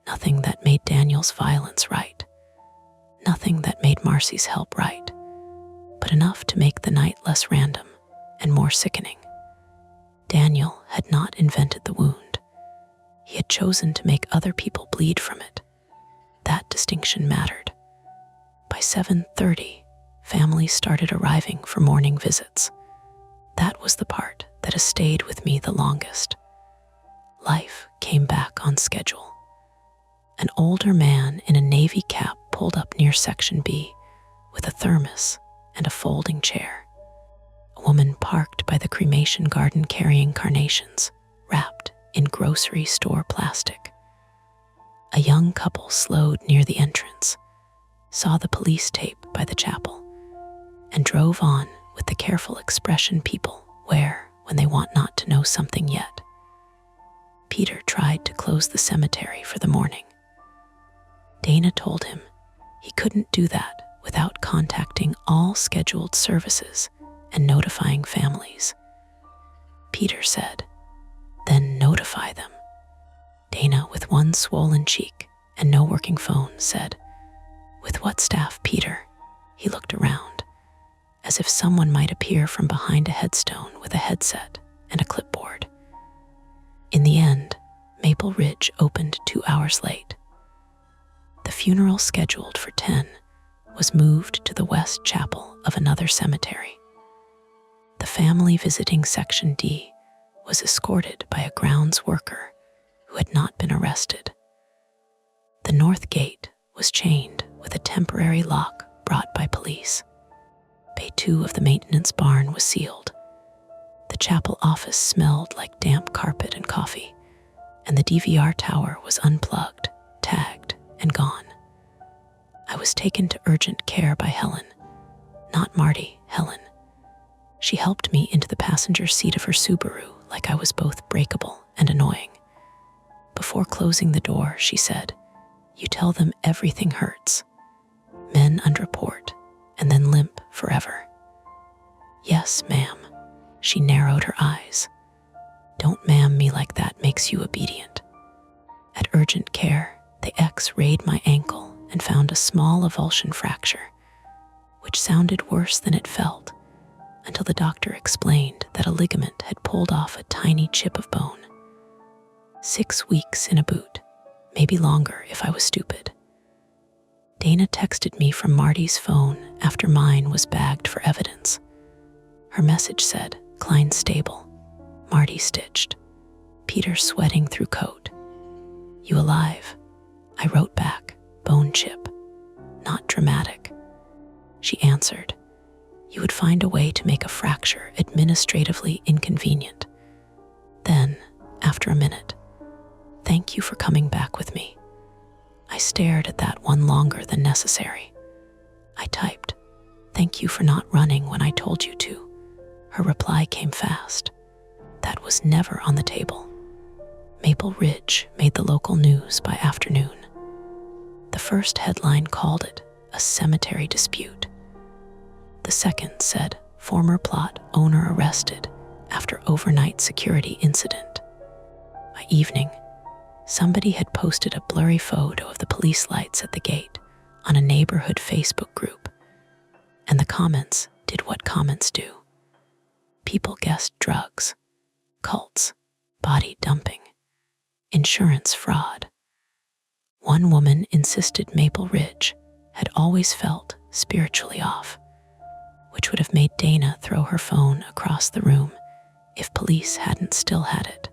Nothing that made Daniel's violence right. Nothing that made Marcy's help right. But enough to make the night less random and more sickening. Daniel had not invented the wound. He had chosen to make other people bleed from it. That distinction mattered. By 7:30, families started arriving for morning visits. That was the part that has stayed with me the longest. Life came back on schedule. An older man in a navy cap pulled up near Section B with a thermos and a folding chair. A woman parked by the cremation garden carrying carnations, wrapped in grocery store plastic. A young couple slowed near the entrance, saw the police tape by the chapel, and drove on with the careful expression people wear when they want not to know something yet. Peter tried to close the cemetery for the morning. Dana told him he couldn't do that without contacting all scheduled services and notifying families. Peter said. Then notify them. Dana, with one swollen cheek and no working phone, said, With what staff, Peter? He looked around, as if someone might appear from behind a headstone with a headset and a clipboard. In the end, Maple Ridge opened 2 hours late. The funeral, scheduled for 10, was moved to the west chapel of another cemetery. The family visiting Section D was escorted by a grounds worker who had not been arrested. The north gate was chained with a temporary lock brought by police. Bay 2 of the maintenance barn was sealed. The chapel office smelled like damp carpet and coffee, and the DVR tower was unplugged, tagged, and gone. I was taken to urgent care by Helen. Not Marty, Helen. She helped me into the passenger seat of her Subaru like I was both breakable and annoying. Before closing the door, she said, You tell them everything hurts. Men underreport and then limp forever. Yes, ma'am. She narrowed her eyes. Don't ma'am me like that makes you obedient. At urgent care, they X-rayed my ankle and found a small avulsion fracture, which sounded worse than it felt, until the doctor explained that a ligament had pulled off a tiny chip of bone. 6 weeks in a boot, maybe longer if I was stupid. Dana texted me from Marty's phone after mine was bagged for evidence. Her message said, Klein stable, Marty stitched, Peter sweating through coat. You alive? I wrote back, bone chip, not dramatic. She answered, You would find a way to make a fracture administratively inconvenient. Then, after a minute, Thank you for coming back with me. I stared at that one longer than necessary. I typed, Thank you for not running when I told you to. Her reply came fast. That was never on the table. Maple Ridge made the local news by afternoon. The first headline called it a cemetery dispute. The second said, Former plot owner arrested after overnight security incident. By evening, somebody had posted a blurry photo of the police lights at the gate on a neighborhood Facebook group, and the comments did what comments do. People guessed drugs, cults, body dumping, insurance fraud. One woman insisted Maple Ridge had always felt spiritually off, which would have made Dana throw her phone across the room if police hadn't still had it.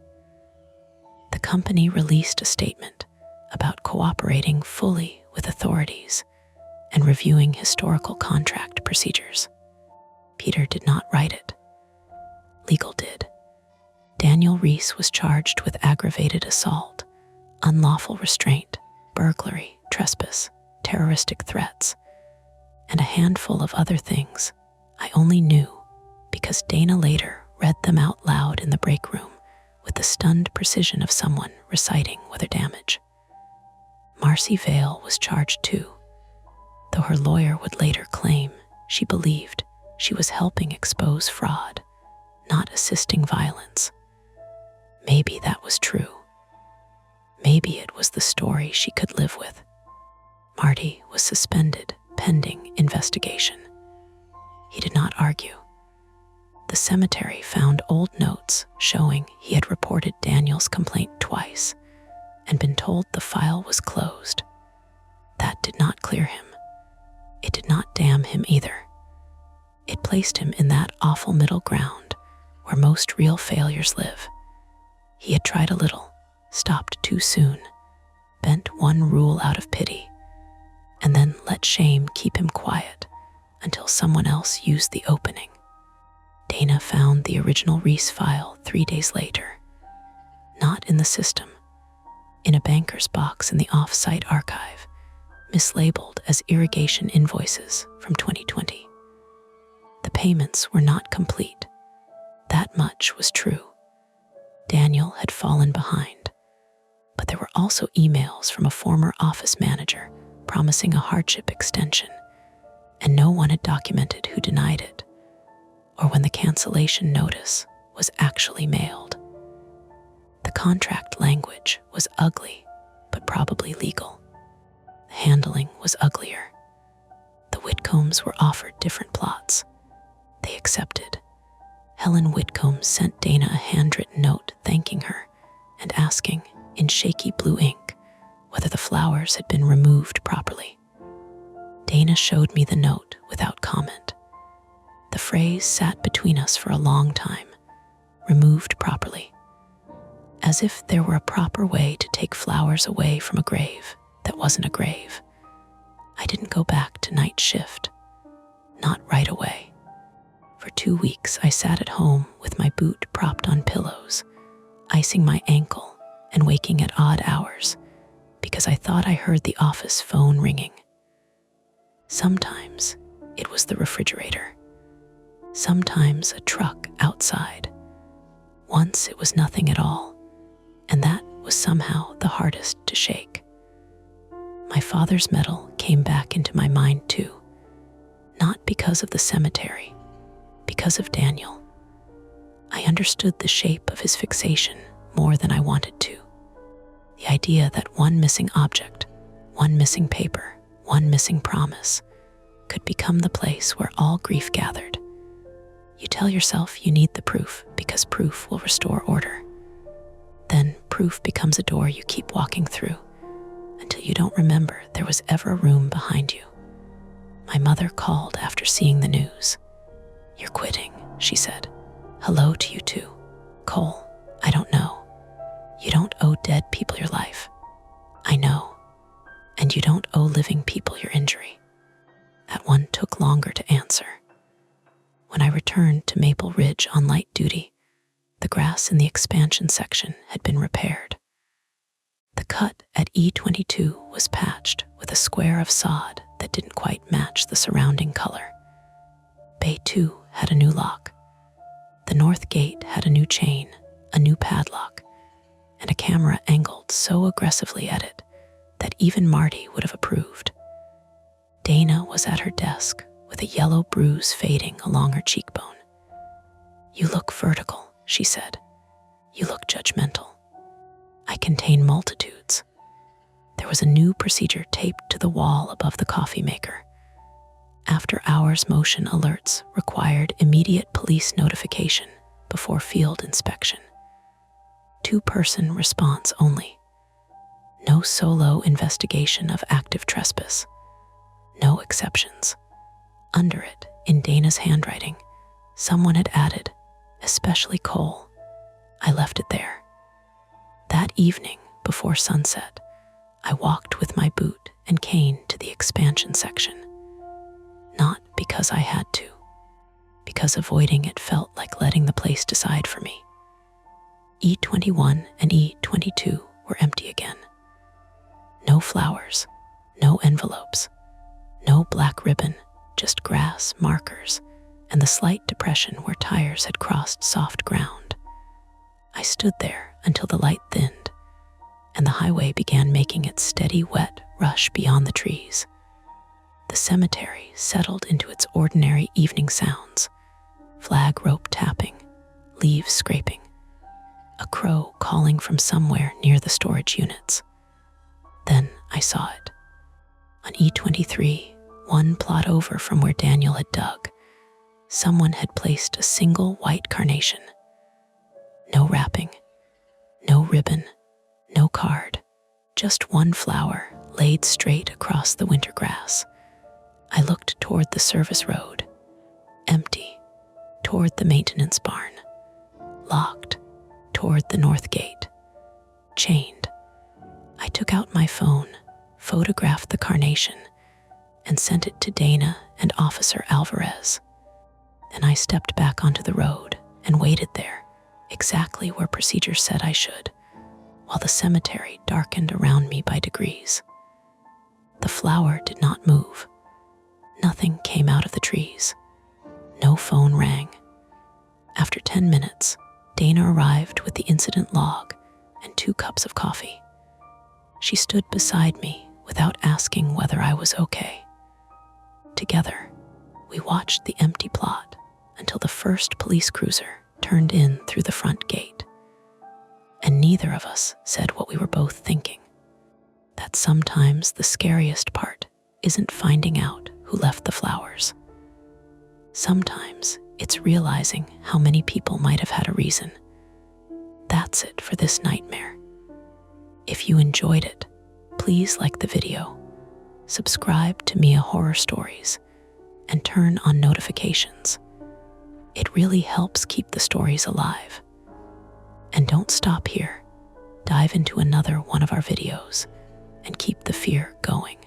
The company released a statement about cooperating fully with authorities and reviewing historical contract procedures. Peter did not write it. Legal did. Daniel Reese was charged with aggravated assault, unlawful restraint, burglary, trespass, terroristic threats, and a handful of other things I only knew because Dana later read them out loud in the break room with the stunned precision of someone reciting weather damage. Marcy Vale was charged too, though her lawyer would later claim she believed she was helping expose fraud, not assisting violence. Maybe that was true. Maybe it was the story she could live with. Marty was suspended pending investigation. He did not argue. The cemetery found old notes showing he had reported Daniel's complaint twice and been told the file was closed. That did not clear him. It did not damn him either. It placed him in that awful middle ground where most real failures live. He had tried a little, stopped too soon, bent one rule out of pity, and then let shame keep him quiet until someone else used the opening. Dana found the original Reese file 3 days later. Not in the system, in a banker's box in the off-site archive, mislabeled as irrigation invoices from 2020. The payments were not complete. That much was true. Daniel had fallen behind, but there were also emails from a former office manager promising a hardship extension, and no one had documented who denied it or when the cancellation notice was actually mailed. The contract language was ugly, but probably legal. The handling was uglier. The Whitcombs were offered different plots. They accepted. Helen Whitcomb sent Dana a handwritten note thanking her and asking, in shaky blue ink, whether the flowers had been removed properly. Dana showed me the note without comment. The phrase sat between us for a long time, removed properly, as if there were a proper way to take flowers away from a grave that wasn't a grave. I didn't go back to night shift, not right away. For 2 weeks, I sat at home with my boot propped on pillows, icing my ankle and waking at odd hours because I thought I heard the office phone ringing. Sometimes it was the refrigerator. Sometimes a truck outside. Once it was nothing at all, and that was somehow the hardest to shake. My father's medal came back into my mind too, not because of the cemetery, because of Daniel. I understood the shape of his fixation more than I wanted to. The idea that one missing object, one missing paper, one missing promise could become the place where all grief gathered. You tell yourself you need the proof because proof will restore order. Then proof becomes a door you keep walking through until you don't remember there was ever a room behind you. My mother called after seeing the news. "You're quitting," she said. "Hello to you too. Cole, I don't know. You don't owe dead people your life. I know. And you don't owe living people your injury." That one took longer to answer. When I returned to Maple Ridge on light duty, the grass in the expansion section had been repaired. The cut at E22 was patched with a square of sod that didn't quite match the surrounding color. Bay 2 had a new lock. The north gate had a new chain, a new padlock, and a camera angled so aggressively at it that even Marty would have approved. Dana was at her desk with a yellow bruise fading along her cheekbone. "You look vertical," she said. "You look judgmental. I contain multitudes." There was a new procedure taped to the wall above the coffee maker. After-hours motion alerts required immediate police notification before field inspection. 2-person response only. No solo investigation of active trespass. No exceptions. Under it, in Dana's handwriting, someone had added, "Especially Cole." I left it there. That evening, before sunset, I walked with my boot and cane to the expansion section. Not because I had to, because avoiding it felt like letting the place decide for me. E21 and E22 were empty again. No flowers, no envelopes, no black ribbon, just grass, markers, and the slight depression where tires had crossed soft ground. I stood there until the light thinned, and the highway began making its steady, wet rush beyond the trees. The cemetery settled into its ordinary evening sounds: flag rope tapping, leaves scraping, a crow calling from somewhere near the storage units. Then I saw it. On E23, one plot over from where Daniel had dug, someone had placed a single white carnation. No wrapping, no ribbon, no card, just one flower laid straight across the winter grass. I looked toward the service road, empty, toward the maintenance barn, locked, toward the north gate, chained. I took out my phone, photographed the carnation, and sent it to Dana and Officer Alvarez. Then I stepped back onto the road and waited there, exactly where procedure said I should, while the cemetery darkened around me by degrees. The flower did not move. Nothing came out of the trees. No phone rang. After 10 minutes, Dana arrived with the incident log and 2 cups of coffee. She stood beside me without asking whether I was okay. Together, we watched the empty plot until the first police cruiser turned in through the front gate. And neither of us said what we were both thinking, that sometimes the scariest part isn't finding out who left the flowers. Sometimes it's realizing how many people might have had a reason. That's it for this nightmare. If you enjoyed it, please like the video, subscribe to Mia Horror Stories, and turn on notifications. It really helps keep the stories alive. And don't stop here. Dive into another one of our videos and keep the fear going.